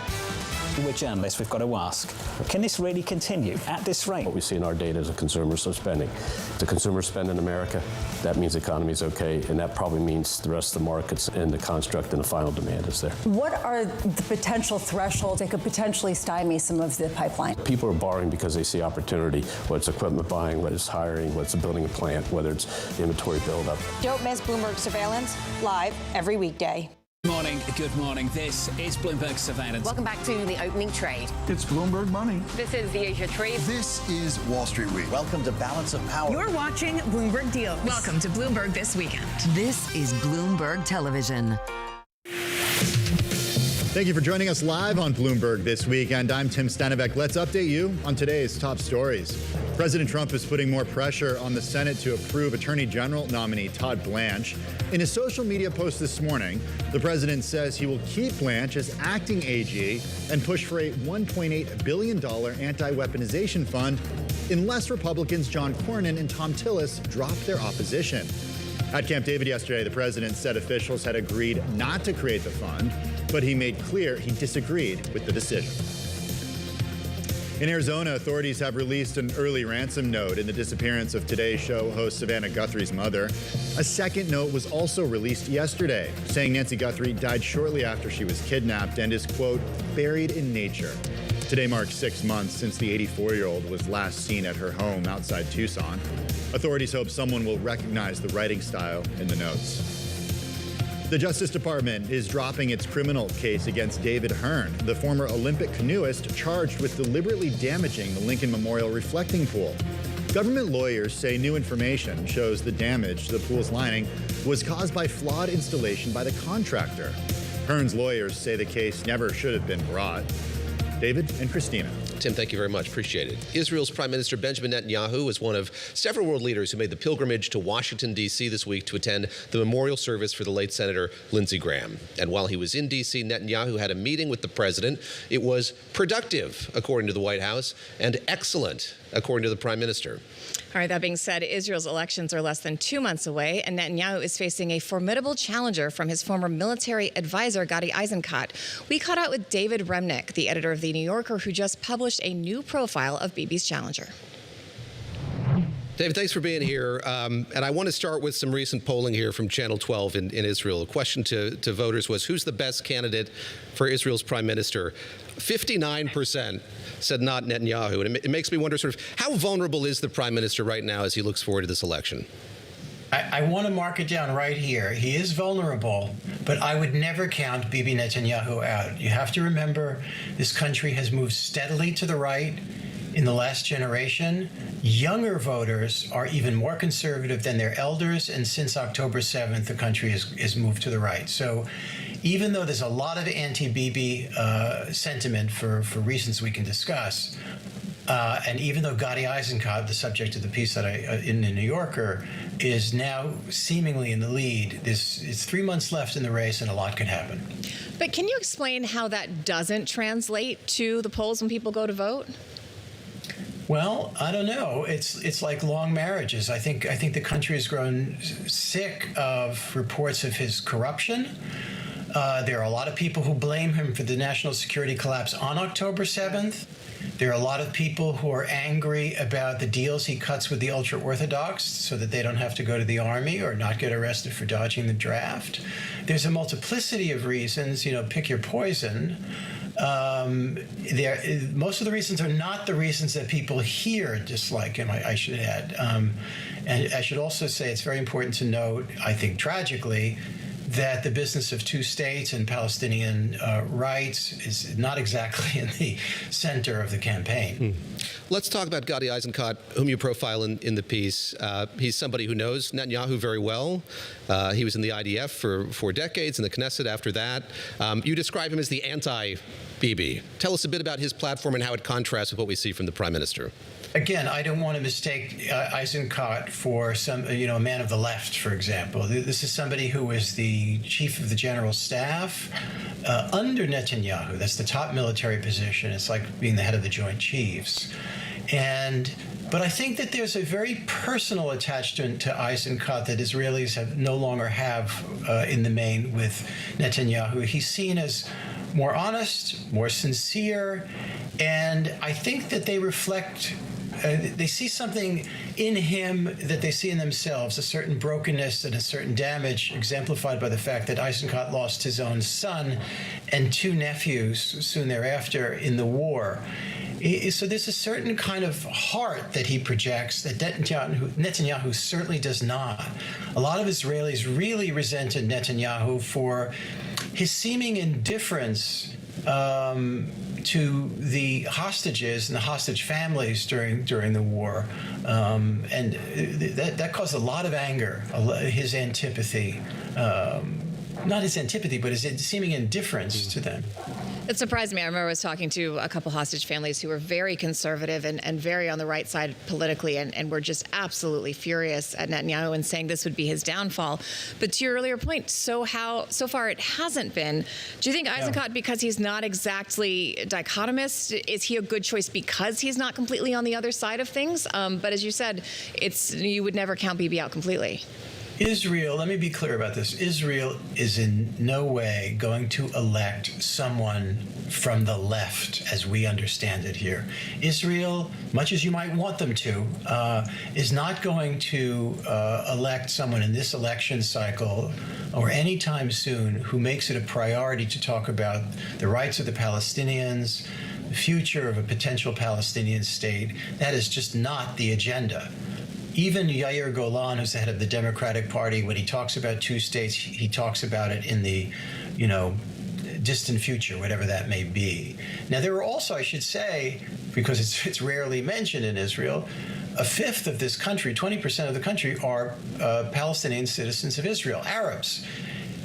We're journalists, we've got to ask, can this really continue at this rate? What we see in our data is a consumer's spending. If the consumers spend in America, that means the economy is okay, and that probably means the rest of the markets and the construct and the final demand is there. What are the potential thresholds that could potentially stymie some of the pipeline? People are borrowing because they see opportunity, whether it's equipment buying, whether it's hiring, whether it's building a plant, whether it's inventory buildup. Don't miss Bloomberg Surveillance, live every weekday. Good morning. This is Bloomberg Surveillance. Welcome back to the opening trade. It's Bloomberg Money. This is the Asia trade. This is Wall Street Week. Welcome to Balance of Power. You're watching Bloomberg Deals. Welcome to Bloomberg This Weekend. This is Bloomberg Television. Thank you for joining us live on Bloomberg This Weekend. I'm Tim Stenovec. Let's update you on today's top stories. President Trump is putting more pressure on the Senate to approve Attorney General nominee Todd Blanche. In a social media post this morning, the president says he will keep Blanche as acting AG and push for a $1.8 billion anti-weaponization fund unless Republicans John Cornyn and Thom Tillis drop their opposition. At Camp David yesterday, the president said officials had agreed not to create the fund, but he made clear he disagreed with the decision. In Arizona, authorities have released an early ransom note in the disappearance of Today Show host Savannah Guthrie's mother. A second note was also released yesterday, saying Nancy Guthrie died shortly after she was kidnapped and is, quote, buried in nature. Today marks 6 months since the 84-year-old was last seen at her home outside Tucson. Authorities hope someone will recognize the writing style in the notes. The Justice Department is dropping its criminal case against David Hearn, the former Olympic canoeist charged with deliberately damaging the Lincoln Memorial reflecting pool. Government lawyers say new information shows the damage to the pool's lining was caused by flawed installation by the contractor. Hearn's lawyers say the case never should have been brought. David and Christina. Tim, thank you very much. Appreciate it. Israel's Prime Minister Benjamin Netanyahu was one of several world leaders who made the pilgrimage to Washington, D.C. this week to attend the memorial service for the late Senator Lindsey Graham. And while he was in D.C., Netanyahu had a meeting with the president. It was productive, according to the White House, and excellent, according to the Prime Minister. All right, that being said, Israel's elections are less than 2 months away, and Netanyahu is facing a formidable challenger from his former military advisor, Gadi Eisenkot. We caught out with David Remnick, the editor of The New Yorker, who just published a new profile of Bibi's challenger. David, thanks for being here. And I want to start with some recent polling here from Channel 12 in Israel. A question to voters was, who's the best candidate for Israel's prime minister? 59% said not Netanyahu. And it makes me wonder sort of how vulnerable is the prime minister right now as he looks forward to this election? I want to mark it down right here. He is vulnerable, but I would never count Bibi Netanyahu out. You have to remember this country has moved steadily to the right in the last generation. Younger voters are even more conservative than their elders, and since October 7th, the country has moved to the right. So even though there's a lot of anti-Bibi sentiment for reasons we can discuss, and even though Gadi Eisenkot, the subject of the piece that in the New Yorker, is now seemingly in the lead, it's 3 months left in the race and a lot could happen. But can you explain how that doesn't translate to the polls when people go to vote? Well, I don't know. It's like long marriages. I think the country has grown sick of reports of his corruption. There are a lot of people who blame him for the national security collapse on October 7th. There are a lot of people who are angry about the deals he cuts with the ultra-Orthodox so that they don't have to go to the army or not get arrested for dodging the draft. There's a multiplicity of reasons, pick your poison. Most of the reasons are not the reasons that people here dislike him, I should add. And I should also say it's very important to note, I think tragically, that the business of two states and Palestinian rights is not exactly in the center of the campaign. Let's talk about Gadi Eisenkot, whom you profile in the piece. He's somebody who knows Netanyahu very well. He was in the IDF for decades, in the Knesset after that. You describe him as the anti-Bibi. Tell us a bit about his platform and how it contrasts with what we see from the prime minister. Again, I don't want to mistake Eisenkot for a man of the left, for example. This is somebody who was the chief of the general staff under Netanyahu. That's the top military position. It's like being the head of the Joint Chiefs. But I think that there's a very personal attachment to Eisenkot that Israelis no longer have in the main with Netanyahu. He's seen as more honest, more sincere, and I think that they reflect. They see something in him that they see in themselves, a certain brokenness and a certain damage, exemplified by the fact that Eisenkot lost his own son and 2 nephews soon thereafter in the war. So there's a certain kind of heart that he projects that Netanyahu certainly does not. A lot of Israelis really resented Netanyahu for his seeming indifference to the hostages and the hostage families during the war, and that caused a lot of anger. His antipathy, not his antipathy, but his seeming indifference to them. It surprised me. I remember I was talking to a couple hostage families who were very conservative and very on the right side politically, and were just absolutely furious at Netanyahu and saying this would be his downfall. But to your earlier point, so far it hasn't been. Do you think Eisenkot, because he's not exactly dichotomist, is he a good choice because he's not completely on the other side of things? But as you said, you would never count Bibi out completely. Israel, let me be clear about this. Israel is in no way going to elect someone from the left as we understand it here. Israel, much as you might want them to, is not going to elect someone in this election cycle or anytime soon who makes it a priority to talk about the rights of the Palestinians, the future of a potential Palestinian state. That is just not the agenda. Even Yair Golan, who's the head of the Democratic Party, when he talks about 2 states, he talks about it in the, distant future, whatever that may be. Now, there are also, I should say, because it's rarely mentioned in Israel, 1/5 of this country, 20% of the country, are Palestinian citizens of Israel, Arabs.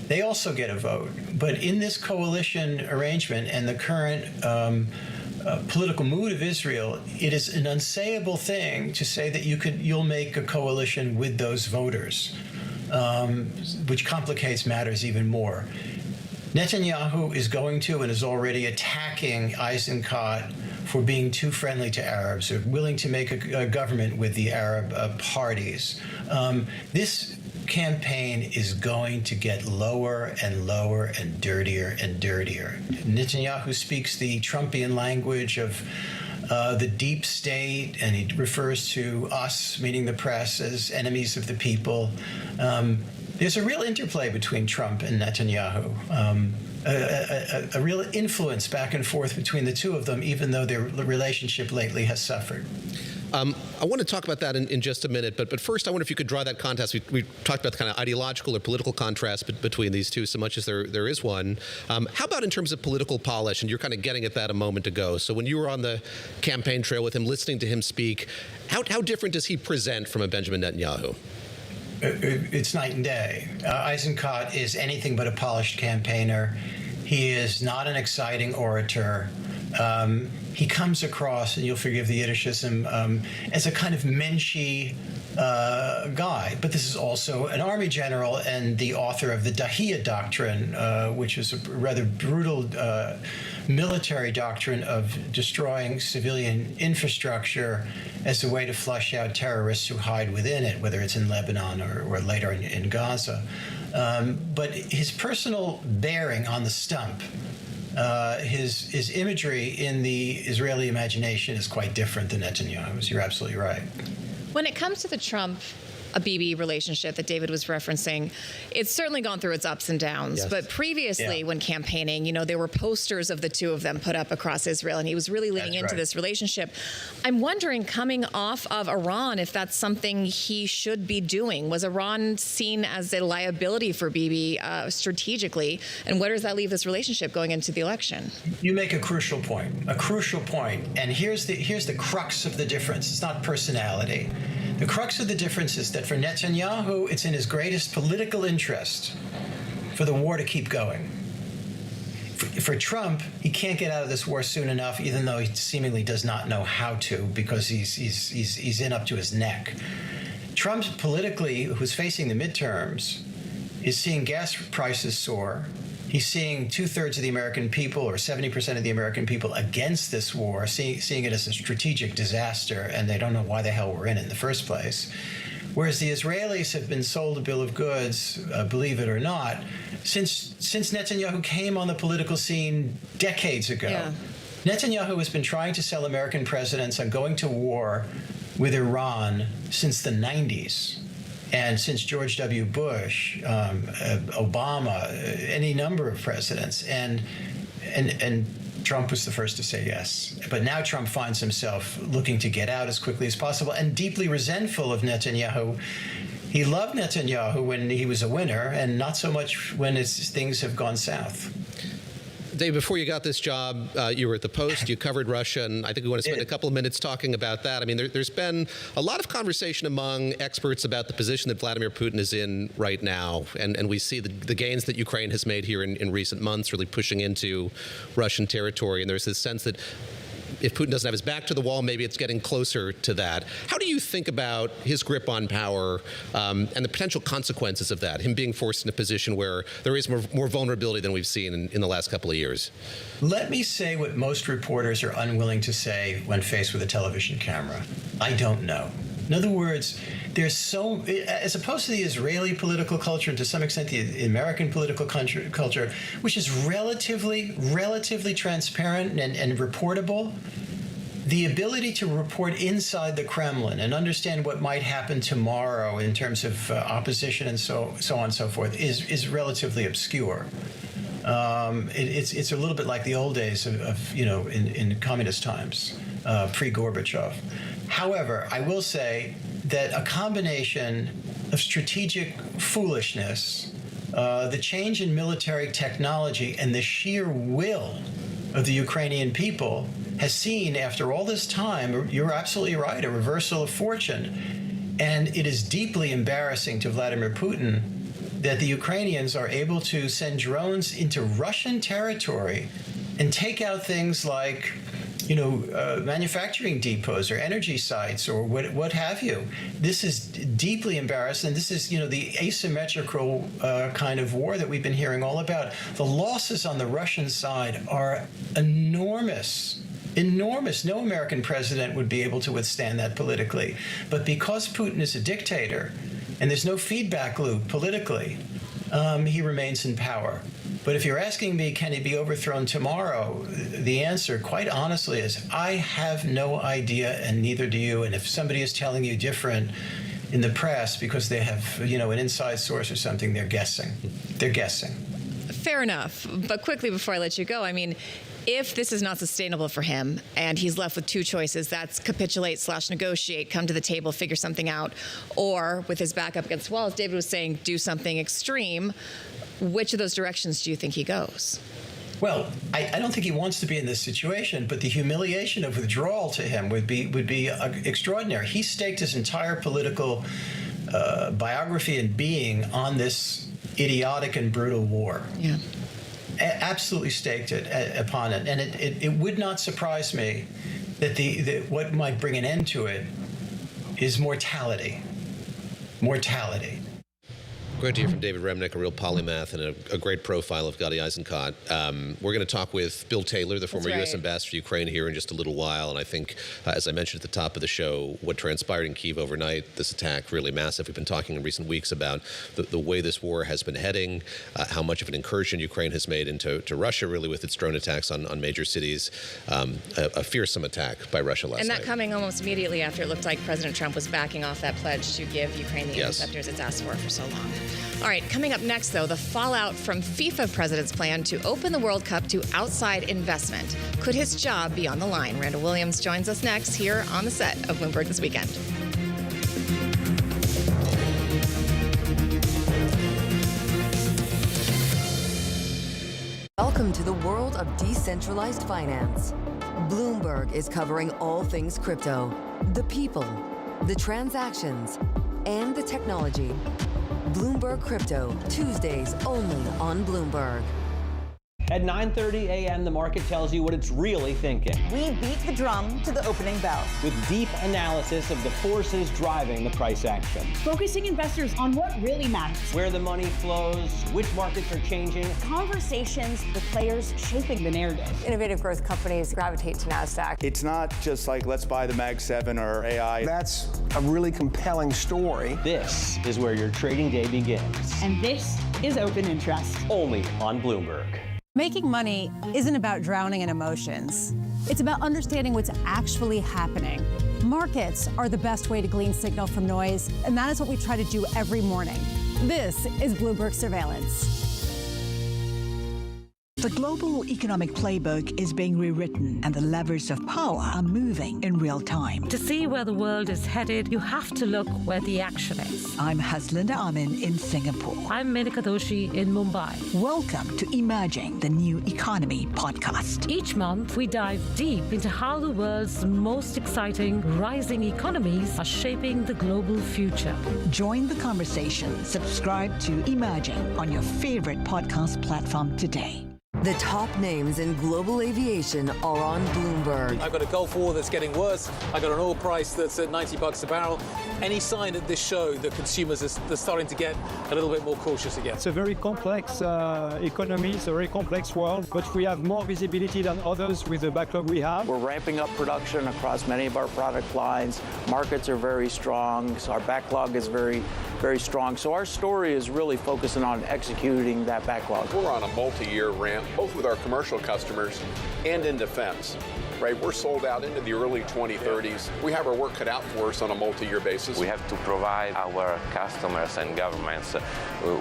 They also get a vote. But in this coalition arrangement and the current political mood of Israel, it is an unsayable thing to say that you'll make a coalition with those voters, which complicates matters even more. Netanyahu is going to and is already attacking Eisenkot for being too friendly to Arabs, or willing to make a government with the Arab parties. This campaign is going to get lower and lower and dirtier and dirtier. Netanyahu speaks the Trumpian language of the deep state, and he refers to us, meaning the press, as enemies of the people. There's a real interplay between Trump and Netanyahu, a real influence back and forth between the two of them, even though their relationship lately has suffered. I want to talk about that in just a minute, but first I wonder if you could draw that contrast. We talked about the kind of ideological or political contrast between these two, so much as there is one. How about in terms of political polish? And you're kind of getting at that a moment ago. So when you were on the campaign trail with him, listening to him speak, how different does he present from a Benjamin Netanyahu? It's night and day. Eisenkot is anything but a polished campaigner. He is not an exciting orator. He comes across, and you'll forgive the Yiddishism, as a kind of menschy guy. But this is also an army general and the author of the Dahiya Doctrine, which is a rather brutal military doctrine of destroying civilian infrastructure as a way to flush out terrorists who hide within it, whether it's in Lebanon or later in Gaza. But his personal bearing on the stump, his imagery in the Israeli imagination is quite different than Netanyahu's. You're absolutely right. When it comes to the Trump-Bibi relationship that David was referencing, it's certainly gone through its ups and downs. Yes. But previously, when campaigning, there were posters of the two of them put up across Israel, and he was really leaning into this relationship. I'm wondering, coming off of Iran, if that's something he should be doing. Was Iran seen as a liability for Bibi strategically, and where does that leave this relationship going into the election? You make a crucial point, and here's the crux of the difference. It's not personality. The crux of the difference is that for Netanyahu, it's in his greatest political interest for the war to keep going. For Trump, he can't get out of this war soon enough, even though he seemingly does not know how to, because he's in up to his neck. Trump, politically, who's facing the midterms, is seeing gas prices soar. He's seeing 2/3 of the American people, or 70% of the American people, against this war, seeing it as a strategic disaster, and they don't know why the hell we're in it in the first place. whereas the Israelis have been sold a bill of goods, believe it or not, since Netanyahu came on the political scene decades ago. Yeah. Netanyahu has been trying to sell American presidents on going to war with Iran since the 90s. And since George W. Bush, Obama, any number of presidents, and Trump was the first to say yes. But now Trump finds himself looking to get out as quickly as possible and deeply resentful of Netanyahu. He loved Netanyahu when he was a winner, and not so much when things have gone south. Dave, before you got this job, you were at the Post, you covered Russia, and I think we want to spend a couple of minutes talking about that. I mean, there's been a lot of conversation among experts about the position that Vladimir Putin is in right now, and we see the gains that Ukraine has made here in recent months, really pushing into Russian territory, and there's this sense that if Putin doesn't have his back to the wall, maybe it's getting closer to that. How do you think about his grip on power and the potential consequences of that, him being forced in a position where there is more vulnerability than we've seen in the last couple of years? Let me say what most reporters are unwilling to say when faced with a television camera. I don't know. In other words, there's so, as opposed to the Israeli political culture and to some extent the American political culture, which is relatively transparent and reportable, the ability to report inside the Kremlin and understand what might happen tomorrow in terms of opposition and so on and so forth is relatively obscure. It's a little bit like the old days of in communist times, pre-Gorbachev. However, I will say that a combination of strategic foolishness, the change in military technology, and the sheer will of the Ukrainian people has seen, after all this time, you're absolutely right, a reversal of fortune. And it is deeply embarrassing to Vladimir Putin that the Ukrainians are able to send drones into Russian territory and take out things like manufacturing depots or energy sites or what have you. This is deeply embarrassing. This is, the asymmetrical kind of war that we've been hearing all about. The losses on the Russian side are enormous. Enormous. No American president would be able to withstand that politically. But because Putin is a dictator and there's no feedback loop politically, he remains in power. But if you're asking me, can he be overthrown tomorrow? The answer, quite honestly, is I have no idea, and neither do you. And if somebody is telling you different in the press because they have, an inside source or something, they're guessing. They're guessing. Fair enough. But quickly before I let you go, I mean, if this is not sustainable for him and he's left with two choices, that's capitulate/negotiate, come to the table, figure something out, or with his back up against the wall, as David was saying, do something extreme, which of those directions do you think he goes? Well, I don't think he wants to be in this situation, but the humiliation of withdrawal to him would be extraordinary. He staked his entire political biography and being on this idiotic and brutal war. Yeah. Absolutely staked it upon it, and it would not surprise me that what might bring an end to it is mortality. Mortality. Great to hear from David Remnick, a real polymath and a great profile of Gadi Eisenkot. We're going to talk with Bill Taylor, the former U.S. ambassador to Ukraine, here in just a little while. And I think, as I mentioned at the top of the show, what transpired in Kyiv overnight, this attack, really massive. We've been talking in recent weeks about the way this war has been heading, how much of an incursion Ukraine has made into Russia, really, with its drone attacks on major cities. A fearsome attack by Russia last night. And that coming almost immediately after it looked like President Trump was backing off that pledge to give Ukraine the interceptors it's asked for so long. All right, coming up next, though, the fallout from FIFA president's plan to open the World Cup to outside investment. Could his job be on the line? Randall Williams joins us next here on the set of Bloomberg This Weekend. Welcome to the world of decentralized finance. Bloomberg is covering all things crypto, the people, the transactions, and the technology. Bloomberg Crypto, Tuesdays only on Bloomberg. At 9:30 a.m., the market tells you what it's really thinking. We beat the drum to the opening bell. With deep analysis of the forces driving the price action. Focusing investors on what really matters. Where the money flows, which markets are changing. Conversations with players shaping the narrative. Innovative growth companies gravitate to NASDAQ. It's not just like, let's buy the Mag 7 or AI. That's a really compelling story. This is where your trading day begins. And this is Open Interest. Only on Bloomberg. Making money isn't about drowning in emotions. It's about understanding what's actually happening. Markets are the best way to glean signal from noise, and that is what we try to do every morning. This is Bloomberg Surveillance. The global economic playbook is being rewritten, and the levers of power are moving in real time. To see where the world is headed, you have to look where the action is. I'm Haslinda Amin in Singapore. I'm Menika Doshi in Mumbai. Welcome to Emerging the New Economy podcast. Each month, we dive deep into how the world's most exciting rising economies are shaping the global future. Join the conversation. Subscribe to Emerging on your favorite podcast platform today. The top names in global aviation are on Bloomberg. I've got a Gulf War that's getting worse. I've got an oil price that's at $90 a barrel. Any sign at this show that consumers are starting to get a little bit more cautious again? It's a very complex economy, it's a very complex world, but we have more visibility than others with the backlog we have. We're ramping up production across many of our product lines. Markets are very strong, so our backlog is very, very strong. So our story is really focusing on executing that backlog. We're on a multi-year ramp, both with our commercial customers and in defense, right? We're sold out into the early 2030s. We have our work cut out for us on a multi-year basis. We have to provide our customers and governments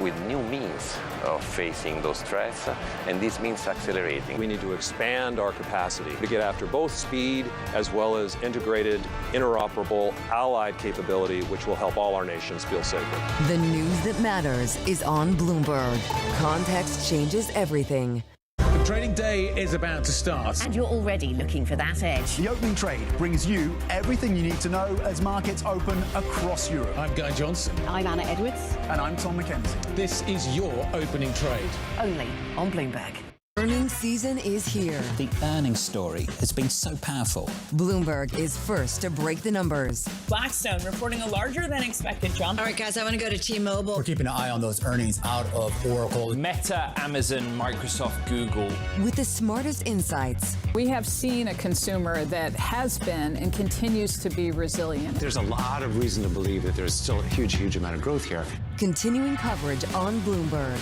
with new means of facing those threats, and this means accelerating. We need to expand our capacity to get after both speed as well as integrated, interoperable, allied capability, which will help all our nations feel safer. The news that matters is on Bloomberg. Context changes everything. The trading day is about to start. And you're already looking for that edge. The opening trade brings you everything you need to know as markets open across Europe. I'm Guy Johnson. I'm Anna Edwards. And I'm Tom McKenzie. This is your opening trade. Only on Bloomberg. Earnings season is here. The earnings story has been so powerful. Bloomberg is first to break the numbers. Blackstone reporting a larger than expected jump. All right, guys, I want to go to T-Mobile. We're keeping an eye on those earnings out of Oracle. Meta, Amazon, Microsoft, Google. With the smartest insights. We have seen a consumer that has been and continues to be resilient. There's a lot of reason to believe that there's still a huge amount of growth here. Continuing coverage on Bloomberg.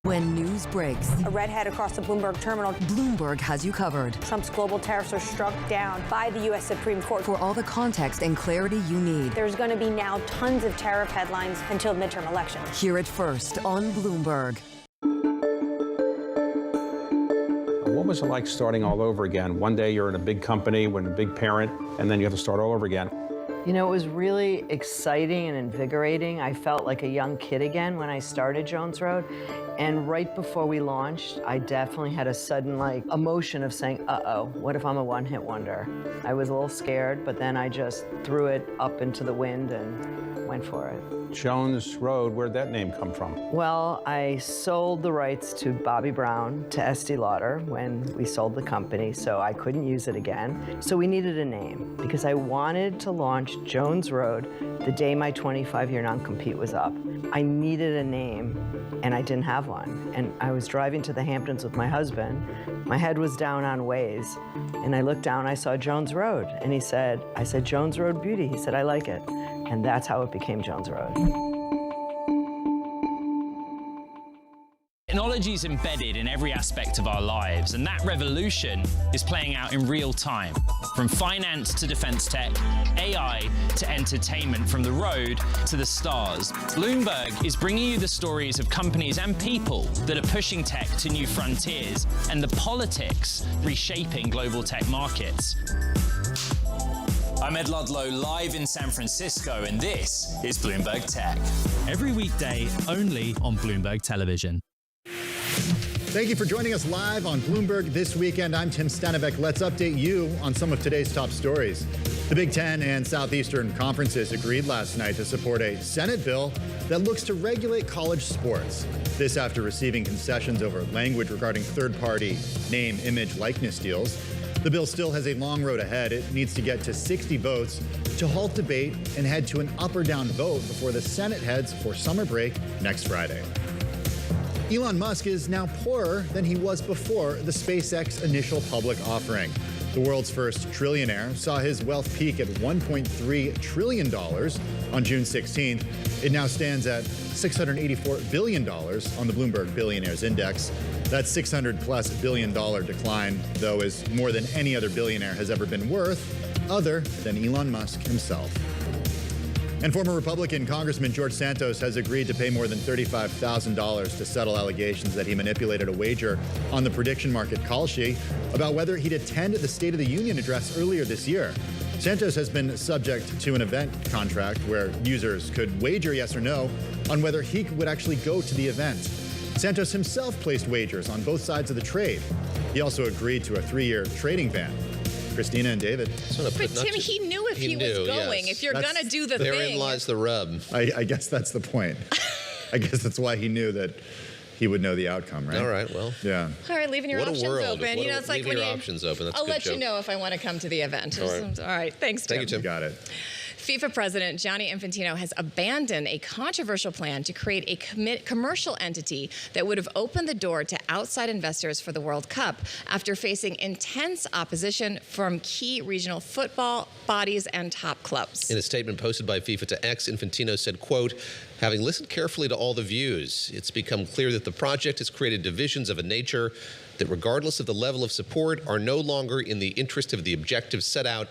When news breaks, a redhead across the Bloomberg terminal. Bloomberg has you covered. Trump's global tariffs are struck down by the U.S. Supreme Court. For all the context and clarity you need. There's going to be now tons of tariff headlines until midterm elections. Hear it first on Bloomberg. What was it like starting all over again? One day you're in a big company, with a big parent, and then you have to start all over again. You know, it was really exciting and invigorating. I felt like a young kid again when I started Jones Road. And right before we launched, I definitely had a sudden emotion of saying, uh-oh, what if I'm a one-hit wonder? I was a little scared, but then I just threw it up into the wind and went for it. Jones Road, where'd that name come from? Well, I sold the rights to Bobby Brown to Estee Lauder when we sold the company, so I couldn't use it again. So we needed a name because I wanted to launch Jones Road the day my 25-year non-compete was up. I needed a name, and I didn't have one. And I was driving to the Hamptons with my husband. My head was down on Waze, and I looked down, I saw Jones Road, and I said, Jones Road Beauty. He said, I like it. And that's how it became Jones Road. Technology is embedded in every aspect of our lives, and that revolution is playing out in real time. From finance to defense tech, AI to entertainment, from the road to the stars. Bloomberg is bringing you the stories of companies and people that are pushing tech to new frontiers, and the politics reshaping global tech markets. I'm Ed Ludlow, live in San Francisco, and this is Bloomberg Tech. Every weekday, only on Bloomberg Television. Thank you for joining us live on Bloomberg This Weekend. I'm Tim Stenevec. Let's update you on some of today's top stories. The Big Ten and Southeastern conferences agreed last night to support a Senate bill that looks to regulate college sports. This after receiving concessions over language regarding third-party name, image, likeness deals. The bill still has a long road ahead. It needs to get to 60 votes to halt debate and head to an up or down vote before the Senate heads for summer break next Friday. Elon Musk is now poorer than he was before the SpaceX initial public offering. The world's first trillionaire saw his wealth peak at $1.3 trillion on June 16th. It now stands at $684 billion on the Bloomberg Billionaires Index. That $600+ billion decline, though, is more than any other billionaire has ever been worth, other than Elon Musk himself. And former Republican Congressman George Santos has agreed to pay more than $35,000 to settle allegations that he manipulated a wager on the prediction market Kalshi about whether he'd attend the State of the Union address earlier this year. Santos has been subject to an event contract where users could wager yes or no on whether he would actually go to the event. Santos himself placed wagers on both sides of the trade. He also agreed to a 3-year trading ban. Christina and David. But Tim, he knew if he was going. If you're going to do the thing. Therein lies the rub. I guess that's the point. I guess that's why he knew that he would know the outcome, right? All right, well. Yeah. All right, leaving your options open. It's like when your options open. That's I'll a good let you joke. know if I want to come to the event. All right. All right. Thanks, Tim. Thank you, Tim. Got it. FIFA President Gianni Infantino has abandoned a controversial plan to create a commercial entity that would have opened the door to outside investors for the World Cup after facing intense opposition from key regional football bodies and top clubs. In a statement posted by FIFA to X, Infantino said, quote, "Having listened carefully to all the views, it's become clear that the project has created divisions of a nature that, regardless of the level of support, are no longer in the interest of the objectives set out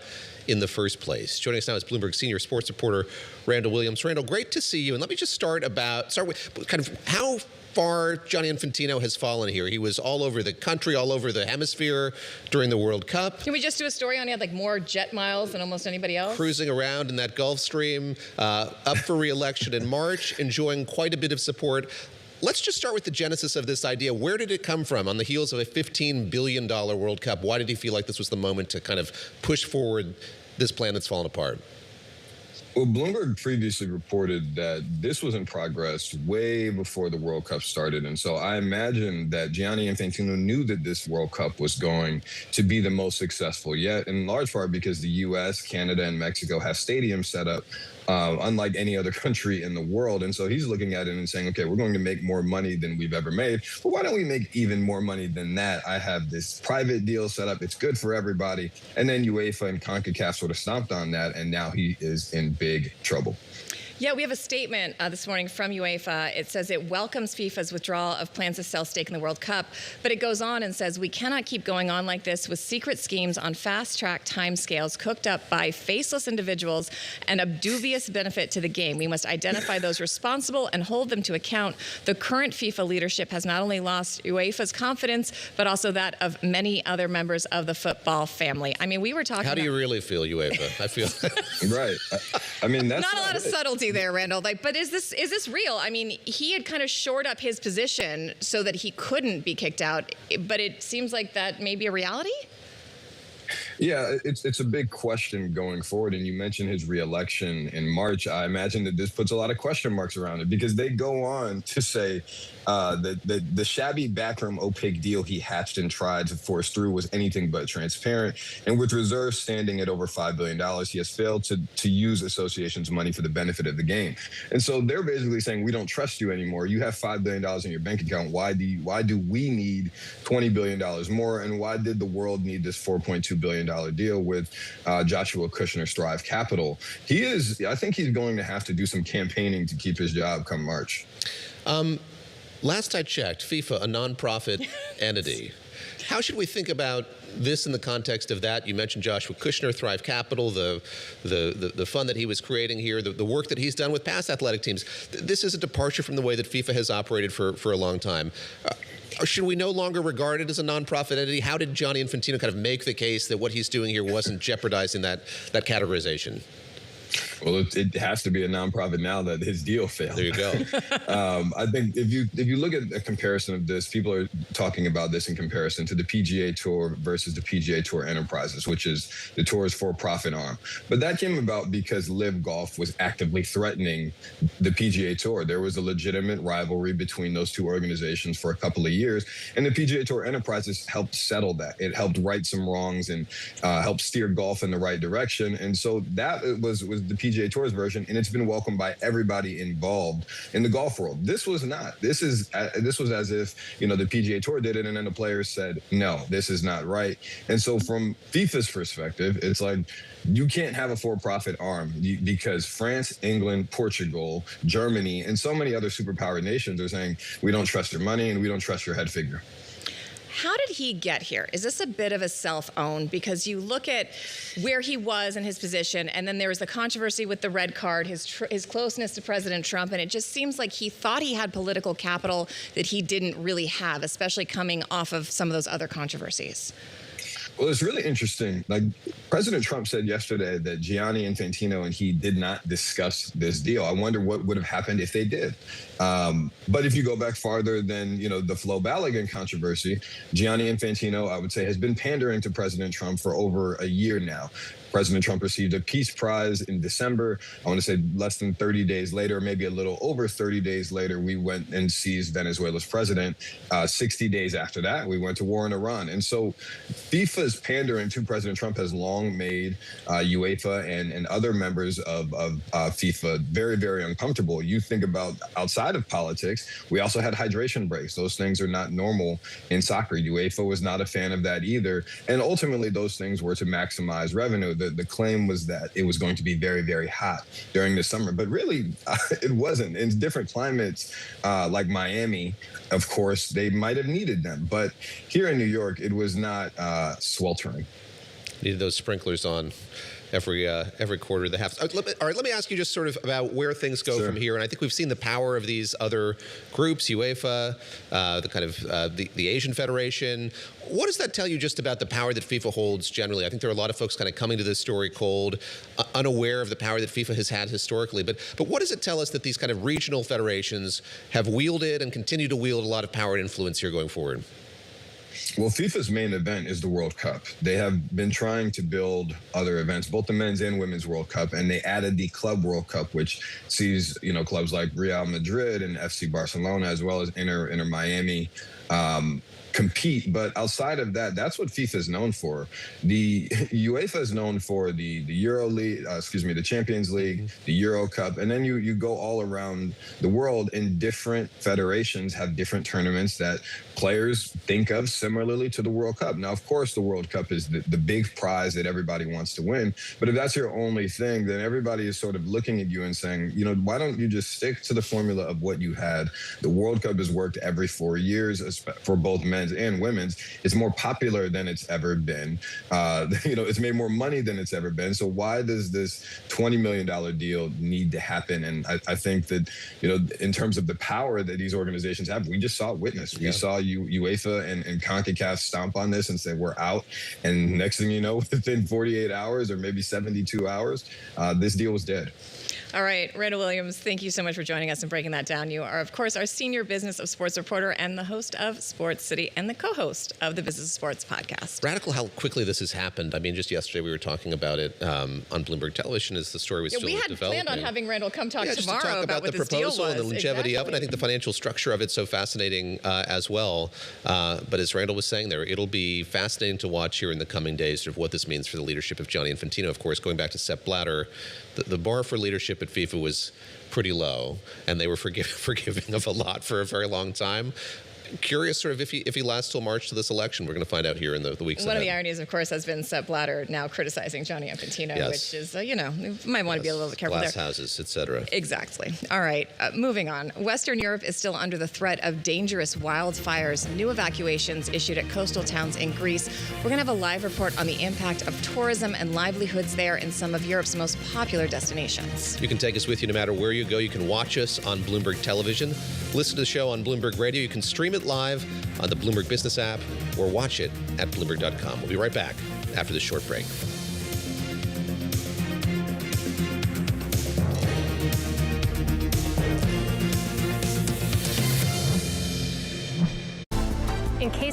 in the first place." Joining us now is Bloomberg senior sports reporter Randall Williams. Randall, great to see you. And let me just start with kind of how far Gianni Infantino has fallen here. He was all over the country, all over the hemisphere during the World Cup. Can we just do a story on he had like more jet miles than almost anybody else? Cruising around in that Gulf Stream, up for re-election in March, enjoying quite a bit of support. Let's just start with the genesis of this idea. Where did it come from on the heels of a $15 billion World Cup? Why did he feel like this was the moment to kind of push forward this plan that's fallen apart? Well, Bloomberg previously reported that this was in progress way before the World Cup started. And so I imagine that Gianni Infantino knew that this World Cup was going to be the most successful yet, in large part because the U.S., Canada, and Mexico have stadiums set up unlike any other country in the world. And so he's looking at it and saying, okay, we're going to make more money than we've ever made. But why don't we make even more money than that? I have this private deal set up. It's good for everybody. And then UEFA and CONCACAF sort of stomped on that. And now he is in big trouble. Yeah, we have a statement this morning from UEFA. It says it welcomes FIFA's withdrawal of plans to sell stake in the World Cup, but it goes on and says we cannot keep going on like this with secret schemes on fast-track timescales cooked up by faceless individuals and a dubious benefit to the game. We must identify those responsible and hold them to account. The current FIFA leadership has not only lost UEFA's confidence, but also that of many other members of the football family. I mean, we were talking How do you really feel, UEFA? I feel... Right. I mean, that's... Not a lot of subtlety there, Randall. But is this real? I mean, he had kind of shored up his position so that he couldn't be kicked out, but it seems like that may be a reality? Yeah, it's a big question going forward. And you mentioned his reelection in March. I imagine that this puts a lot of question marks around it because they go on to say that the shabby backroom opaque deal he hatched and tried to force through was anything but transparent. And with reserves standing at over $5 billion, he has failed to use associations' money for the benefit of the game. And so they're basically saying, we don't trust you anymore. You have $5 billion in your bank account. Why do we need $20 billion more? And why did the world need this $4.2 billion deal with Joshua Kushner's Thrive Capital? I think he's going to have to do some campaigning to keep his job come March. Last I checked, FIFA, a nonprofit entity. How should we think about this in the context of that? You mentioned Joshua Kushner, Thrive Capital, the fund that he was creating here, the work that he's done with past athletic teams. This is a departure from the way that FIFA has operated for a long time. Should we no longer regard it as a nonprofit entity? How did Gianni Infantino kind of make the case that what he's doing here wasn't jeopardizing that categorization? Well, it has to be a nonprofit now that his deal failed. There you go. I think if you look at a comparison of this, people are talking about this in comparison to the PGA Tour versus the PGA Tour Enterprises, which is the tour's for-profit arm. But that came about because LIV Golf was actively threatening the PGA Tour. There was a legitimate rivalry between those two organizations for a couple of years, and the PGA Tour Enterprises helped settle that. It helped right some wrongs and helped steer golf in the right direction. And so that was the PGA Tour's version, and it's been welcomed by everybody involved in the golf world. This was not. This was as if, the PGA Tour did it, and then the players said, no, this is not right. And so from FIFA's perspective, it's like, you can't have a for-profit arm because France, England, Portugal, Germany, and so many other superpower nations are saying, we don't trust your money and we don't trust your head figure. How did he get here? Is this a bit of a self-own? Because you look at where he was in his position, and then there was the controversy with the red card, his closeness to President Trump, and it just seems like he thought he had political capital that he didn't really have, especially coming off of some of those other controversies. Well, it's really interesting. Like, President Trump said yesterday that Gianni Infantino and he did not discuss this deal. I wonder what would have happened if they did. But if you go back farther than, the Flo Balogun controversy, Gianni Infantino, I would say, has been pandering to President Trump for over a year now. President Trump received a Peace Prize in December. I want to say less than 30 days later, maybe a little over 30 days later, we went and seized Venezuela's president. 60 days after that, we went to war in Iran. And so FIFA's pandering to President Trump has long made UEFA and other members of FIFA very, very uncomfortable. You think about outside of politics, we also had hydration breaks. Those things are not normal in soccer. UEFA was not a fan of that either. And ultimately, those things were to maximize revenue. The claim was that it was going to be very, very hot during the summer, but really it wasn't. In different climates like Miami, of course, they might have needed them. But here in New York, it was not sweltering. Needed those sprinklers on every quarter of the half. All right, let me ask you just sort of about where things go from here. And I think we've seen the power of these other groups, UEFA, the Asian Federation. What does that tell you just about the power that FIFA holds generally? I think there are a lot of folks kind of coming to this story cold, unaware of the power that FIFA has had historically. But what does it tell us that these kind of regional federations have wielded and continue to wield a lot of power and influence here going forward? Well, FIFA's main event is the World Cup. They have been trying to build other events, both the men's and women's World Cup, and they added the Club World Cup, which sees, clubs like Real Madrid and FC Barcelona, as well as Inter Miami, compete. But outside of that, that's what FIFA is known for. The UEFA is known for the Euro League, the Champions League, the Euro Cup, and then you go all around the world, and different federations have different tournaments that players think of similarly to the World Cup. Now, of course, the World Cup is the big prize that everybody wants to win. But if that's your only thing, then everybody is sort of looking at you and saying, why don't you just stick to the formula of what you had? The World Cup has worked every 4 years for both men's and women's. It's more popular than it's ever been. It's made more money than it's ever been. So why does this $20 million deal need to happen? And I think that, in terms of the power that these organizations have, we just saw witness. We saw UEFA and CONCACAF stomp on this and say, we're out. And next thing you know, within 48 hours or maybe 72 hours, this deal was dead. All right, Randall Williams, thank you so much for joining us and breaking that down. You are, of course, our senior business of sports reporter and the host of Sports City and the co-host of the Business of Sports podcast. Radical how quickly this has happened. I mean, just yesterday we were talking about it on Bloomberg Television as the story was still developing. We had planned on having Randall come talk just tomorrow to talk about what the this deal proposal was. and the longevity of it. I think the financial structure of it's so fascinating as well. But as Randall was saying there, it'll be fascinating to watch here in the coming days sort of what this means for the leadership of Gianni Infantino. Of course, going back to Sepp Blatter, the bar for leadership at FIFA was pretty low, and they were forgiving of a lot for a very long time. Curious sort of if he lasts till March to this election. We're going to find out here in the weeks ahead. One of the ironies, of course, has been Sepp Blatter now criticizing Gianni Infantino, which is, you might want to be a little bit careful Glass there. houses, et cetera. Exactly. All right, moving on. Western Europe is still under the threat of dangerous wildfires. New evacuations issued at coastal towns in Greece. We're going to have a live report on the impact of tourism and livelihoods there in some of Europe's most popular destinations. You can take us with you no matter where you go. You can watch us on Bloomberg Television, listen to the show on Bloomberg Radio. You can stream it live on the Bloomberg Business app or watch it at Bloomberg.com. We'll be right back after this short break.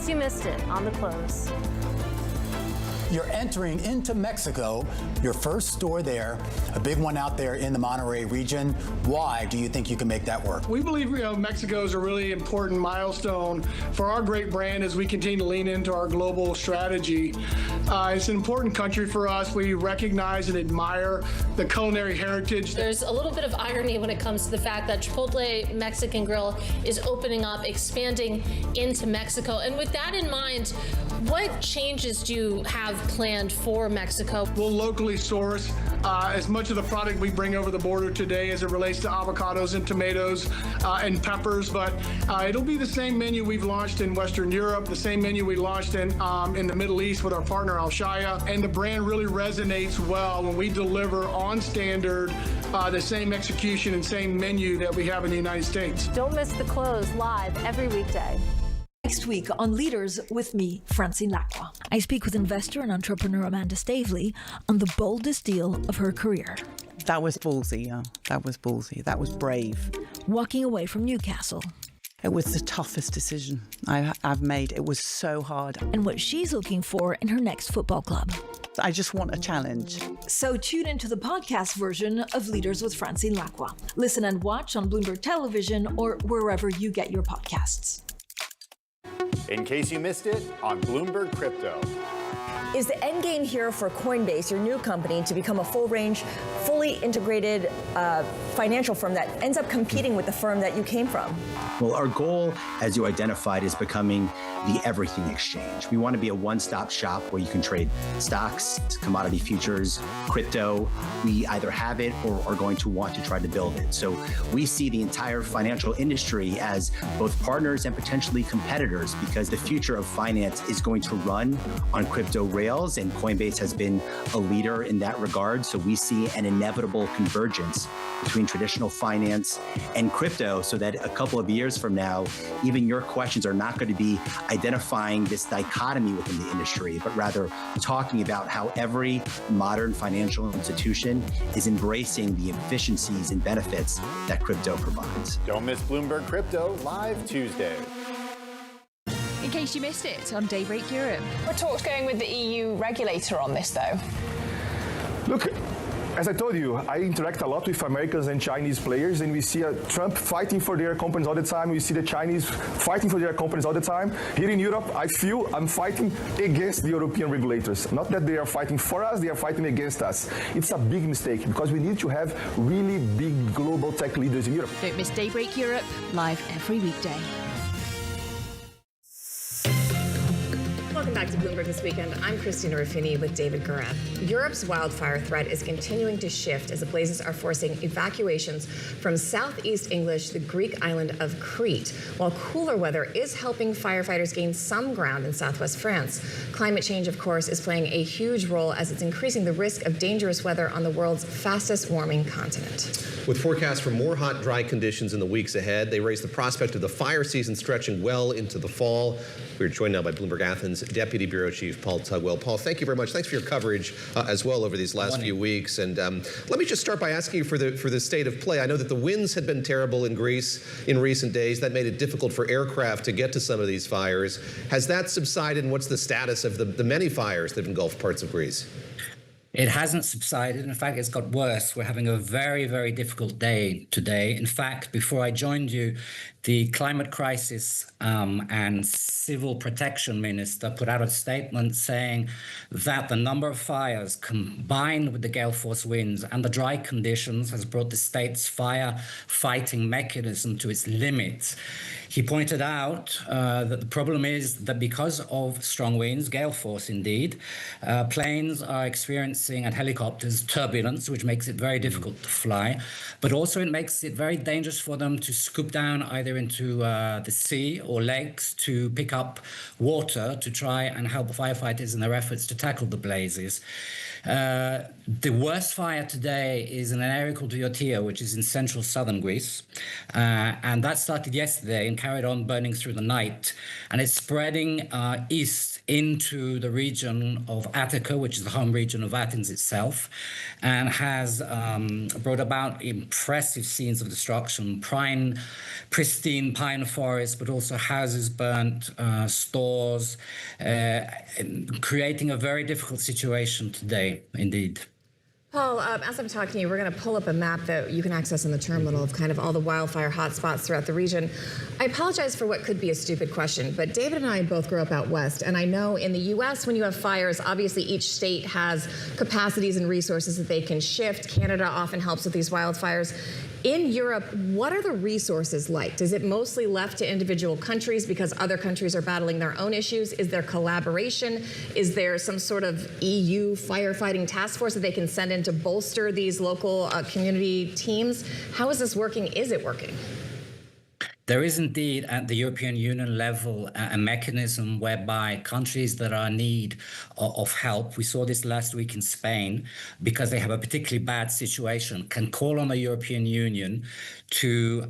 case you missed it on the close. You're entering into Mexico, your first store there, a big one out there in the Monterrey region. Why do you think you can make that work? We believe Mexico is a really important milestone for our great brand as we continue to lean into our global strategy. It's an important country for us. We recognize and admire the culinary heritage. There's a little bit of irony when it comes to the fact that Chipotle Mexican Grill is opening up, expanding into Mexico. And with that in mind, what changes do you have planned for Mexico? We'll locally source as much of the product we bring over the border today as it relates to avocados and tomatoes and peppers, but it'll be the same menu we've launched in Western Europe, the same menu we launched in the Middle East with our partner Al Shaya, and the brand really resonates well when we deliver on standard the same execution and same menu that we have in the United States. Don't miss the close live every weekday. Next week on Leaders with me, Francine Lacqua. I speak with investor and entrepreneur Amanda Stavely on the boldest deal of her career. That was ballsy, yeah. That was ballsy. That was brave. Walking away from Newcastle. It was the toughest decision I've made. It was so hard. And what she's looking for in her next football club. I just want a challenge. So tune into the podcast version of Leaders with Francine Lacqua. Listen and watch on Bloomberg Television or wherever you get your podcasts. In case you missed it, on Bloomberg Crypto. Is the end game here for Coinbase, your new company, to become a full-range, fully integrated financial firm that ends up competing with the firm that you came from? Well, our goal, as you identified, is becoming the everything exchange. We want to be a one-stop shop where you can trade stocks, commodity futures, crypto. We either have it or are going to want to try to build it. So we see the entire financial industry as both partners and potentially competitors, because the future of finance is going to run on crypto rails, and Coinbase has been a leader in that regard. So we see an inevitable convergence between traditional finance and crypto, so that a couple of years from now, even your questions are not going to be identifying this dichotomy within the industry, but rather talking about how every modern financial institution is embracing the efficiencies and benefits that crypto provides. Don't miss Bloomberg Crypto live Tuesday. In case you missed it on Daybreak Europe. We're talks going with the EU regulator on this, though. Look, as I told you, I interact a lot with Americans and Chinese players, and we see Trump fighting for their companies all the time. We see the Chinese fighting for their companies all the time. Here in Europe, I feel I'm fighting against the European regulators. Not that they are fighting for us, they are fighting against us. It's a big mistake, because we need to have really big global tech leaders in Europe. Don't miss Daybreak Europe, live every weekday. Welcome back to Bloomberg This Weekend. I'm Christina Ruffini with David Gura. Europe's wildfire threat is continuing to shift as the blazes are forcing evacuations from southeast English, the Greek island of Crete, while cooler weather is helping firefighters gain some ground in southwest France. Climate change, of course, is playing a huge role as it's increasing the risk of dangerous weather on the world's fastest warming continent. With forecasts for more hot, dry conditions in the weeks ahead, they raise the prospect of the fire season stretching well into the fall. We're joined now by Bloomberg Athens Deputy Bureau Chief Paul Tugwell. Paul, thank you very much. Thanks for your coverage as well over these last few weeks. And let me just start by asking you for the state of play. I know that the winds had been terrible in Greece in recent days. That made it difficult for aircraft to get to some of these fires. Has that subsided, and what's the status of the many fires that have engulfed parts of Greece? It hasn't subsided. In fact, it's got worse. We're having a very, very difficult day today. In fact, before I joined you, the climate crisis and civil protection minister put out a statement saying that the number of fires combined with the gale force winds and the dry conditions has brought the state's fire fighting mechanism to its limits. He pointed out that the problem is that because of strong winds, gale force indeed, planes are experiencing, and helicopters, turbulence, which makes it very difficult to fly, but also it makes it very dangerous for them to scoop down either into the sea or lakes to pick up water to try and help firefighters in their efforts to tackle the blazes. The worst fire today is in an area called Diotia, which is in central southern Greece. And that started yesterday and carried on burning through the night. And it's spreading east into the region of Attica, which is the home region of Attica. flattens itself and has brought about impressive scenes of destruction, pristine pine forests, but also houses burnt, stores, creating a very difficult situation today, indeed. Paul, as I'm talking to you, we're going to pull up a map that you can access in the terminal of kind of all the wildfire hotspots throughout the region. I apologize for what could be a stupid question, but David and I both grew up out west, and I know in the U.S. when you have fires, obviously each state has capacities and resources that they can shift. Canada often helps with these wildfires. In Europe, what are the resources like? Is it mostly left to individual countries because other countries are battling their own issues? Is there collaboration? Is there some sort of EU firefighting task force that they can send in to bolster these local community teams? How is this working? Is it working? There is indeed at the European Union level a mechanism whereby countries that are in need of help, we saw this last week in Spain, because they have a particularly bad situation, can call on the European Union to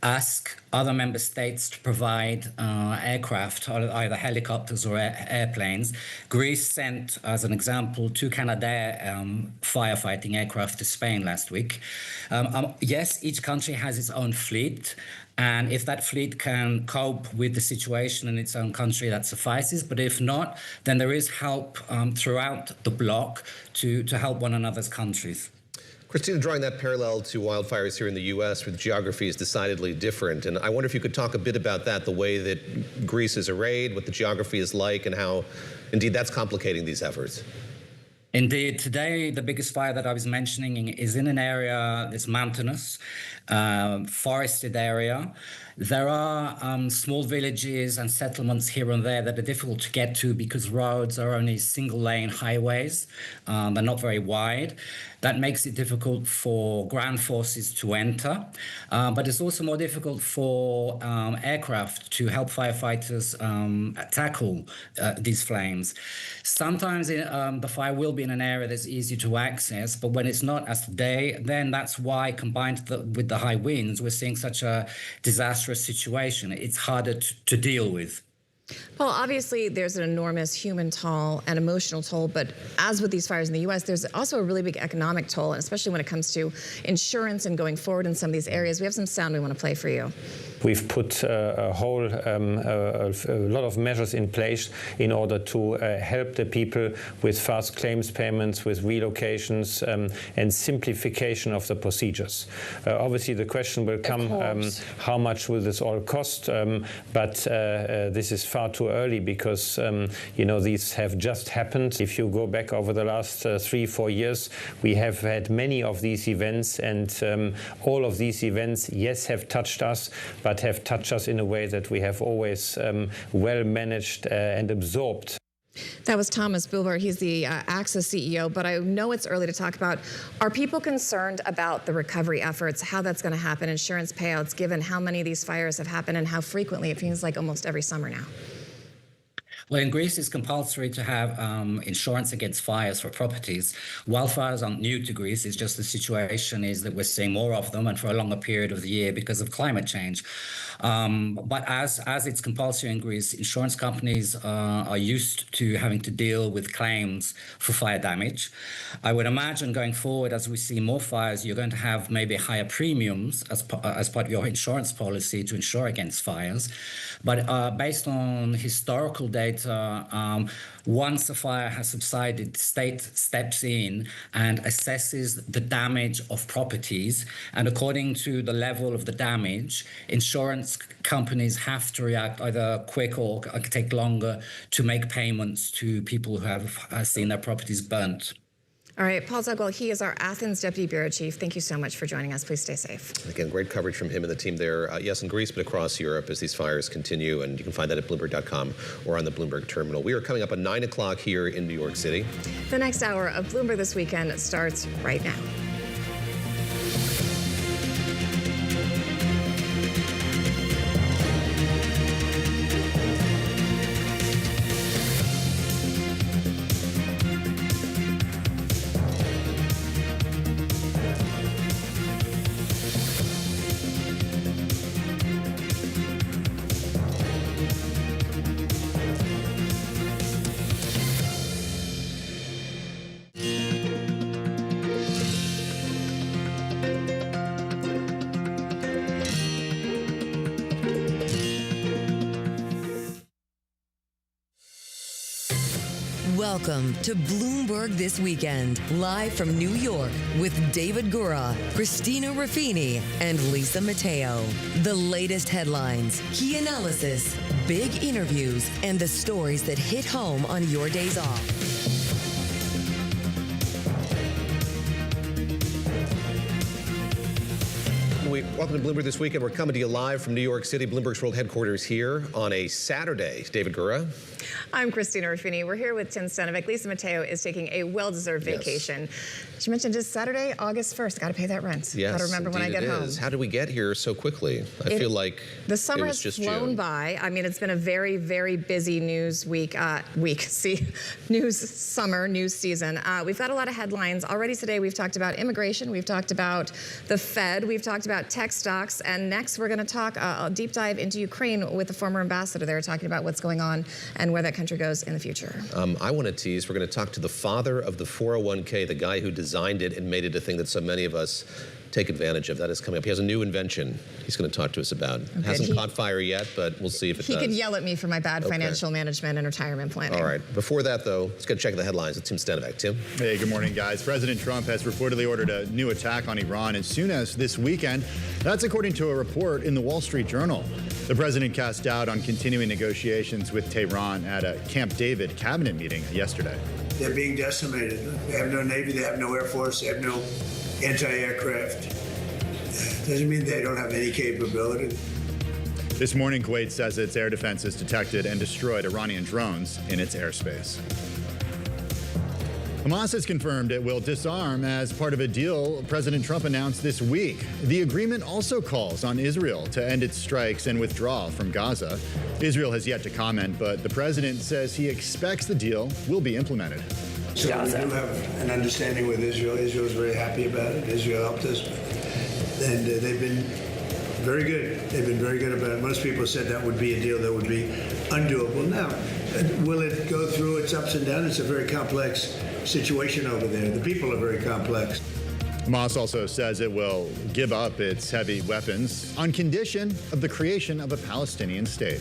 ask other member states to provide aircraft, either helicopters or airplanes. Greece sent, as an example, 2 Canadair firefighting aircraft to Spain last week. Yes, each country has its own fleet. And if that fleet can cope with the situation in its own country, that suffices. But if not, then there is help throughout the bloc to help one another's countries. Christina, drawing that parallel to wildfires here in the U.S., where the geography is decidedly different. And I wonder if you could talk a bit about that, the way that Greece is arrayed, what the geography is like, and how, indeed, that's complicating these efforts. Indeed, today the biggest fire that I was mentioning is in an area that's mountainous, forested area. There are small villages and settlements here and there that are difficult to get to because roads are only single-lane highways. They're not very wide. That makes it difficult for ground forces to enter, but it's also more difficult for aircraft to help firefighters tackle these flames. Sometimes the fire will be in an area that's easy to access, but when it's not, as today, then that's why, combined with the high winds, we're seeing such a disastrous situation. It's harder to deal with. Paul, obviously there's an enormous human toll and emotional toll, but as with these fires in the U.S., there's also a really big economic toll, and especially when it comes to insurance and going forward in some of these areas. We have some sound we want to play for you. We've put a lot of measures in place in order to help the people with fast claims payments, with relocations, and simplification of the procedures. Obviously, the question will come, how much will this all cost? But this is far too early because, these have just happened. If you go back over the last 3-4 years, we have had many of these events, and all of these events, yes, have touched us, but have touched us in a way that we have always well managed and absorbed. That was Thomas Buhlberg. He's the AXA CEO, but I know it's early to talk about. Are people concerned about the recovery efforts, how that's going to happen, insurance payouts, given how many of these fires have happened and how frequently? It feels like almost every summer now. Well, in Greece, it's compulsory to have insurance against fires for properties. Wildfires aren't new to Greece. It's just the situation is that we're seeing more of them and for a longer period of the year because of climate change. But as it's compulsory in Greece, insurance companies are used to having to deal with claims for fire damage. I would imagine going forward, as we see more fires, you're going to have maybe higher premiums as part of your insurance policy to insure against fires. But based on historical data, once a fire has subsided, the state steps in and assesses the damage of properties. And according to the level of the damage, insurance companies have to react either quick or take longer to make payments to people who have seen their properties burnt. All right, Paul Zugwell, he is our Athens Deputy Bureau Chief. Thank you so much for joining us. Please stay safe. Again, great coverage from him and the team there, yes, in Greece, but across Europe as these fires continue. And you can find that at Bloomberg.com or on the Bloomberg terminal. We are coming up at 9 o'clock here in New York City. The next hour of Bloomberg This Weekend starts right now. Welcome to Bloomberg This Weekend, live from New York with David Gura, Christina Ruffini, and Lisa Mateo. The latest headlines, key analysis, big interviews, and the stories that hit home on your days off. Welcome to Bloomberg This Weekend. We're coming to you live from New York City, Bloomberg's world headquarters here on a Saturday. David Gura. I'm Christina Ruffini. We're here with Tim Stanovic. Lisa Mateo is taking a well-deserved vacation. She mentioned it's Saturday, August 1st. Got to pay that rent. Yes, got to remember when I get home. How did we get here so quickly? I feel like the summer has just flown by. I mean, it's been a very, very busy news week. News season. We've got a lot of headlines already today. We've talked about immigration. We've talked about the Fed. We've talked about tech stocks. And next, we're going to talk a deep dive into Ukraine with the former ambassador there, talking about what's going on and where that country goes in the future. I want to tease. We're going to talk to the father of the 401k, the guy who designed it and made it a thing that so many of us take advantage of. That is coming up. He has a new invention he's going to talk to us about. Okay. Hasn't caught fire yet, but we'll see if it does. He could yell at me for my bad financial management and retirement planning. All right. Before that, though, let's go check the headlines with Tim Stanovic. Tim? Hey, good morning, guys. President Trump has reportedly ordered a new attack on Iran as soon as this weekend. That's according to a report in the Wall Street Journal. The president cast doubt on continuing negotiations with Tehran at a Camp David cabinet meeting yesterday. They're being decimated. They have no Navy, they have no Air Force, they have no anti-aircraft. Doesn't mean they don't have any capability. This morning, Kuwait says its air defenses detected and destroyed Iranian drones in its airspace. Hamas has confirmed it will disarm as part of a deal President Trump announced this week. The agreement also calls on Israel to end its strikes and withdraw from Gaza. Israel has yet to comment, but the president says he expects the deal will be implemented. So we do have an understanding with Israel. Israel is very happy about it. Israel helped us. And they've been very good. They've been very good about it. Most people said that would be a deal that would be undoable. Now, will it go through its ups and downs? It's a very complex situation over there. The people are very complex. Hamas also says it will give up its heavy weapons on condition of the creation of a Palestinian state.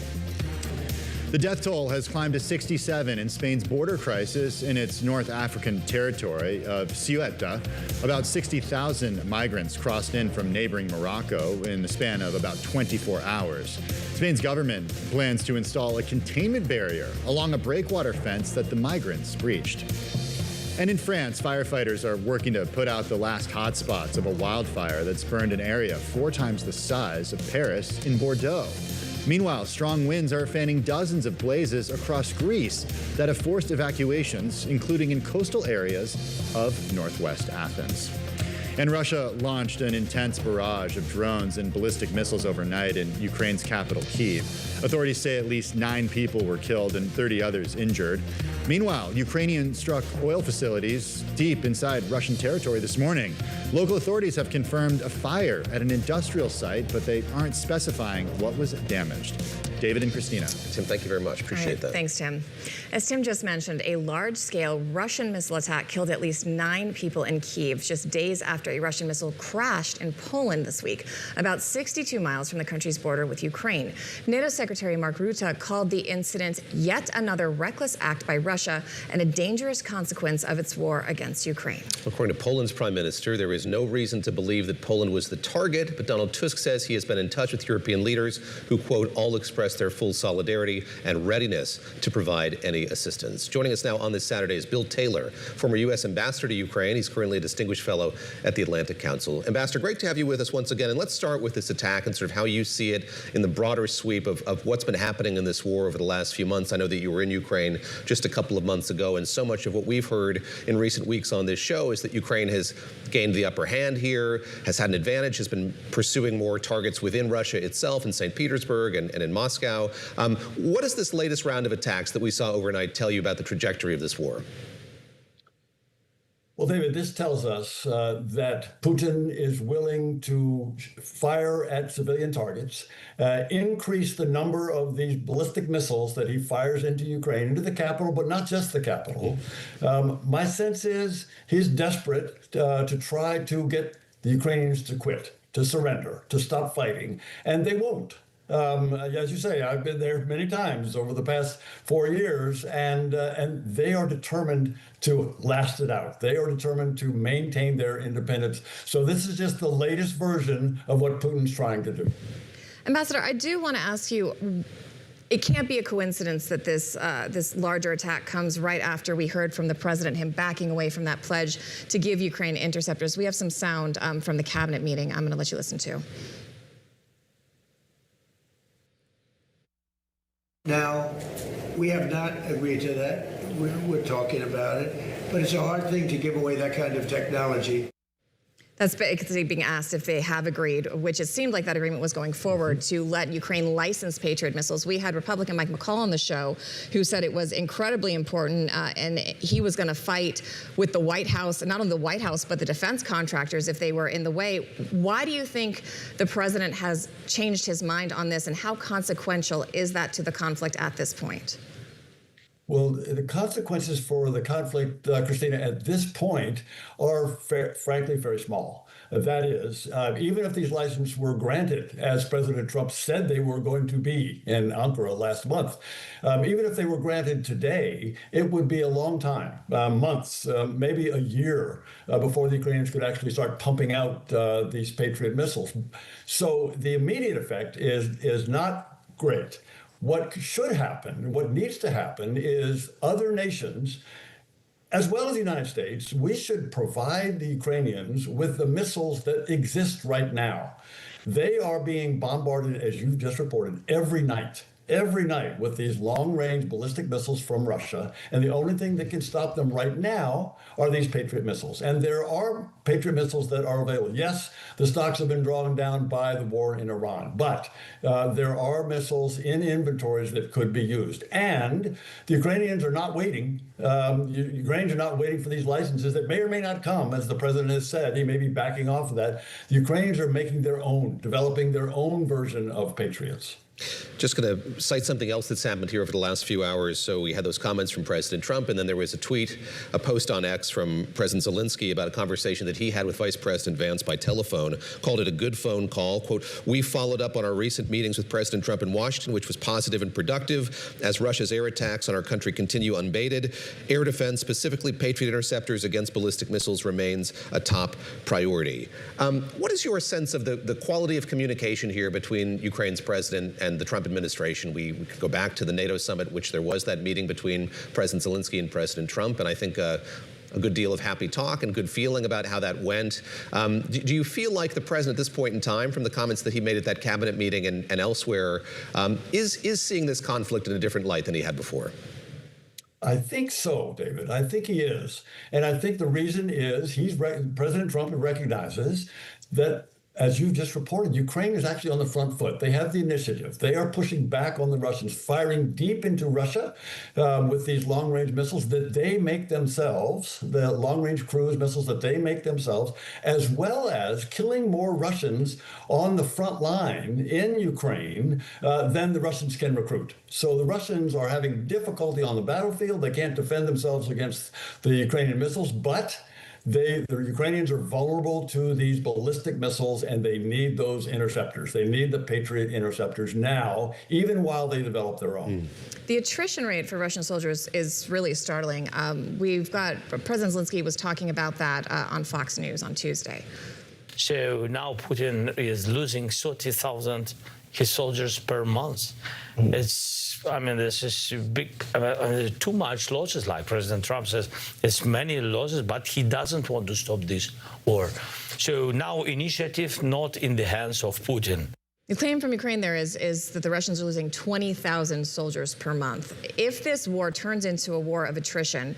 The death toll has climbed to 67 in Spain's border crisis in its North African territory of Ceuta. About 60,000 migrants crossed in from neighboring Morocco in the span of about 24 hours. Spain's government plans to install a containment barrier along a breakwater fence that the migrants breached. And in France, firefighters are working to put out the last hotspots of a wildfire that's burned an area 4 times the size of Paris in Bordeaux. Meanwhile, strong winds are fanning dozens of blazes across Greece that have forced evacuations, including in coastal areas of northwest Athens. And Russia launched an intense barrage of drones and ballistic missiles overnight in Ukraine's capital, Kyiv. Authorities say at least 9 people were killed and 30 others injured. Meanwhile, Ukrainians struck oil facilities deep inside Russian territory this morning. Local authorities have confirmed a fire at an industrial site, but they aren't specifying what was damaged. David and Christina. Tim, thank you very much. Appreciate that. Thanks, Tim. As Tim just mentioned, a large-scale Russian missile attack killed at least 9 people in Kyiv just days after a Russian missile crashed in Poland this week, about 62 miles from the country's border with Ukraine. NATO Secretary Mark Rutte called the incident yet another reckless act by Russia and a dangerous consequence of its war against Ukraine. According to Poland's prime minister, there is no reason to believe that Poland was the target, but Donald Tusk says he has been in touch with European leaders who, quote, all expressed their full solidarity and readiness to provide any assistance. Joining us now on this Saturday is Bill Taylor, former U.S. ambassador to Ukraine. He's currently a distinguished fellow at the Atlantic Council. Ambassador, great to have you with us once again. And let's start with this attack and sort of how you see it in the broader sweep of what's been happening in this war over the last few months. I know that you were in Ukraine just a couple of months ago, and so much of what we've heard in recent weeks on this show is that Ukraine has gained the upper hand here, has had an advantage, has been pursuing more targets within Russia itself in St. Petersburg and in Moscow. What does this latest round of attacks that we saw overnight tell you about the trajectory of this war? Well, David, this tells us that Putin is willing to fire at civilian targets, increase the number of these ballistic missiles that he fires into Ukraine, into the capital, but not just the capital. My sense is he's desperate to try to get the Ukrainians to quit, to surrender, to stop fighting, and they won't. As you say, I've been there many times over the past 4 years, and they are determined to last it out. They are determined to maintain their independence. So this is just the latest version of what Putin's trying to do. Ambassador, I do want to ask you, it can't be a coincidence that this larger attack comes right after we heard from the president, him backing away from that pledge to give Ukraine interceptors. We have some sound from the cabinet meeting I'm going to let you listen to. Now, we have not agreed to that. We're talking about it, but it's a hard thing to give away that kind of technology. That's basically being asked if they have agreed, which it seemed like that agreement was going forward, to let Ukraine license Patriot missiles. We had Republican Mike McCall on the show who said it was incredibly important, and he was going to fight with the White House, not only the White House, but the defense contractors if they were in the way. Why do you think the president has changed his mind on this, and how consequential is that to the conflict at this point? Well, the consequences for the conflict, Christina, at this point are frankly very small. That is, even if these licenses were granted, as President Trump said they were going to be in Ankara last month, even if they were granted today, it would be a long time, months, maybe a year, before the Ukrainians could actually start pumping out these Patriot missiles. So the immediate effect is not great. What should happen, what needs to happen, is other nations, as well as the United States, we should provide the Ukrainians with the missiles that exist right now. They are being bombarded, as you've just reported, every night with these long-range ballistic missiles from Russia. And the only thing that can stop them right now are these Patriot missiles. And there are Patriot missiles that are available. Yes, the stocks have been drawn down by the war in Iran, but there are missiles in inventories that could be used. And the Ukrainians are not waiting. Ukrainians are not waiting for these licenses that may or may not come, as the president has said. He may be backing off of that. The Ukrainians are making their own, developing their own version of Patriots. Just going to cite something else that's happened here over the last few hours. So we had those comments from President Trump, and then there was a post on X from President Zelensky about a conversation that he had with Vice President Vance by telephone, called it a good phone call. Quote, "We followed up on our recent meetings with President Trump in Washington, which was positive and productive, as Russia's air attacks on our country continue unabated. Air defense, specifically Patriot interceptors against ballistic missiles, remains a top priority." What is your sense of the quality of communication here between Ukraine's president and the Trump administration? We could go back to the NATO summit, which there was that meeting between President Zelensky and President Trump, and I think a good deal of happy talk and good feeling about how that went. Do you feel like the president at this point in time, from the comments that he made at that cabinet meeting and elsewhere, is seeing this conflict in a different light than he had before? I think so, David. I think he is. And I think the reason is President Trump recognizes that, as you've just reported, Ukraine is actually on the front foot. They have the initiative. They are pushing back on the Russians, firing deep into Russia with these long-range missiles that they make themselves, the long-range cruise missiles that they make themselves, as well as killing more Russians on the front line in Ukraine than the Russians can recruit. So the Russians are having difficulty on the battlefield. They can't defend themselves against the Ukrainian missiles, but the Ukrainians are vulnerable to these ballistic missiles, and they need those interceptors. They need the Patriot interceptors now, even while they develop their own. The attrition rate for Russian soldiers is really startling. We've got President Zelensky was talking about that on Fox News on Tuesday. So now Putin is losing 30,000 his soldiers per month. This is big, too much losses, like President Trump says. It's many losses, but he doesn't want to stop this war. So now initiative not in the hands of Putin. The claim from Ukraine there is that the Russians are losing 20,000 soldiers per month. If this war turns into a war of attrition,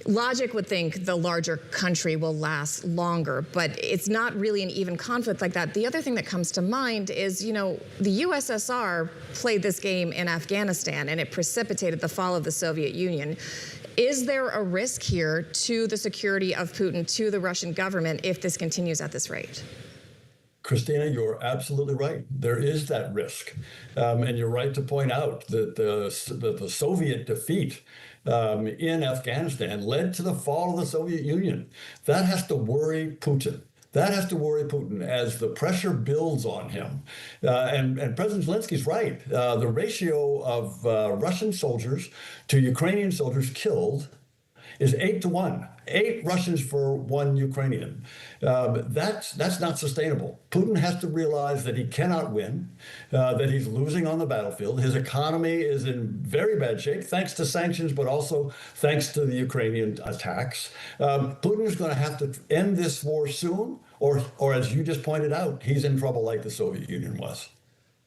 logic would think the larger country will last longer, but it's not really an even conflict like that. The other thing that comes to mind is, the USSR played this game in Afghanistan, and it precipitated the fall of the Soviet Union. Is there a risk here to the security of Putin, to the Russian government, if this continues at this rate? Christina, you're absolutely right. There is that risk. And you're right to point out that the Soviet defeat in Afghanistan led to the fall of the Soviet Union. That has to worry Putin. That has to worry Putin as the pressure builds on him. And President Zelensky's right. The ratio of Russian soldiers to Ukrainian soldiers killed is 8-to-1. 8 Russians for 1 Ukrainian. That's not sustainable. Putin has to realize that he cannot win, that he's losing on the battlefield. His economy is in very bad shape, thanks to sanctions, but also thanks to the Ukrainian attacks. Putin is going to have to end this war soon, or as you just pointed out, he's in trouble like the Soviet Union was.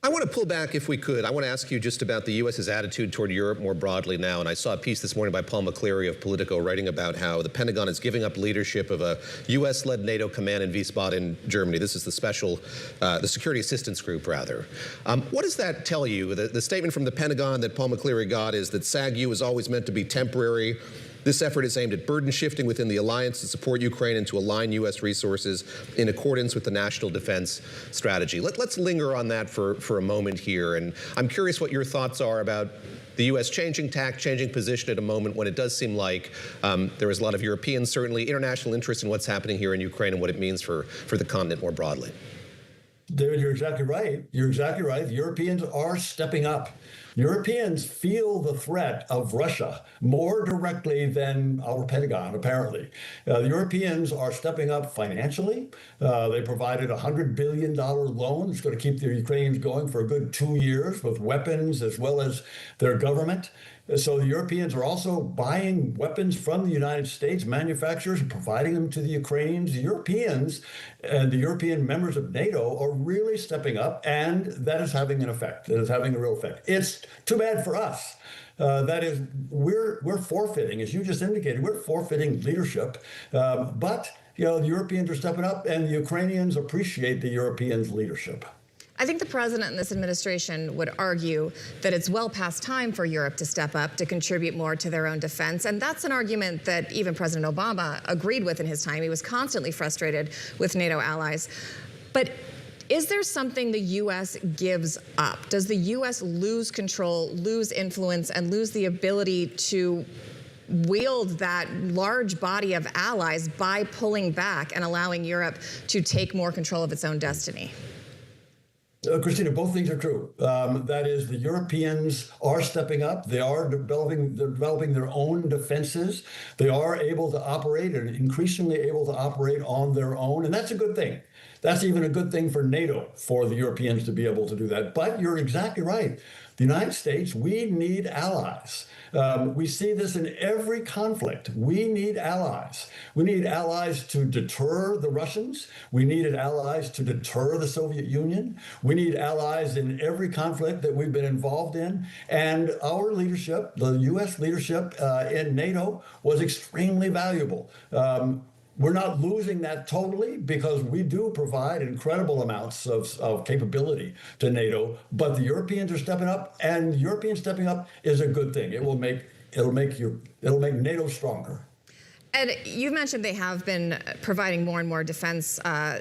I want to pull back, if we could. I want to ask you just about the U.S.'s attitude toward Europe more broadly now. And I saw a piece this morning by Paul McCleary of Politico writing about how the Pentagon is giving up leadership of a U.S.-led NATO command in Wiesbaden, Germany. This is the Security Assistance Group, rather. What does that tell you? The statement from the Pentagon that Paul McCleary got is that SAGU is always meant to be temporary. This effort is aimed at burden shifting within the alliance to support Ukraine and to align U.S. resources in accordance with the national defense strategy. Let's linger on that for a moment here. And I'm curious what your thoughts are about the U.S. changing tack, changing position at a moment when it does seem like there is a lot of European, certainly international interest in what's happening here in Ukraine and what it means for the continent more broadly. David, you're exactly right. You're exactly right. The Europeans are stepping up. Europeans feel the threat of Russia more directly than our Pentagon, apparently. The Europeans are stepping up financially. They provided a $100 billion loan. It's going to keep the Ukrainians going for a good 2 years with weapons as well as their government. So the Europeans are also buying weapons from the United States manufacturers and providing them to the Ukrainians. The Europeans and the European members of NATO are really stepping up, and that is having an effect. It is having a real effect. It's too bad for us. That is, we're forfeiting, as you just indicated, we're forfeiting leadership. But the Europeans are stepping up, and the Ukrainians appreciate the Europeans' leadership. I think the president and this administration would argue that it's well past time for Europe to step up, to contribute more to their own defense. And that's an argument that even President Obama agreed with in his time. He was constantly frustrated with NATO allies. But is there something the U.S. gives up? Does the U.S. lose control, lose influence, and lose the ability to wield that large body of allies by pulling back and allowing Europe to take more control of its own destiny? Christina, both things are true. That is, the Europeans are stepping up. They are developing their own defenses. They are able to operate and increasingly able to operate on their own. And that's a good thing. That's even a good thing for NATO, for the Europeans to be able to do that. But you're exactly right. The United States, we need allies. We see this in every conflict. We need allies. We need allies to deter the Russians. We needed allies to deter the Soviet Union. We need allies in every conflict that we've been involved in. And our leadership, the U.S. leadership in NATO, was extremely valuable. We're not losing that totally because we do provide incredible amounts of capability to NATO, but the Europeans are stepping up, and Europeans stepping up is a good thing. It'll make NATO stronger. And you mentioned they have been providing more and more defense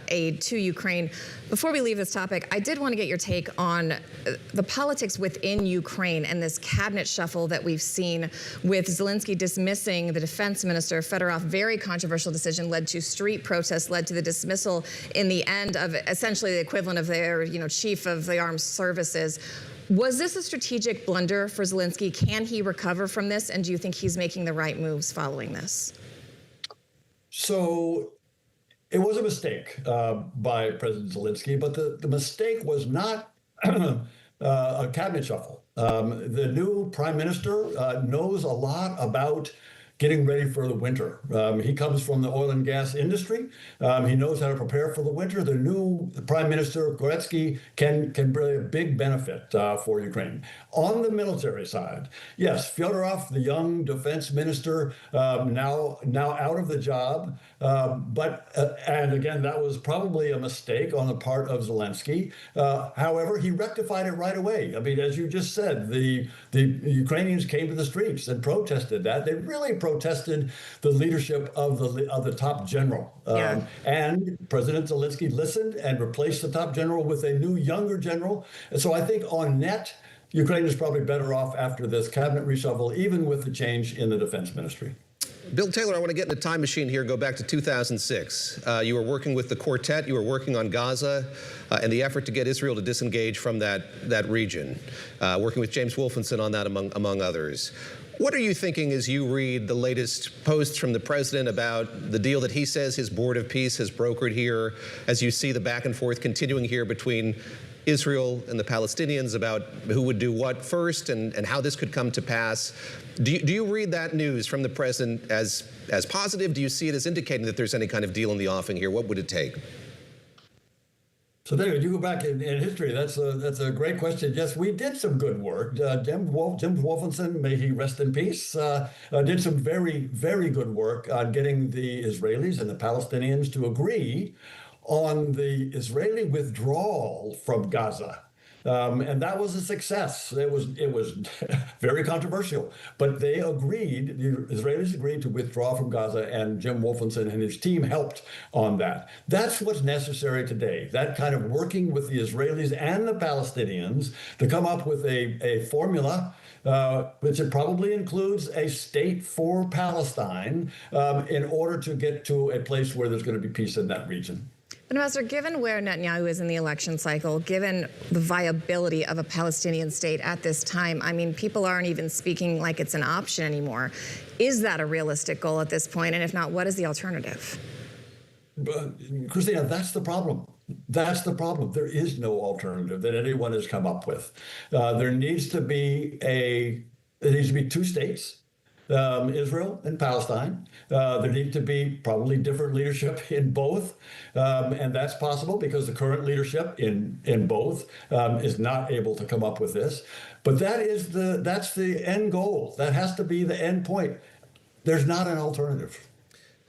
aid to Ukraine. Before we leave this topic, I did want to get your take on the politics within Ukraine and this cabinet shuffle that we've seen with Zelensky dismissing the defense minister, Fedorov. Very controversial decision, led to street protests, led to the dismissal in the end of essentially the equivalent of their, chief of the armed services. Was this a strategic blunder for Zelensky? Can he recover from this? And do you think he's making the right moves following this? So it was a mistake by President Zelensky, but the mistake was not a cabinet shuffle. The new prime minister knows a lot about getting ready for the winter. He comes from the oil and gas industry. He knows how to prepare for the winter. The new Prime Minister, Goretzky, can bring a big benefit for Ukraine. On the military side, yes, Fedorov, the young defense minister, now out of the job. And again, that was probably a mistake on the part of Zelensky. However, he rectified it right away. I mean, as you just said, the Ukrainians came to the streets and protested that. They really protested the leadership of the top general. And President Zelensky listened and replaced the top general with a new, younger general. And so I think on net, Ukraine is probably better off after this cabinet reshuffle, even with the change in the defense ministry. Bill Taylor, I want to get in a time machine here, go back to 2006. You were working with the quartet, you were working on Gaza and the effort to get Israel to disengage from that region, working with James Wolfenson on that, among others. What are you thinking as you read the latest posts from the president about the deal that he says his board of peace has brokered here, as you see the back and forth continuing here between Israel and the Palestinians about who would do what first and how this could come to pass? Do you read that news from the president as positive? Do you see it as indicating that there's any kind of deal in the offing here? What would it take? So David, you go back in history. That's a great question. Yes, we did some good work. Jim Wolfenson, may he rest in peace, did some very, very good work on getting the Israelis and the Palestinians to agree on the Israeli withdrawal from Gaza. And that was a success. It was very controversial, but they agreed, the Israelis agreed to withdraw from Gaza, and Jim Wolfenson and his team helped on that. That's what's necessary today, that kind of working with the Israelis and the Palestinians to come up with a formula which it probably includes a state for Palestine in order to get to a place where there's going to be peace in that region. Ambassador, given where Netanyahu is in the election cycle, given the viability of a Palestinian state at this time, I mean, people aren't even speaking like it's an option anymore. Is that a realistic goal at this point? And if not, what is the alternative? Christina, that's the problem. That's the problem. There is no alternative that anyone has come up with. There needs to be two states. Israel and Palestine. There needs to be probably different leadership in both, and that's possible because the current leadership in both is not able to come up with this. But that's the end goal. That has to be the end point. There's not an alternative.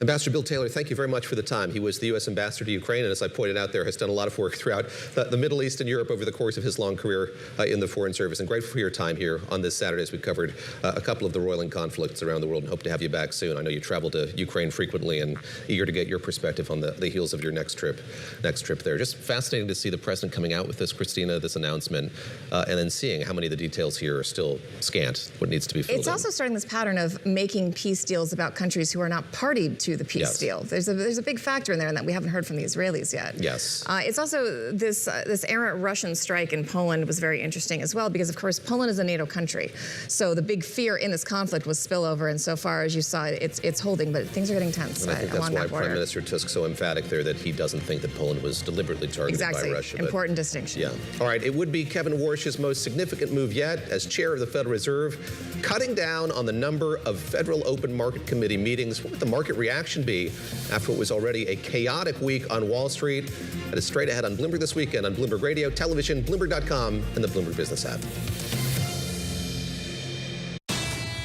Ambassador Bill Taylor, thank you very much for the time. He was the U.S. ambassador to Ukraine, and as I pointed out there, has done a lot of work throughout the Middle East and Europe over the course of his long career in the Foreign Service. And grateful for your time here on this Saturday as we covered a couple of the roiling conflicts around the world, and hope to have you back soon. I know you travel to Ukraine frequently, and eager to get your perspective on the heels of your next trip there. Just fascinating to see the president coming out with this, Christina, this announcement, and then seeing how many of the details here are still scant, what needs to be filled in. It's also starting this pattern of making peace deals about countries who are not party to the peace deal. There's a big factor in there that we haven't heard from the Israelis yet. Yes. It's also this errant Russian strike in Poland was very interesting as well, because of course Poland is a NATO country. So the big fear in this conflict was spillover, and so far as you saw, it's holding, but things are getting tense and I think that's along why that border. Prime Minister Tusk so emphatic there that he doesn't think that Poland was deliberately targeted by Russia. Important distinction. Yeah. All right. It would be Kevin Warsh's most significant move yet as chair of the Federal Reserve, cutting down on the number of Federal Open Market Committee meetings. What would the market reaction be after what was already a chaotic week on Wall Street? That is straight ahead on Bloomberg This Weekend on Bloomberg Radio, television, Bloomberg.com, and the Bloomberg Business app.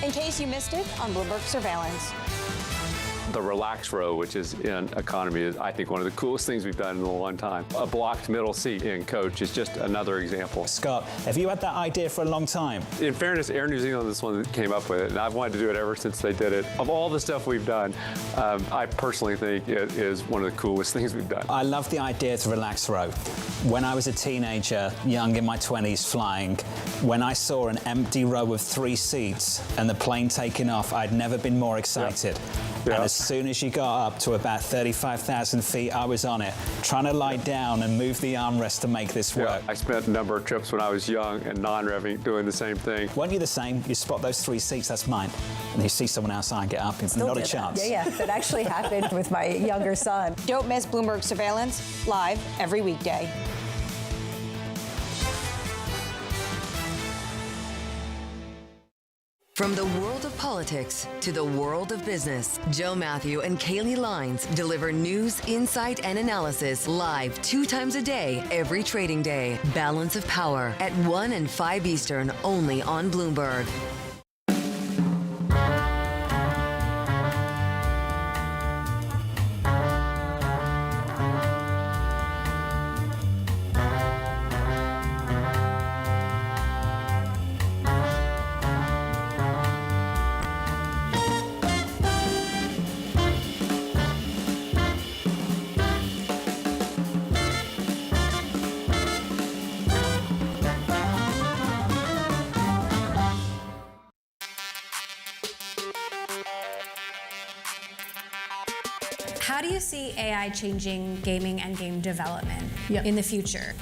In case you missed it on Bloomberg Surveillance. The relax row, which is in economy, is, I think, one of the coolest things we've done in a long time. A blocked middle seat in coach is just another example. Scott, have you had that idea for a long time? In fairness, Air New Zealand is the one that came up with it, and I've wanted to do it ever since they did it. Of all the stuff we've done, I personally think it is one of the coolest things we've done. I love the idea to relax row. When I was a teenager, young in my 20s, flying, when I saw an empty row of 3 seats and the plane taking off, I'd never been more excited. And as soon as you got up to about 35,000 feet, I was on it, trying to lie down and move the armrest to make this work. I spent a number of trips when I was young and non-revving doing the same thing. Weren't you the same? You spot those 3 seats, that's mine. And you see someone else and get up, and not a chance. Yeah, that actually happened with my younger son. Don't miss Bloomberg Surveillance, live every weekday. From the world of politics to the world of business, Joe Matthew and Kaylee Lines deliver news, insight, and analysis live 2 times a day, every trading day. Balance of Power at 1 and 5 Eastern, only on Bloomberg. How do you see AI changing gaming and game development in the future?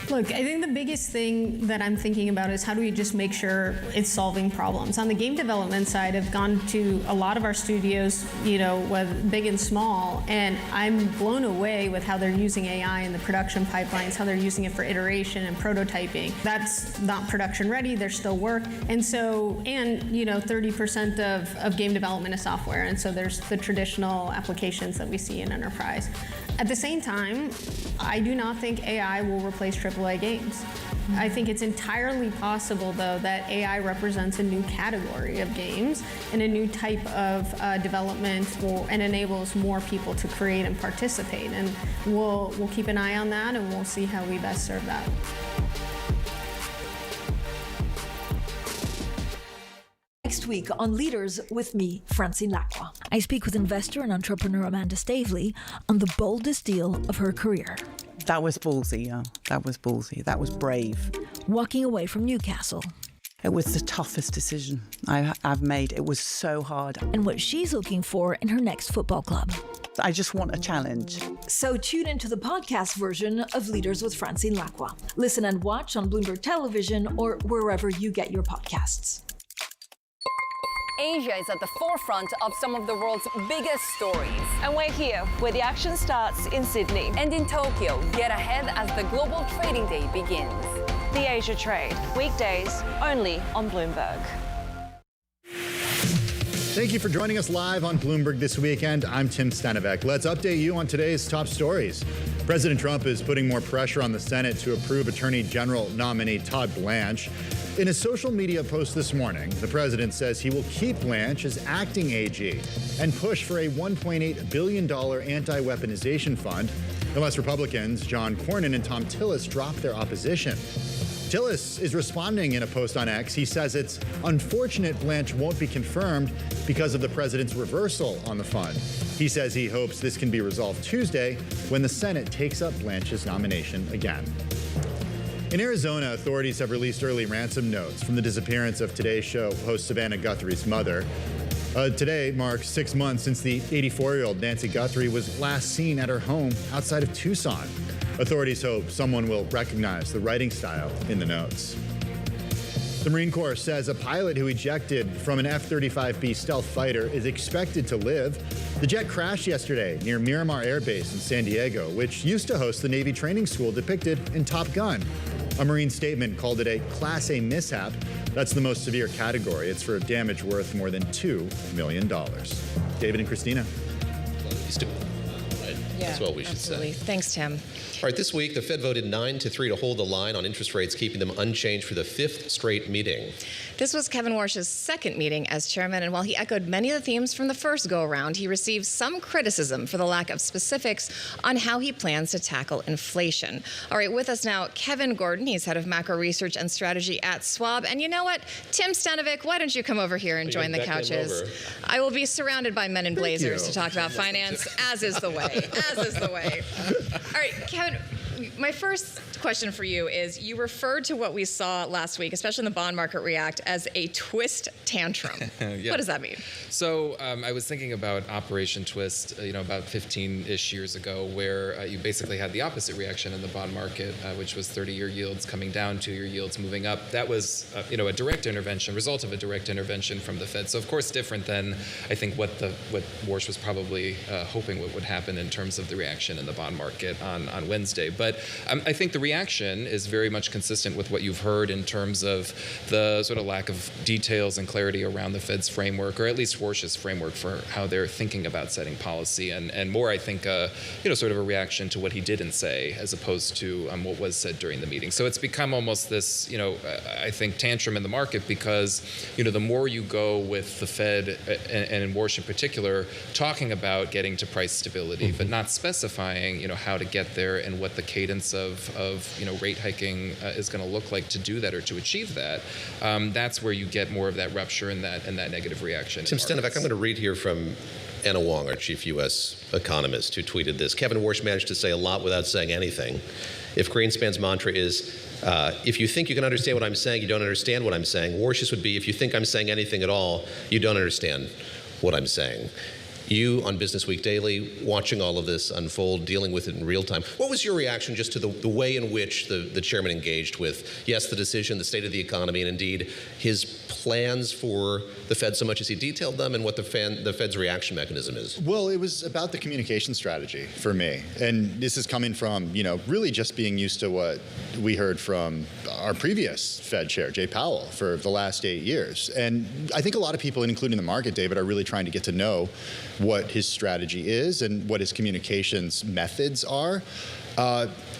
Look, I think the biggest thing that I'm thinking about is how do we just make sure it's solving problems. On the game development side, I've gone to a lot of our studios, whether big and small, and I'm blown away with how they're using AI in the production pipelines, how they're using it for iteration and prototyping. That's not production ready, there's still work. And so, 30% of game development is software, and so there's the traditional applications that we see in enterprise. At the same time, I do not think AI will replace AAA games. I think it's entirely possible, though, that AI represents a new category of games and a new type of development and enables more people to create and participate. And we'll keep an eye on that, and we'll see how we best serve that. Next week on Leaders with me, Francine Lacqua. I speak with investor and entrepreneur Amanda Stavely on the boldest deal of her career. That was ballsy, yeah. That was ballsy. That was brave. Walking away from Newcastle. It was the toughest decision I've made. It was so hard. And what she's looking for in her next football club. I just want a challenge. So tune into the podcast version of Leaders with Francine Lacqua. Listen and watch on Bloomberg Television or wherever you get your podcasts. Asia is at the forefront of some of the world's biggest stories. And we're here, where the action starts in Sydney. And in Tokyo, get ahead as the global trading day begins. The Asia Trade, weekdays only on Bloomberg. Thank you for joining us live on Bloomberg This Weekend. I'm Tim Stenivek. Let's update you on today's top stories. President Trump is putting more pressure on the Senate to approve Attorney General nominee Todd Blanche. In a social media post this morning, the president says he will keep Blanche as acting AG and push for a $1.8 billion anti-weaponization fund unless Republicans John Cornyn and Thom Tillis drop their opposition. Tillis is responding in a post on X. He says it's unfortunate Blanche won't be confirmed because of the president's reversal on the fund. He says he hopes this can be resolved Tuesday when the Senate takes up Blanche's nomination again. In Arizona, authorities have released early ransom notes from the disappearance of Today's Show host Savannah Guthrie's mother. Today marks 6 months since the 84-year-old Nancy Guthrie was last seen at her home outside of Tucson. Authorities hope someone will recognize the writing style in the notes. The Marine Corps says a pilot who ejected from an F-35B stealth fighter is expected to live. The jet crashed yesterday near Miramar Air Base in San Diego, which used to host the Navy training school depicted in Top Gun. A Marine statement called it a Class A mishap. That's the most severe category. It's for damage worth more than $2 million. David and Christina. Yeah, that's what we should absolutely. say. Thanks, Tim. All right, this week, the Fed voted 9-3 to hold the line on interest rates, keeping them unchanged for the 5th straight meeting. This was Kevin Warsh's second meeting as chairman, and while he echoed many of the themes from the first go-around, he received some criticism for the lack of specifics on how he plans to tackle inflation. All right, with us now, Kevin Gordon. He's head of macro research and strategy at Schwab. And you know what? Tim Stenivek, why don't you come over here and join the couches? I will be surrounded by men in blazers to talk about finance, as is the way. As is the way. All right, Kevin, my first question for you is, you referred to what we saw last week, especially in the bond market react, as a twist tantrum. Yeah. What does that mean? So I was thinking about Operation Twist, about 15-ish years ago, where you basically had the opposite reaction in the bond market, which was 30-year yields coming down, 2-year yields moving up. That was, a direct intervention, result of a direct intervention from the Fed. So of course different than I think what Warsh was probably hoping what would happen in terms of the reaction in the bond market on Wednesday. But I think the reaction is very much consistent with what you've heard in terms of the sort of lack of details and clarity around the Fed's framework, or at least Warsh's framework for how they're thinking about setting policy, and more, I think, sort of a reaction to what he didn't say as opposed to what was said during the meeting. So it's become almost this, I think, tantrum in the market because, the more you go with the Fed and in Warsh in particular, talking about getting to price stability, but not specifying, how to get there and what the cadence of rate hiking is going to look like to do that or to achieve that, that's where you get more of that rupture and that negative reaction. Tim Stenivek, I'm going to read here from Anna Wong, our chief U.S. economist, who tweeted this. Kevin Warsh managed to say a lot without saying anything. If Greenspan's mantra is, if you think you can understand what I'm saying, you don't understand what I'm saying, Warsh's would be, if you think I'm saying anything at all, you don't understand what I'm saying. You on Business Week Daily, watching all of this unfold, dealing with it in real time. What was your reaction just to the way in which the chairman engaged with, yes, the decision, the state of the economy, and indeed his plans for the Fed, so much as he detailed them, and what the Fed's reaction mechanism is? Well, it was about the communication strategy for me. And this is coming from, really just being used to what we heard from our previous Fed chair, Jay Powell, for the last 8 years. And I think a lot of people, including the market, David, are really trying to get to know what his strategy is and what his communications methods are.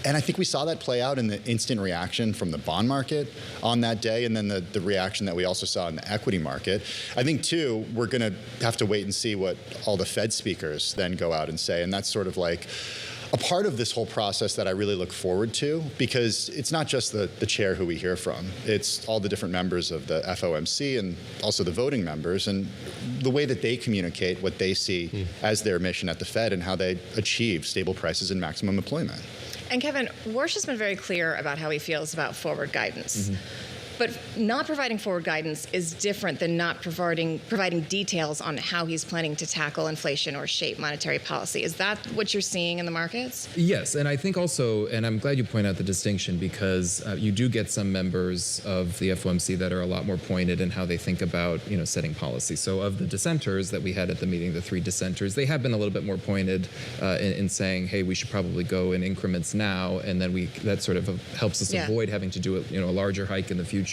And I think we saw that play out in the instant reaction from the bond market on that day, and then the reaction that we also saw in the equity market. I think, too, we're going to have to wait and see what all the Fed speakers then go out and say, and that's sort of like a part of this whole process that I really look forward to, because it's not just the chair who we hear from. It's all the different members of the FOMC and also the voting members, and the way that they communicate what they see as their mission at the Fed and how they achieve stable prices and maximum employment. And Kevin, Warsh has been very clear about how he feels about forward guidance. But not providing forward guidance is different than not providing details on how he's planning to tackle inflation or shape monetary policy. Is that what you're seeing in the markets? Yes, and I think also, and I'm glad you point out the distinction, because you do get some members of the FOMC that are a lot more pointed in how they think about, setting policy. So of the dissenters that we had at the meeting, the 3 dissenters, they have been a little bit more pointed in saying, hey, we should probably go in increments now, and then that sort of helps us avoid having to do a larger hike in the future.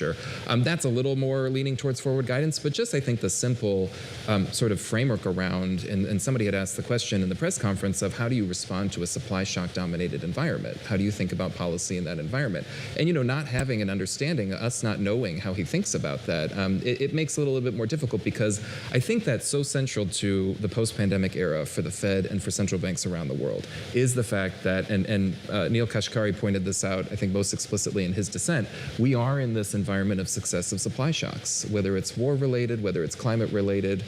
That's a little more leaning towards forward guidance, but just I think the simple sort of framework around, and somebody had asked the question in the press conference of how do you respond to a supply shock dominated environment? How do you think about policy in that environment? And not having an understanding, us not knowing how he thinks about that, it makes it a little bit more difficult, because I think that's so central to the post-pandemic era for the Fed and for central banks around the world, is the fact that, and Neil Kashkari pointed this out, I think most explicitly in his dissent, we are in this environment of successive supply shocks, whether it's war-related, whether it's climate-related.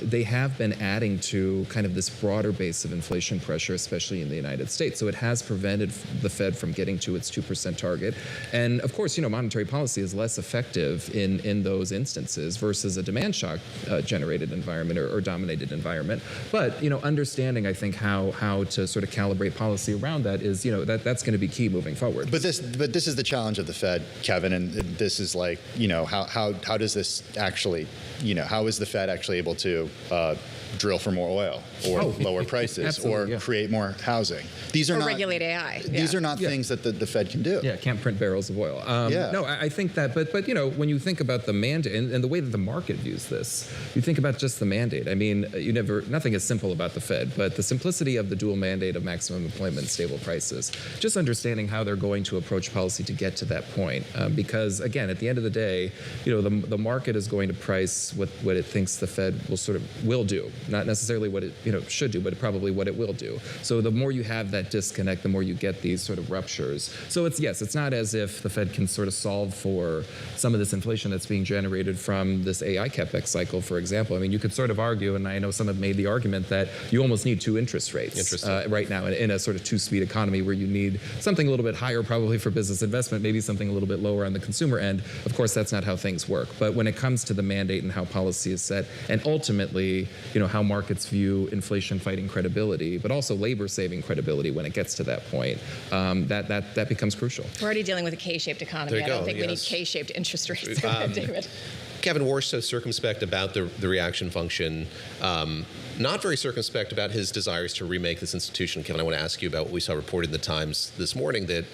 They have been adding to kind of this broader base of inflation pressure, especially in the United States. So it has prevented the Fed from getting to its 2% target. And of course, monetary policy is less effective in those instances versus a demand shock generated environment or dominated environment. But, understanding, I think, how to sort of calibrate policy around that is, that's going to be key moving forward. But this is the challenge of the Fed, Kevin, and this is like, how does this actually, how is the Fed actually able to drill for more oil or lower prices or create more housing? These are or not regulate AI. These are not things that the Fed can do. Yeah, can't print barrels of oil. No, I think that, but when you think about the mandate and the way that the market views this, you think about just the mandate. I mean, nothing is simple about the Fed, but the simplicity of the dual mandate of maximum employment, stable prices, just understanding how they're going to approach policy to get to that point. Because again, at the end of the day, the market is going to price what it thinks the Fed will do. Not necessarily what it should do, but probably what it will do. So the more you have that disconnect, the more you get these sort of ruptures. So it's not as if the Fed can sort of solve for some of this inflation that's being generated from this AI capex cycle, for example. I mean, you could sort of argue, and I know some have made the argument that you almost need 2 interest rates right now in a sort of 2-speed economy, where you need something a little bit higher probably for business investment, maybe something a little bit lower on the consumer end. Of course, that's not how things work. But when it comes to the mandate and how policy is set, and ultimately, how markets view inflation fighting credibility, but also labor saving credibility when it gets to that point, that becomes crucial. We're already dealing with a K-shaped economy. I don't think we need K-shaped interest rates, David. Kevin Warsh so circumspect about the reaction function, not very circumspect about his desires to remake this institution. Kevin, I want to ask you about what we saw reported in the Times this morning, that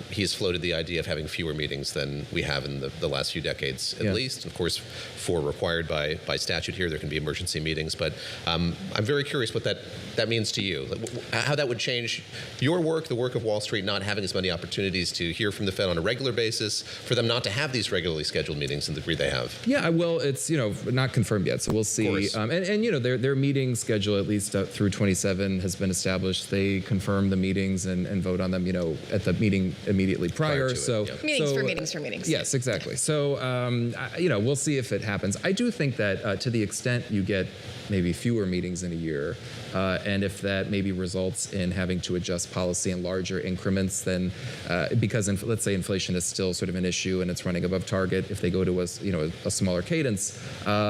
he has floated the idea of having fewer meetings than we have in the last few decades, at least. Of course, 4 required by statute here. There can be emergency meetings. But I'm very curious what that means to you, how that would change your work, the work of Wall Street, not having as many opportunities to hear from the Fed on a regular basis, for them not to have these regularly scheduled meetings in the degree they have. Yeah, well, it's not confirmed yet, so we'll see. And their meeting schedule, at least through 27, has been established. They confirm the meetings and vote on them, at the meeting immediately prior. Meetings for meetings. Yes, exactly. So we'll see if it happens. I do think that to the extent you get maybe fewer meetings in a year. And if that maybe results in having to adjust policy in larger increments, then because let's say inflation is still sort of an issue and it's running above target, if they go to a smaller cadence,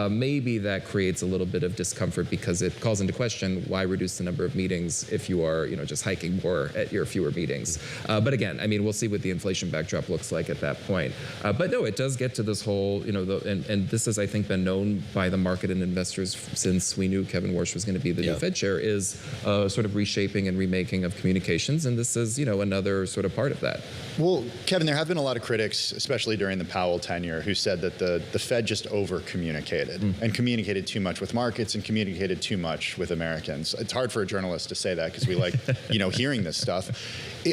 maybe that creates a little bit of discomfort because it calls into question why reduce the number of meetings if you are just hiking more at your fewer meetings. But again, I mean, we'll see what the inflation backdrop looks like at that point. But no, it does get to this whole, and this has, I think, been known by the market and investors since we knew Kevin Warsh was going to be the new Fed chair, is sort of reshaping and remaking of communications. And this is, another sort of part of that. Well, Kevin, there have been a lot of critics, especially during the Powell tenure, who said that the Fed just over-communicated and communicated too much with markets and communicated too much with Americans. It's hard for a journalist to say that because we like, hearing this stuff.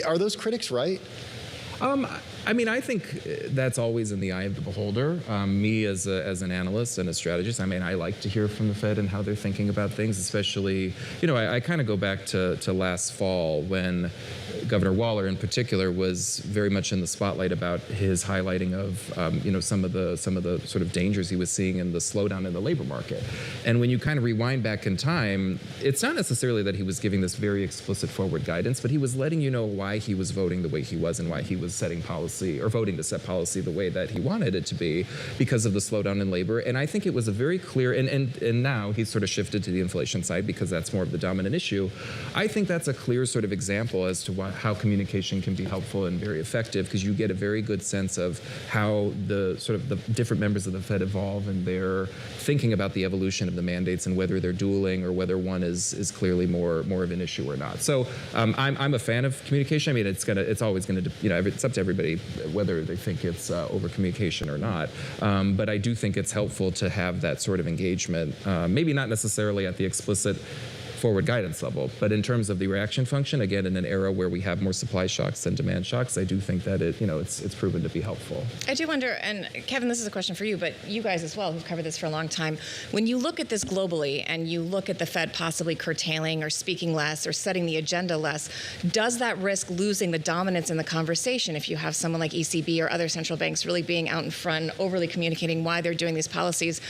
Are those critics right? I mean, I think that's always in the eye of the beholder. Me as an analyst and a strategist, I mean, I like to hear from the Fed and how they're thinking about things, especially, I kind of go back to last fall when Governor Waller in particular was very much in the spotlight about his highlighting of, some of the sort of dangers he was seeing in the slowdown in the labor market. And when you kind of rewind back in time, it's not necessarily that he was giving this very explicit forward guidance, but he was letting you know why he was voting the way he was and why he was setting policy or voting to set policy the way that he wanted it to be because of the slowdown in labor. And I think it was a very clear, and now he's sort of shifted to the inflation side because that's more of the dominant issue. I think that's a clear sort of example as to how communication can be helpful and very effective because you get a very good sense of how the sort of the different members of the Fed evolve and their thinking about the evolution of the mandates and whether they're dueling or whether one is clearly more of an issue or not. So I'm a fan of communication. I mean, it's always going to, it's up to everybody whether they think it's over communication or not. But I do think it's helpful to have that sort of engagement, maybe not necessarily at the explicit forward guidance level, but in terms of the reaction function, again, in an era where we have more supply shocks than demand shocks, I do think that it's proven to be helpful. I do wonder, and Kevin, this is a question for you, but you guys as well, who've covered this for a long time, when you look at this globally and you look at the Fed possibly curtailing or speaking less or setting the agenda less, does that risk losing the dominance in the conversation if you have someone like ECB or other central banks really being out in front, overly communicating why they're doing these policies?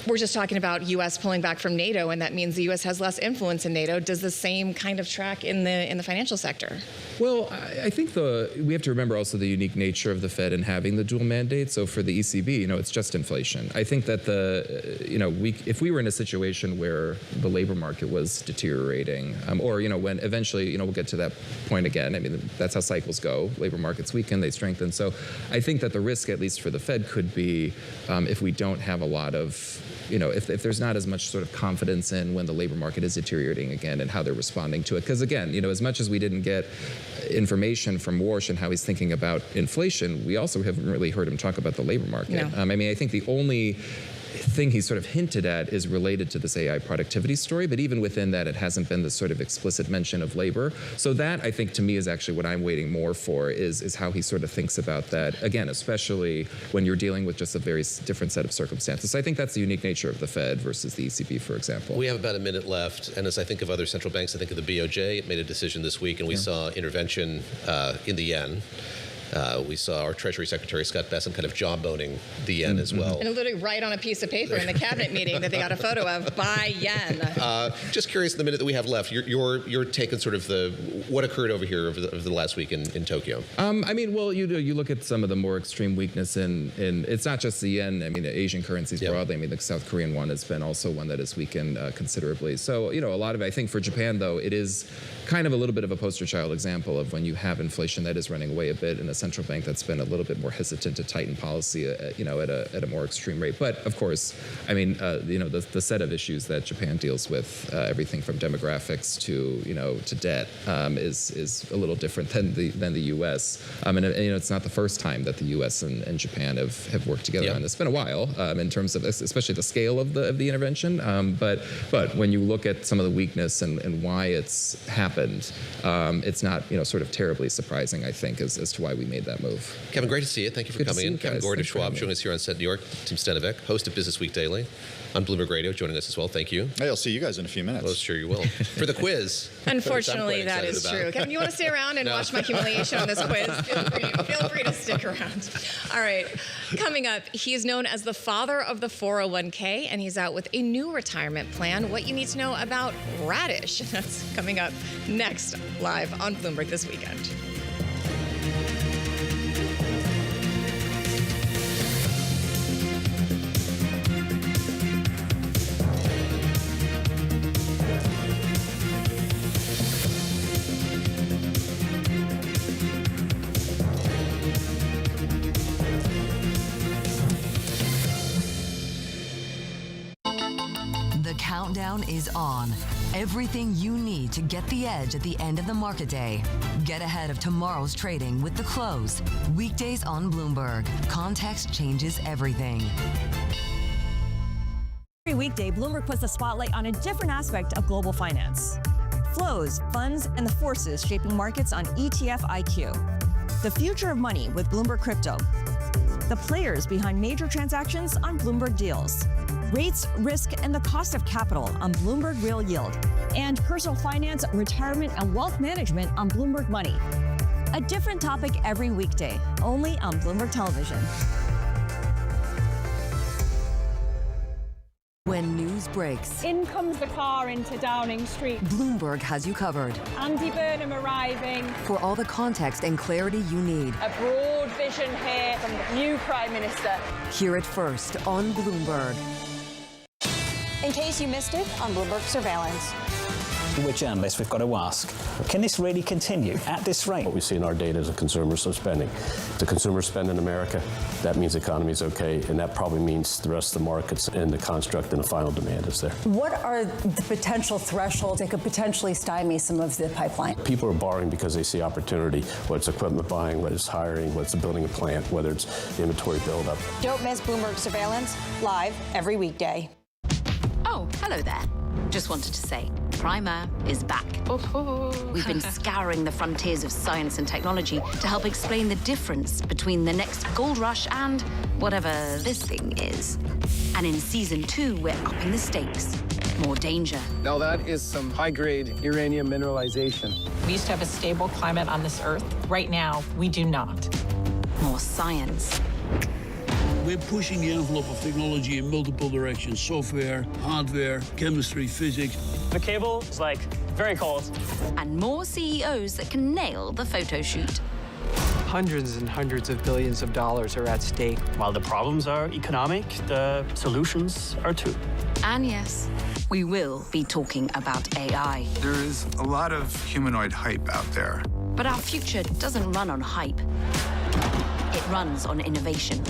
We're just talking about U.S. pulling back from NATO, and that means the U.S. has less influence in NATO. Does the same kind of track in the financial sector? Well, I think we have to remember also the unique nature of the Fed and having the dual mandate. So for the ECB, it's just inflation. I think that if we were in a situation where the labor market was deteriorating, or when eventually we'll get to that point again. I mean, that's how cycles go. Labor markets weaken, they strengthen. So I think that the risk, at least for the Fed, could be if we don't have a lot of if there's not as much sort of confidence in when the labor market is deteriorating again and how they're responding to it. Because again, as much as we didn't get information from Warsh and how he's thinking about inflation, we also haven't really heard him talk about the labor market. No. I mean, I think the only thing he sort of hinted at is related to this AI productivity story, but even within that, it hasn't been this sort of explicit mention of labor. So that, I think, to me, is actually what I'm waiting more for is how he sort of thinks about that, again, especially when you're dealing with just a very different set of circumstances. So I think that's the unique nature of the Fed versus the ECB, for example. We have about a minute left, and as I think of other central banks, I think of the BOJ. It made a decision this week, and we saw intervention in the yen. We saw our Treasury Secretary Scott Bessent kind of jawboning the yen as well. And literally write on a piece of paper in the cabinet meeting that they got a photo of, buy yen. Just curious, in the minute that we have left, your take on sort of what occurred over here over the last week in Tokyo. I mean, well, you look at some of the more extreme weakness in it's not just the yen. I mean, the Asian currencies broadly. I mean, the South Korean won has been also one that has weakened considerably. So, a lot of it, I think for Japan, though, it is kind of a little bit of a poster child example of when you have inflation that is running away a bit in a central bank that's been a little bit more hesitant to tighten policy, at a more extreme rate. But of course, I mean, the set of issues that Japan deals with, everything from demographics to debt, is a little different than the U.S. And it's not the first time that the U.S. and Japan have worked together on this. It's been a while in terms of especially the scale of the intervention. But when you look at some of the weakness and why it's happened, it's not sort of terribly surprising, I think, as to why we made that move. Kevin, great to see you. Thank you for coming in. Kevin Gura, Schwab, joining us here on set in New York. Tim Stenivek, host of Business Week Daily on Bloomberg Radio, joining us as well. Thank you. Hey, I'll see you guys in a few minutes. Well, sure you will. For the quiz. Unfortunately, that is true. Kevin, you want to stay around and watch my humiliation on this quiz? Feel free to stick around. All right. Coming up, he is known as the father of the 401k, and he's out with a new retirement plan. What you need to know about Radish. That's coming up next, live on Bloomberg This Weekend. Countdown is on. Everything you need to get the edge at the end of the market day. Get ahead of tomorrow's trading with The Close. Weekdays on Bloomberg. Context changes everything. Every weekday, Bloomberg puts the spotlight on a different aspect of global finance. Flows, funds, and the forces shaping markets on ETF IQ. The future of money with Bloomberg Crypto. The players behind major transactions on Bloomberg Deals. Rates, risk, and the cost of capital on Bloomberg Real Yield. And personal finance, retirement, and wealth management on Bloomberg Money. A different topic every weekday, only on Bloomberg Television. When news breaks, in comes the car into Downing Street. Bloomberg has you covered. Andy Burnham arriving. For all the context and clarity you need. A broad vision here from the new Prime Minister. Hear it first on Bloomberg. In case you missed it on Bloomberg Surveillance. We're journalists, we've got to ask, can this really continue at this rate? What we see in our data is the consumers are spending. If the consumers spend in America, that means the economy is okay, and that probably means the rest of the markets and the construct and the final demand is there. What are the potential thresholds that could potentially stymie some of the pipeline? People are borrowing because they see opportunity, whether it's equipment buying, whether it's hiring, whether it's building a plant, whether it's inventory buildup. Don't miss Bloomberg Surveillance, live every weekday. Oh, hello there. Just wanted to say, Primer is back. We've been scouring the frontiers of science and technology to help explain the difference between the next gold rush and whatever this thing is. And in season 2, we're upping the stakes. More danger. Now that is some high-grade Iranian mineralization. We used to have a stable climate on this Earth. Right now, we do not. More science. We're pushing the envelope of technology in multiple directions. Software, hardware, chemistry, physics. The cable is like very cold. And more CEOs that can nail the photo shoot. Hundreds and hundreds of billions of dollars are at stake. While the problems are economic, the solutions are too. And yes, we will be talking about AI. There is a lot of humanoid hype out there. But our future doesn't run on hype. It runs on innovation.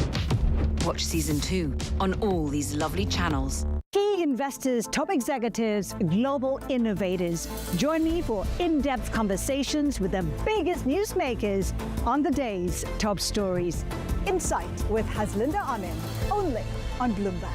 Watch season 2 on all these lovely channels. Key investors, top executives, global innovators. Join me for in-depth conversations with the biggest newsmakers on the day's top stories. Insight with Haslinda Amin, only on Bloomberg.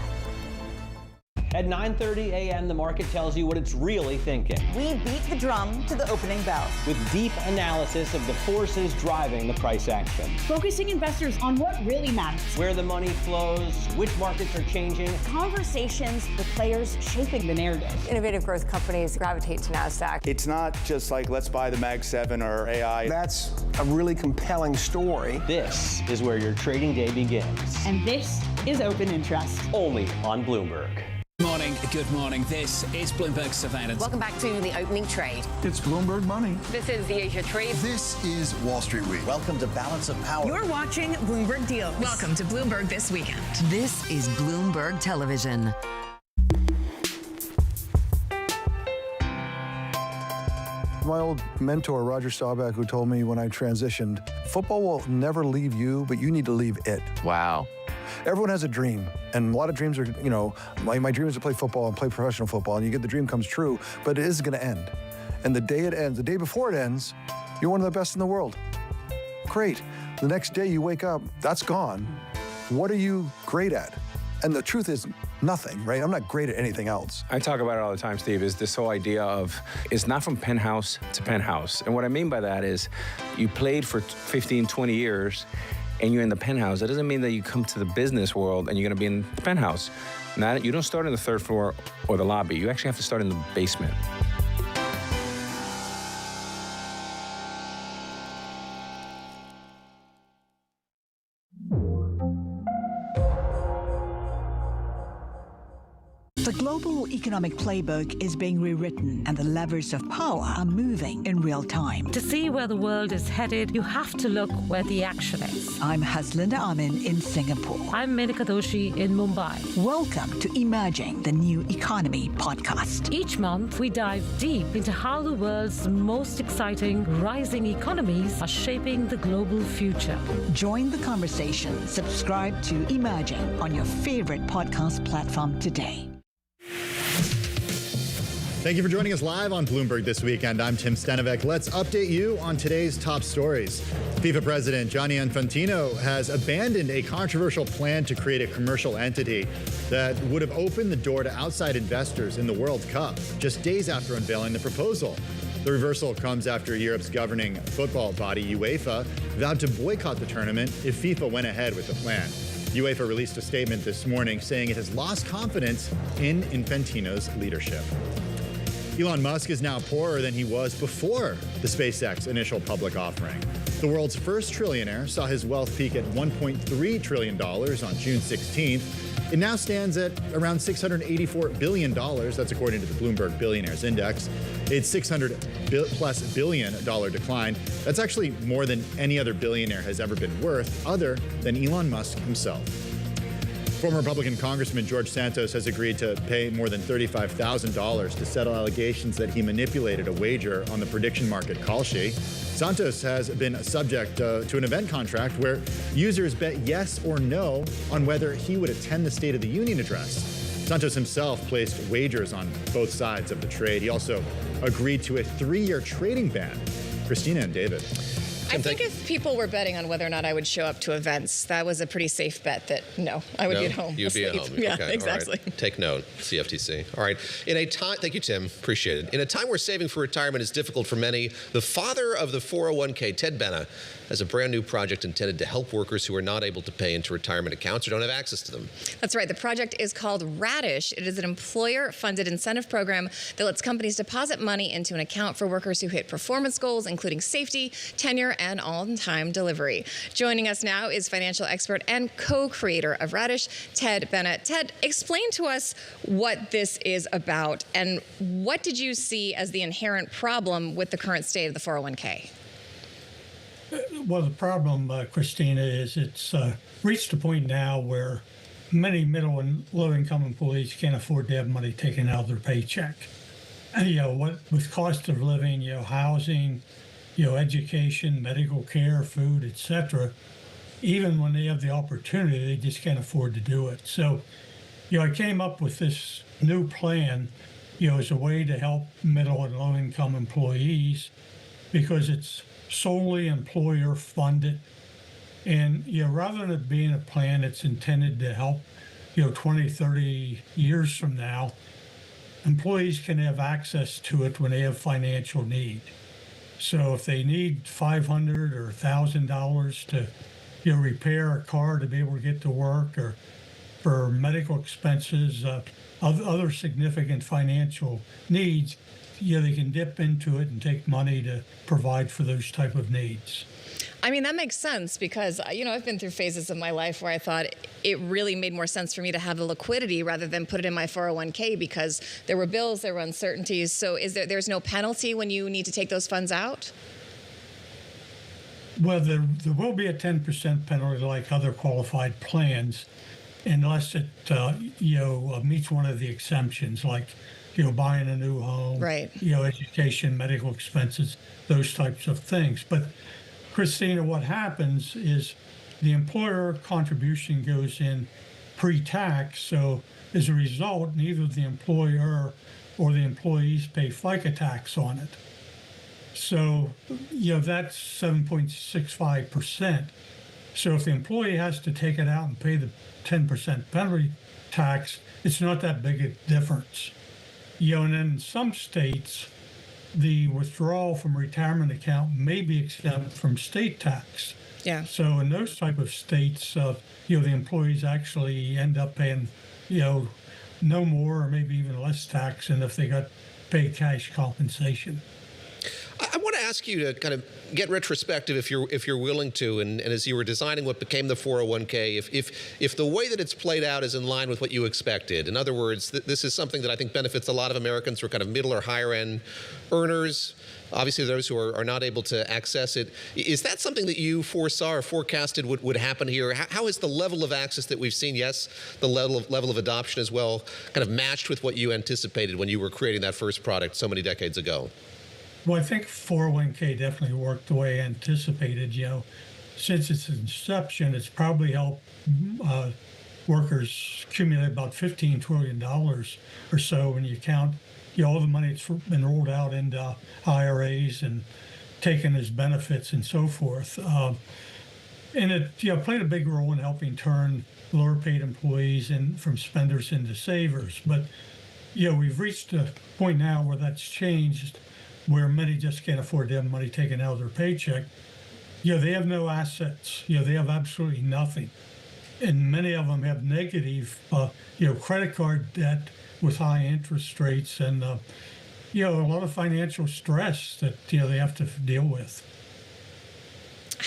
At 9:30 a.m., the market tells you what it's really thinking. We beat the drum to the opening bell. With deep analysis of the forces driving the price action. Focusing investors on what really matters. Where the money flows, which markets are changing. Conversations with players shaping the narrative. Innovative growth companies gravitate to NASDAQ. It's not just like, let's buy the Mag 7 or AI. That's a really compelling story. This is where your trading day begins. And this is Open Interest. Only on Bloomberg. Good morning. This is Bloomberg Surveillance. Welcome back to the opening trade. It's Bloomberg Money. This is the Asia Trade. This is Wall Street Week. Welcome to Balance of Power. You're watching Bloomberg Deals. Welcome to Bloomberg This Weekend. This is Bloomberg Television. My old mentor, Roger Staubach, who told me when I transitioned, football will never leave you, but you need to leave it. Wow. Everyone has a dream, and a lot of dreams are, my dream is to play football and play professional football, and you get the dream comes true, but it is going to end. And the day it ends, the day before it ends, you're one of the best in the world. Great. The next day you wake up, that's gone. What are you great at? And the truth is, nothing, right? I'm not great at anything else. I talk about it all the time, Steve, is this whole idea of it's not from penthouse to penthouse. And what I mean by that is you played for 15, 20 years and you're in the penthouse. That doesn't mean that you come to the business world and you're going to be in the penthouse. Now, you don't start in the third floor or the lobby. You actually have to start in the basement. The global economic playbook is being rewritten, and the levers of power are moving in real time. To see where the world is headed, you have to look where the action is. I'm Haslinda Amin in Singapore. I'm Menika Doshi in Mumbai. Welcome to Emerging the New Economy podcast. Each month, we dive deep into how the world's most exciting rising economies are shaping the global future. Join the conversation. Subscribe to Emerging on your favorite podcast platform today. Thank you for joining us live on Bloomberg This Weekend. I'm Tim Stenovec. Let's update you on today's top stories. FIFA President Gianni Infantino has abandoned a controversial plan to create a commercial entity that would have opened the door to outside investors in the World Cup, just days after unveiling the proposal. The reversal comes after Europe's governing football body, UEFA, vowed to boycott the tournament if FIFA went ahead with the plan. UEFA released a statement this morning saying it has lost confidence in Infantino's leadership. Elon Musk is now poorer than he was before the SpaceX initial public offering. The world's first trillionaire saw his wealth peak at $1.3 trillion on June 16th. It now stands at around $684 billion. That's according to the Bloomberg Billionaires Index. Its $600+ billion decline. That's actually more than any other billionaire has ever been worth, other than Elon Musk himself. Former Republican Congressman George Santos has agreed to pay more than $35,000 to settle allegations that he manipulated a wager on the prediction market Kalshi. Santos has been subject to an event contract where users bet yes or no on whether he would attend the State of the Union address. Santos himself placed wagers on both sides of the trade. He also agreed to a 3-year trading ban. Christina and David. I think if people were betting on whether or not I would show up to events, that was a pretty safe bet that no, I would be at home. You'd be at home. Yeah, okay, exactly. All right. Take note, CFTC. All right. In a time, thank you, Tim. Appreciate it. In a time where saving for retirement is difficult for many, the father of the 401k, Ted Benna, has a brand new project intended to help workers who are not able to pay into retirement accounts or don't have access to them. That's right. The project is called Radish. It is an employer-funded incentive program that lets companies deposit money into an account for workers who hit performance goals, including safety, tenure, and on-time delivery. Joining us now is financial expert and co-creator of Radish, Ted Benna. Ted, explain to us what this is about and what did you see as the inherent problem with the current state of the 401k? Well, the problem, Christina, is it's reached a point now where many middle and low-income employees can't afford to have money taken out of their paycheck. And, what with cost of living, housing, education, medical care, food, etc. Even when they have the opportunity, they just can't afford to do it. So, I came up with this new plan, as a way to help middle and low-income employees because it's solely employer funded. And, rather than it being a plan that's intended to help, 20, 30 years from now, employees can have access to it when they have financial need. So if they need $500 or $1,000 to, repair a car to be able to get to work or for medical expenses, other significant financial needs, they can dip into it and take money to provide for those type of needs. I mean, that makes sense because, I've been through phases of my life where I thought it really made more sense for me to have the liquidity rather than put it in my 401k because there were bills, there were uncertainties. So there's no penalty when you need to take those funds out? Well, there will be a 10% penalty like other qualified plans unless it, meets one of the exemptions like, buying a new home, right? Education, medical expenses, those types of things. But Christina, what happens is the employer contribution goes in pre-tax. So as a result, neither the employer or the employees pay FICA tax on it. So, that's 7.65%. So if the employee has to take it out and pay the 10% penalty tax, it's not that big a difference. And then in some states, the withdrawal from retirement account may be exempt from state tax. Yeah. So in those type of states, the employees actually end up paying, no more or maybe even less tax than if they got paid cash compensation. I want to ask you to kind of get retrospective, if you're willing to, and as you were designing what became the 401k, if the way that it's played out is in line with what you expected. In other words, this is something that I think benefits a lot of Americans who are kind of middle or higher end earners. Obviously, those who are not able to access it. Is that something that you foresaw or forecasted would happen here? How is the level of access that we've seen, yes, the level of adoption as well, kind of matched with what you anticipated when you were creating that first product so many decades ago? Well, I think 401k definitely worked the way anticipated. Since its inception, it's probably helped workers accumulate about $15 trillion or so when you count all the money that's been rolled out into IRAs and taken as benefits and so forth. And it played a big role in helping turn lower paid employees from spenders into savers. But we've reached a point now where that's changed, where many just can't afford to have money taken out of their paycheck. They have no assets. They have absolutely nothing. And many of them have negative, credit card debt with high interest rates and, a lot of financial stress that, they have to deal with.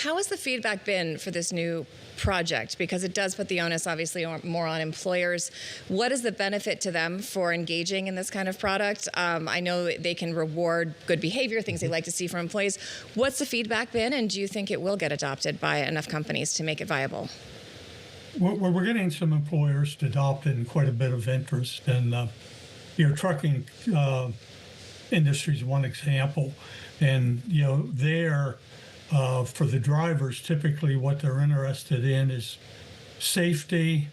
How has the feedback been for this new project? Because it does put the onus, obviously, more on employers. What is the benefit to them for engaging in this kind of product? I know they can reward good behavior, things they like to see from employees. What's the feedback been, and do you think it will get adopted by enough companies to make it viable? We're getting some employers to adopt it and quite a bit of interest. And, trucking industry is one example. And, there, for the drivers, typically what they're interested in is safety,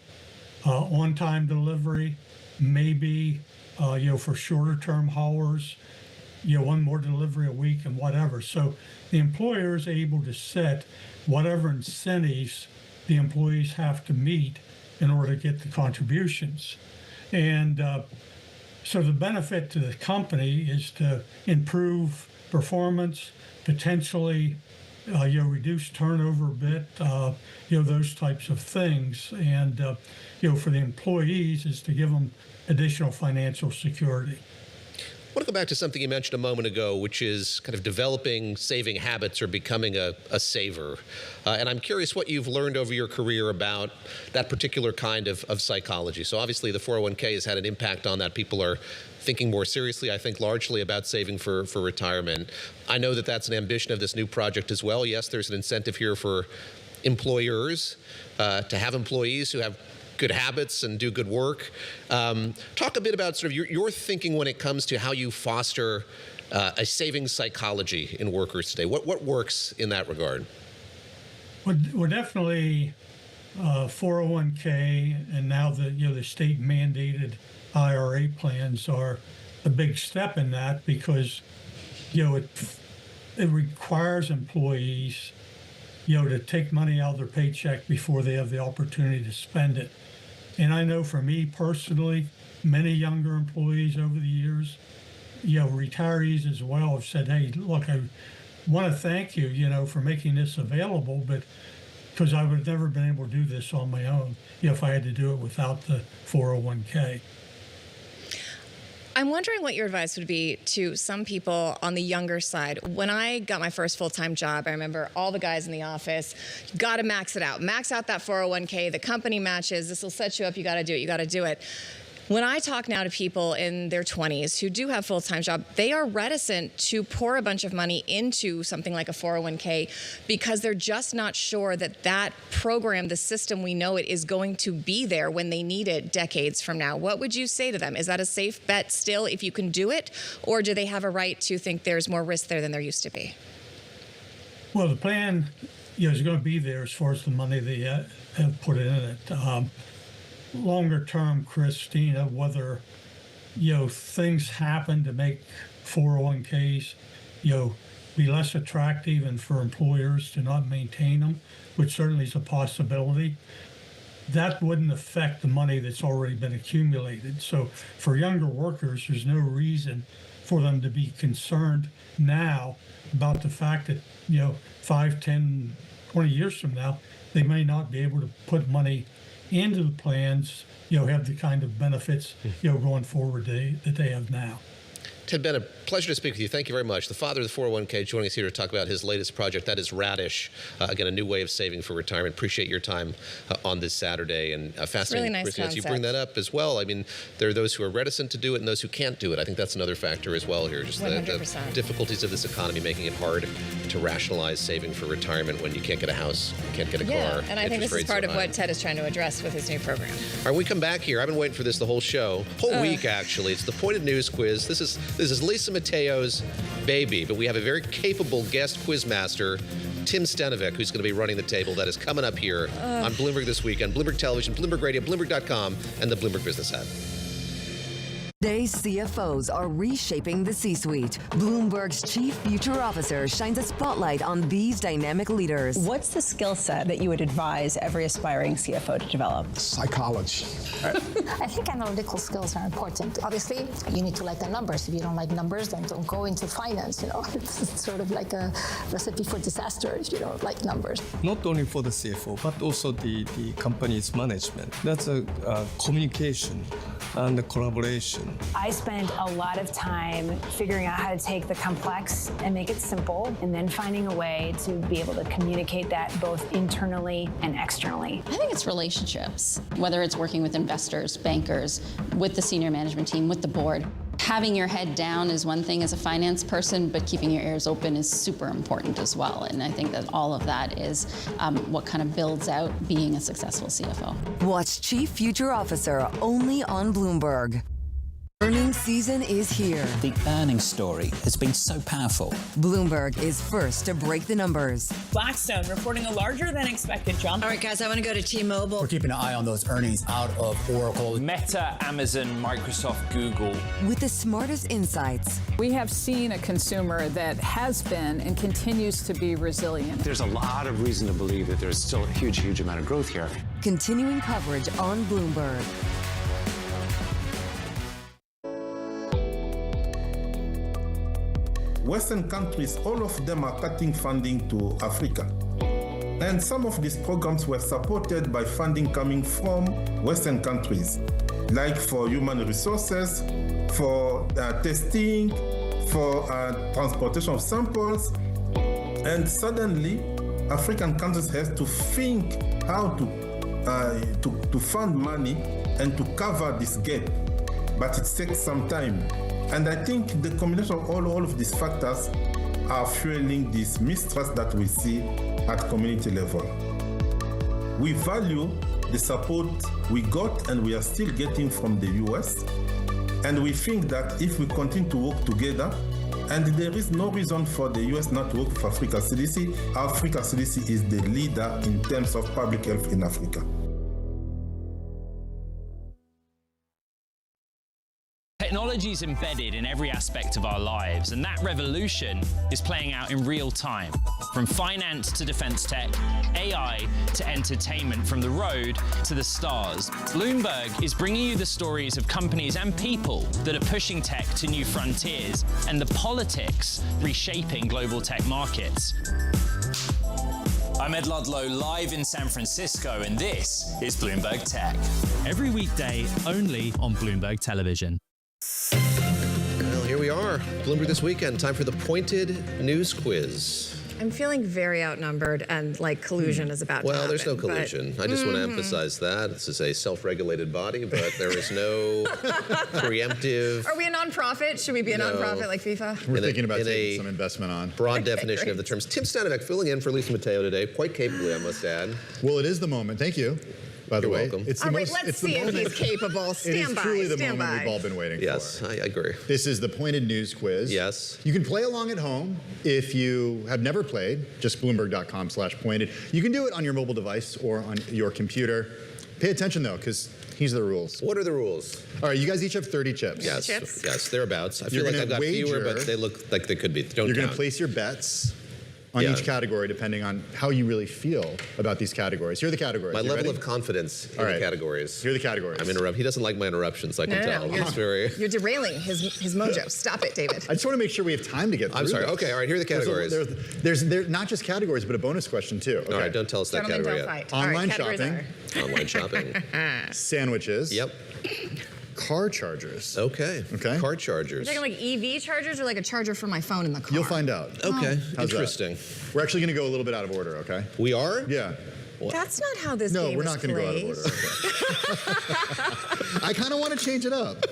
on-time delivery, maybe, for shorter-term haulers, one more delivery a week and whatever. So the employer is able to set whatever incentives the employees have to meet in order to get the contributions. And so the benefit to the company is to improve performance, potentially reduce turnover a bit, those types of things. And, for the employees is to give them additional financial security. I want to go back to something you mentioned a moment ago, which is kind of developing saving habits or becoming a saver. And I'm curious what you've learned over your career about that particular kind of psychology. So obviously the 401k has had an impact on that. People are thinking more seriously, I think, largely about saving for retirement. I know that that's an ambition of this new project as well. Yes, there's an incentive here for employers to have employees who have good habits and do good work. Talk a bit about sort of your thinking when it comes to how you foster a savings psychology in workers today. What works in that regard? Well, definitely 401k and now the state mandated IRA plans are a big step in that because it requires employees to take money out of their paycheck before they have the opportunity to spend it. And I know for me personally, many younger employees over the years, retirees as well, have said, hey, look, I want to thank you, for making this available, but because I would have never been able to do this on my own if I had to do it without the 401k. I'm wondering what your advice would be to some people on the younger side. When I got my first full-time job, I remember all the guys in the office, you got to max it out. Max out that 401k, the company matches, this will set you up, you got to do it. When I talk now to people in their 20s who do have full-time job, they are reticent to pour a bunch of money into something like a 401k because they're just not sure that that program, the system we know it, is going to be there when they need it decades from now. What would you say to them? Is that a safe bet still if you can do it? Or do they have a right to think there's more risk there than there used to be? Well, the plan is going to be there as far as the money they have put in it. Longer term, Christina, whether things happen to make 401ks be less attractive and for employers to not maintain them, which certainly is a possibility. that wouldn't affect the money that's already been accumulated. So for younger workers, there's no reason for them to be concerned now about the fact that, 5, 10, 20 years from now, they may not be able to put money into the plans, have the kind of benefits, going forward that they have now. Ted Bennett, pleasure to speak with you. Thank you very much. The father of the 401k joining us here to talk about his latest project. That is Radish. Again, a new way of saving for retirement. Appreciate your time on this Saturday. And fascinating, really nice Christina, you bring that up as well. I mean, there are those who are reticent to do it and those who can't do it. I think that's another factor as well here. Just the difficulties of this economy making it hard to rationalize saving for retirement when you can't get a house, can't get a car. And I think this is part of what Ted is trying to address with his new program. All right, when we come back here, I've been waiting for this the whole show, whole week actually. It's the Pointed News Quiz. This is Lisa Mateo's baby, but we have a very capable guest quizmaster, Tim Stenovic, who's going to be running the table. That is coming up here on Bloomberg This Weekend, Bloomberg Television, Bloomberg Radio, Bloomberg.com, and the Bloomberg Business app. Today's CFOs are reshaping the C-suite. Bloomberg's chief future officer shines a spotlight on these dynamic leaders. What's the skill set that you would advise every aspiring CFO to develop? Psychology. I think analytical skills are important. Obviously, you need to like the numbers. If you don't like numbers, then don't go into finance. It's sort of like a recipe for disaster if you don't like numbers. Not only for the CFO, but also the company's management. That's a communication and the collaboration. I spend a lot of time figuring out how to take the complex and make it simple, and then finding a way to be able to communicate that both internally and externally. I think it's relationships, whether it's working with investors, bankers, with the senior management team, with the board. Having your head down is one thing as a finance person, but keeping your ears open is super important as well. And I think that all of that is what kind of builds out being a successful CFO. Watch Chief Future Officer only on Bloomberg. Earnings season is here. The earnings story has been so powerful. Bloomberg is first to break the numbers. Blackstone reporting a larger than expected jump. All right, guys, I want to go to T-Mobile. We're keeping an eye on those earnings out of Oracle. Meta, Amazon, Microsoft, Google. With the smartest insights. We have seen a consumer that has been and continues to be resilient. There's a lot of reason to believe that there's still a huge amount of growth here. Continuing coverage on Bloomberg. Western countries, all of them are cutting funding to Africa. And some of these programs were supported by funding coming from Western countries, like for human resources, for testing, for transportation of samples. And suddenly, African countries have to think how to fund money and to cover this gap. But it takes some time. And I think the combination of all of these factors are fueling this mistrust that we see at community level. We value the support we got and we are still getting from the US. And we think that if we continue to work together, and there is no reason for the US not to work with Africa CDC, Africa CDC is the leader in terms of public health in Africa. Technology is embedded in every aspect of our lives, and that revolution is playing out in real time. From finance to defense tech, AI to entertainment, from the road to the stars. Bloomberg is bringing you the stories of companies and people that are pushing tech to new frontiers, and the politics reshaping global tech markets. I'm Ed Ludlow, live in San Francisco, and this is Bloomberg Tech. Every weekday, only on Bloomberg Television. Well, here we are, Bloomberg This Weekend. Time for the Pointed News Quiz. I'm feeling very outnumbered, and collusion is about to happen. Well, there's no collusion. I just want to emphasize that. This is a self-regulated body, but there is no preemptive. Are we a nonprofit? Should we be a nonprofit like FIFA? We're thinking about taking some investment on. Broad definition of the terms. Tim Stenovic filling in for Lisa Mateo today, quite capably, I must add. Well, it is the moment. Thank you. By the way, welcome. It's the most. Let's see if he's capable. Stand by. It is truly the Stand moment by. we've all been waiting for. Yes, I agree. This is the Pointed News Quiz. Yes. You can play along at home if you have never played. Just Bloomberg.com/pointed. You can do it on your mobile device or on your computer. Pay attention though, because here's the rules. What are the rules? All right, you guys each have 30 chips. Yes, chips? Yes, thereabouts. I feel like I've got fewer, but they look like they could be. Don't You're count. going to place your bets on each category, depending on how you really feel about these categories. Here are the categories. My level of confidence in the categories. Here are the categories. I'm interrupting. He doesn't like my interruptions, I can tell. You're derailing his mojo. Stop it, David. I just want to make sure we have time to get through I'm sorry. this. Okay, all right, here are the categories. There's not just categories, but a bonus question, too. Okay. All right, don't tell us that category yet. Fight. Online categories shopping. Online shopping. Sandwiches. Yep. Car chargers. Okay. Car chargers. You're talking like EV chargers or like a charger for my phone in the car? You'll find out. Okay. How's Interesting. that? We're actually going to go a little bit out of order, okay? We are? Yeah. That's not how this No, game we're is not going to go out of order. Okay. I kind of want to change it up.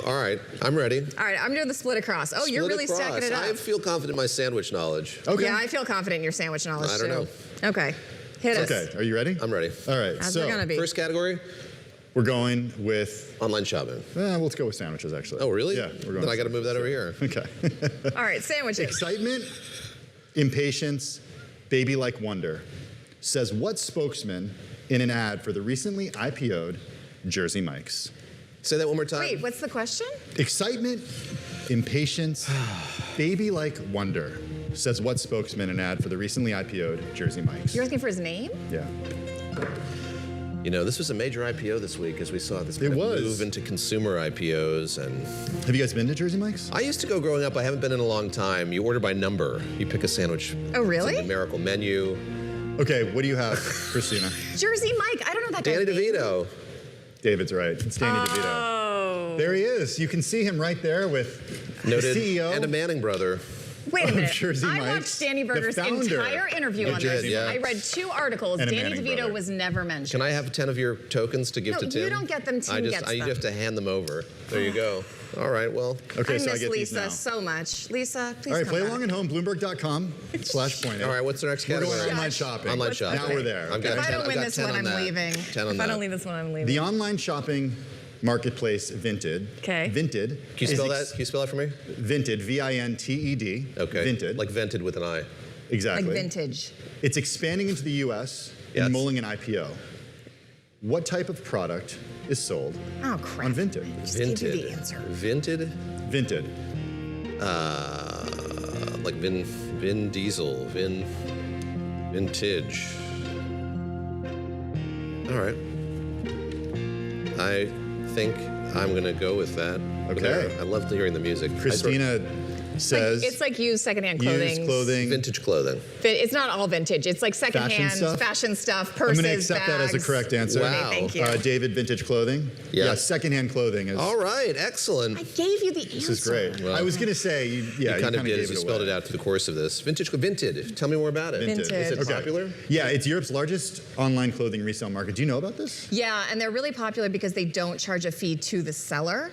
All right, I'm ready. All right, I'm doing the split across. Oh, you're really stacking it up. I feel confident in my sandwich knowledge. Okay. Yeah, I feel confident in your sandwich knowledge, I don't know. Okay, hit us. Okay, are you ready? I'm ready. All right, How's it gonna be? First category? We're going with... Online shopping. Let's go with sandwiches, actually. Oh, really? Yeah, we're going Then I got to move that over here. Okay. All right, sandwiches. Excitement, impatience, baby-like wonder, says what spokesman in an ad for the recently IPO'd Jersey Mike's? Say that one more time. Wait, what's the question? Excitement, impatience, baby-like wonder, says what spokesman in an ad for the recently IPO'd Jersey Mike's? You're asking for his name? Yeah. You know, this was a major IPO this week, as we saw this move into consumer IPOs. And have you guys been to Jersey Mike's? I used to go growing up. I haven't been in a long time. You order by number. You pick a sandwich. Oh, really? It's a numerical menu. Okay, what do you have, Christina? Jersey Mike. I don't know that Danny guy's name. DeVito. David's right. It's Danny DeVito. Oh. There he is. You can see him right there with Noted. the CEO. And a Manning brother. Wait a minute. Jersey I Mike's, watched Danny Berger's the founder entire interview of on Jersey this. Mike's. I read 2 articles. And a Danny Manning DeVito brother. was never mentioned. Can I have 10 of your tokens to give to Tim? You don't get them. Tim gets them. You have to hand them over. There you go. All right, well. Okay, I so I miss get these Lisa now. so much. Lisa, please All right, come play back. along at home, Bloomberg.com/point. All right, what's the next We're category? going online shopping. Online shopping. Now we're there. I've got If I 10 don't win I've got this 10 one, on I'm that. leaving. 10 on If I that. don't leave this one, I'm leaving. The online shopping marketplace Vinted. Okay. Vinted. Can you spell that? Can you spell that for me? Vinted, V-I-N-T-E-D. Okay. Vinted. Like vented with an I. Exactly. Like vintage. It's expanding into the U.S. Yes. and mulling an IPO. What type of product is sold Oh, crap. on Vinted? Just give you the answer. Vinted? Vinted. Like Vin Diesel, vintage. All right. I think I'm going to go with that. Okay. I love hearing the music. Christina says It's like used secondhand clothing. used clothing. Vintage clothing. It's not all vintage. It's like secondhand fashion stuff, I'm purses, going to accept that as a bags. correct answer. Wow. Okay, thank you. David, vintage clothing. Yeah. Yeah, secondhand clothing is. All right, excellent. I gave you the answer. This is great. Well, I was going to say, you kind of did gave as you it spelled away. it out through the course of this. Vinted. Tell me more about it. Vinted. Vintage. Is it Okay. popular? Yeah, it's Europe's largest online clothing resale market. Do you know about this? Yeah, and they're really popular because they don't charge a fee to the seller.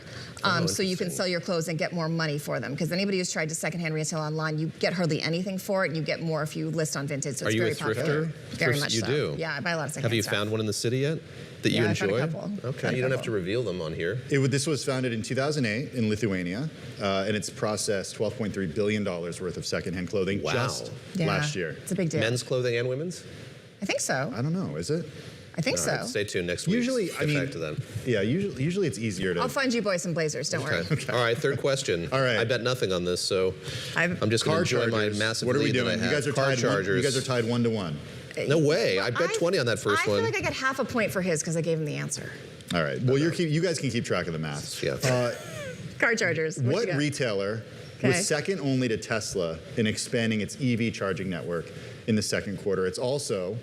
So you can sell your clothes and get more money for them. Because anybody who's tried to secondhand resale online, you get hardly anything for it, and you get more if you list on Vinted. So Are it's you very a popular. thrifter? Very much You so. do? Yeah, I buy a lot of secondhand Have you stuff. found one in the city yet that you Yeah, I found a enjoy? couple. Okay, Found a you don't have couple. to reveal them on here. This was founded in 2008 in Lithuania, and it's processed $12.3 billion worth of secondhand clothing Wow. just Yeah, last year. It's a big deal. Men's clothing and women's? I think so. I don't know, is it? I think All so. right, stay tuned next week. Usually, Get I mean, back to them. Yeah, usually it's easier to. I'll find you boys some blazers. Don't worry. Okay. All right, third question. All right. I bet nothing on this, so I'm just going Car to enjoy chargers. my massive What are we lead that I doing? You have. guys are Car tied. chargers. You guys are tied 1-1. No way. I bet 20 on that first I feel one. like I get half a point for his because I gave him the answer. All right. Well, you guys can keep track of the math. Yeah. Car chargers. What you got? retailer Okay. was second only to Tesla in expanding its EV charging network in the second quarter? It's also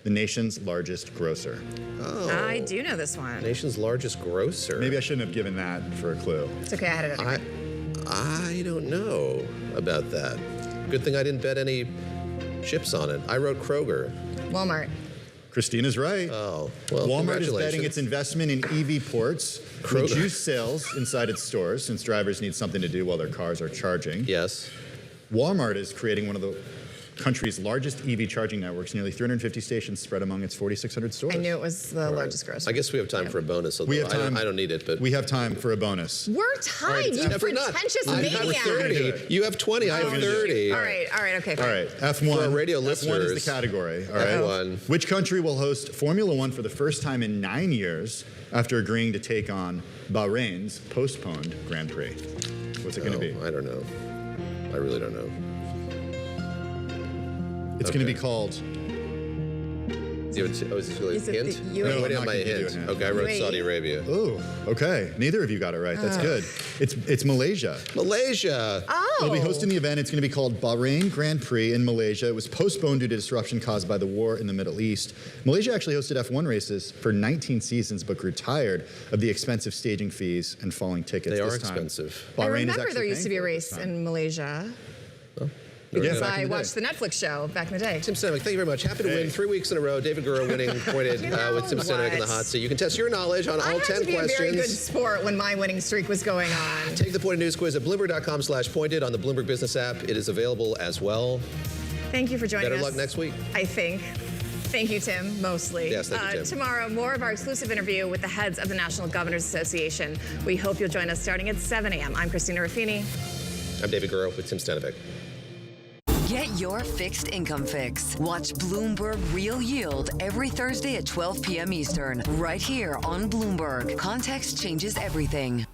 the nation's largest grocer. Oh. I do know this one. Nation's largest grocer. Maybe I shouldn't have given that for a clue. It's okay. I had it anyway. I don't know about that. Good thing I didn't bet any chips on it. I wrote Kroger. Walmart. Christina's right. Oh, well, Walmart is congratulations. betting its investment in EV ports Kroger. reduce sales inside its stores since drivers need something to do while their cars are charging. Yes. Walmart is creating one of the country's largest EV charging networks, nearly 350 stations spread among its 4,600 stores. I knew it was the largest grocer. I guess we have time for a bonus. Although We have time. I don't need it, but We have time for a bonus. We're tied. You Never not. pretentious I maniac. have 30. You have 20. I have 30. All right. Okay. All Fine. right, F1. For our radio F1 listeners, is the category. All right. F1. Which country will host Formula One for the first time in 9 years after agreeing to take on Bahrain's postponed Grand Prix? What's it going to be? I don't know. I really don't know. It's going to be called... Is this really a hint? No, I'm waiting I'm on not my gonna give you hint. a hint. Okay, I wrote UAE. Saudi Arabia. Oh, okay. Neither of you got it right. That's good. It's Malaysia. Malaysia. Oh. They'll be hosting the event. It's going to be called Bahrain Grand Prix in Malaysia. It was postponed due to disruption caused by the war in the Middle East. Malaysia actually hosted F1 races for 19 seasons, but grew tired of the expensive staging fees and falling tickets. They are this time. expensive. I Bahrain is remember actually there used to be paying a for it race this time. in Malaysia. Yeah, Because back in I the day. watched the Netflix show back in the day. Tim Stenevec, thank you very much. Happy to win 3 weeks in a row. David Gura winning pointed with Tim Stenevec in the hot seat. You can test your knowledge on I all had 10 to be questions. a very good sport when my winning streak was going on. Take the Pointed News quiz at Bloomberg.com/pointed on the Bloomberg Business app. It is available as well. Thank you for joining us. Better luck next week. I think. Thank you, Tim, mostly. Yes, thank you, Tim. Tomorrow, more of our exclusive interview with the heads of the National Governors Association. We hope you'll join us starting at 7 a.m. I'm Christina Ruffini. I'm David Gura with Tim Stenevec. Get your fixed income fix. Watch Bloomberg Real Yield every Thursday at 12 p.m. Eastern, right here on Bloomberg. Context changes everything.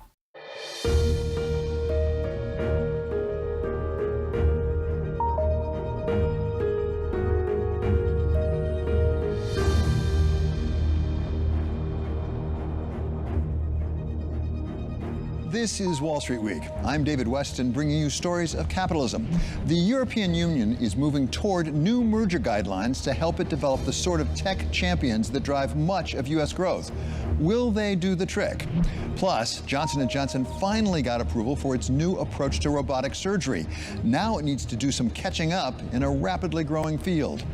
This is Wall Street Week. I'm David Weston, bringing you stories of capitalism. The European Union is moving toward new merger guidelines to help it develop the sort of tech champions that drive much of U.S. growth. Will they do the trick? Plus, Johnson & Johnson finally got approval for its new approach to robotic surgery. Now it needs to do some catching up in a rapidly growing field.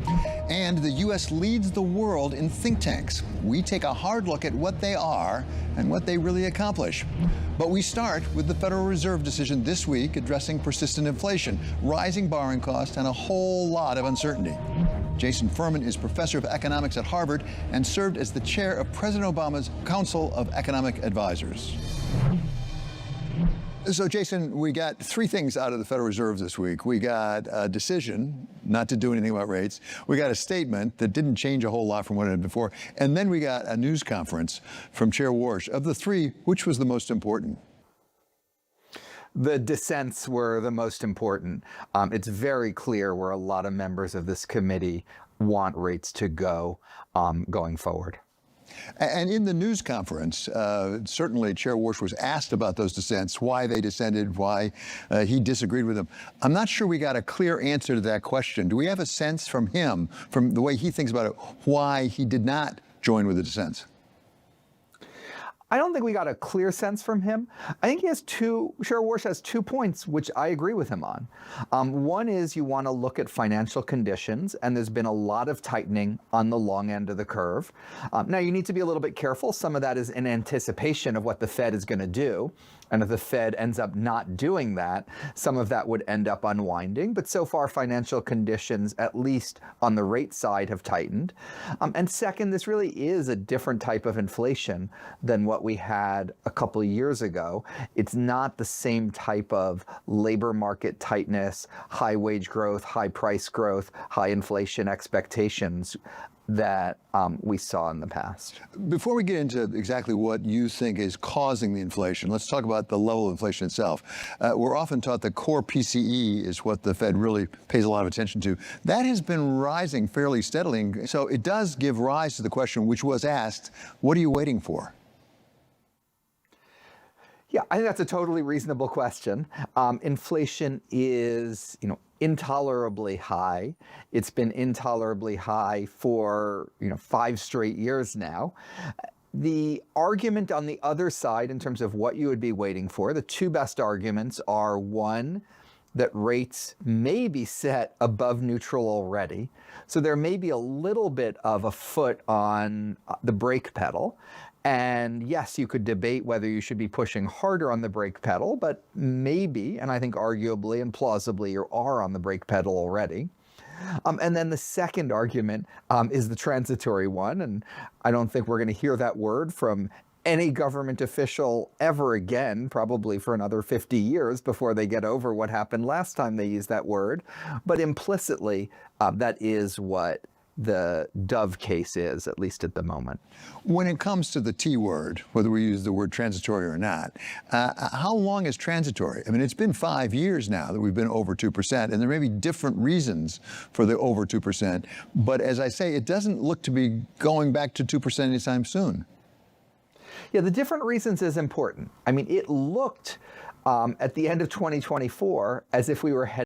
And the U.S. leads the world in think tanks. We take a hard look at what they are and what they really accomplish. But we start with the Federal Reserve decision this week addressing persistent inflation, rising borrowing costs, and a whole lot of uncertainty. Jason Furman is professor of economics at Harvard and served as the chair of President Obama's Council of Economic Advisors. So, Jason, we got three things out of the Federal Reserve this week. We got a decision not to do anything about rates. We got a statement that didn't change a whole lot from what it had before. And then we got a news conference from Chair Warsh. Of the three, which was the most important? The dissents were the most important. It's very clear where a lot of members of this committee want rates to go going forward. And in the news conference, certainly Chair Warsh was asked about those dissents, why they dissented, why he disagreed with them. I'm not sure we got a clear answer to that question. Do we have a sense from him, from the way he thinks about it, why he did not join with the dissents? I don't think we got a clear sense from him. I think Chair Warsh has 2 points, which I agree with him on. One is you want to look at financial conditions, and there's been a lot of tightening on the long end of the curve. Now, you need to be a little bit careful. Some of that is in anticipation of what the Fed is going to do. And if the Fed ends up not doing that, some of that would end up unwinding. But so far, financial conditions, at least on the rate side, have tightened. And second, this really is a different type of inflation than what we had a couple of years ago. It's not the same type of labor market tightness, high wage growth, high price growth, high inflation expectations that we saw in the past. Before we get into exactly what you think is causing the inflation, let's talk about the level of inflation itself. We're often taught that core PCE is what the Fed really pays a lot of attention to. That has been rising fairly steadily, so it does give rise to the question which was asked, what are you waiting for? Yeah, I think that's a totally reasonable question. Inflation is, intolerably high. It's been intolerably high for, 5 straight years now. The argument on the other side in terms of what you would be waiting for, the two best arguments are, one, that rates may be set above neutral already. So there may be a little bit of a foot on the brake pedal. And yes, you could debate whether you should be pushing harder on the brake pedal, but maybe, and I think arguably and plausibly, you are on the brake pedal already. And then the second argument is the transitory one, and I don't think we're going to hear that word from any government official ever again, probably for another 50 years before they get over what happened last time they used that word. But implicitly, that is what the Dove case is, at least at the moment. When it comes to the T word, whether we use the word transitory or not, how long is transitory? I mean, it's been 5 years now that we've been over 2%, and there may be different reasons for the over 2%. But as I say, it doesn't look to be going back to 2% anytime soon. Yeah, the different reasons is important. I mean, it looked at the end of 2024 as if we were heading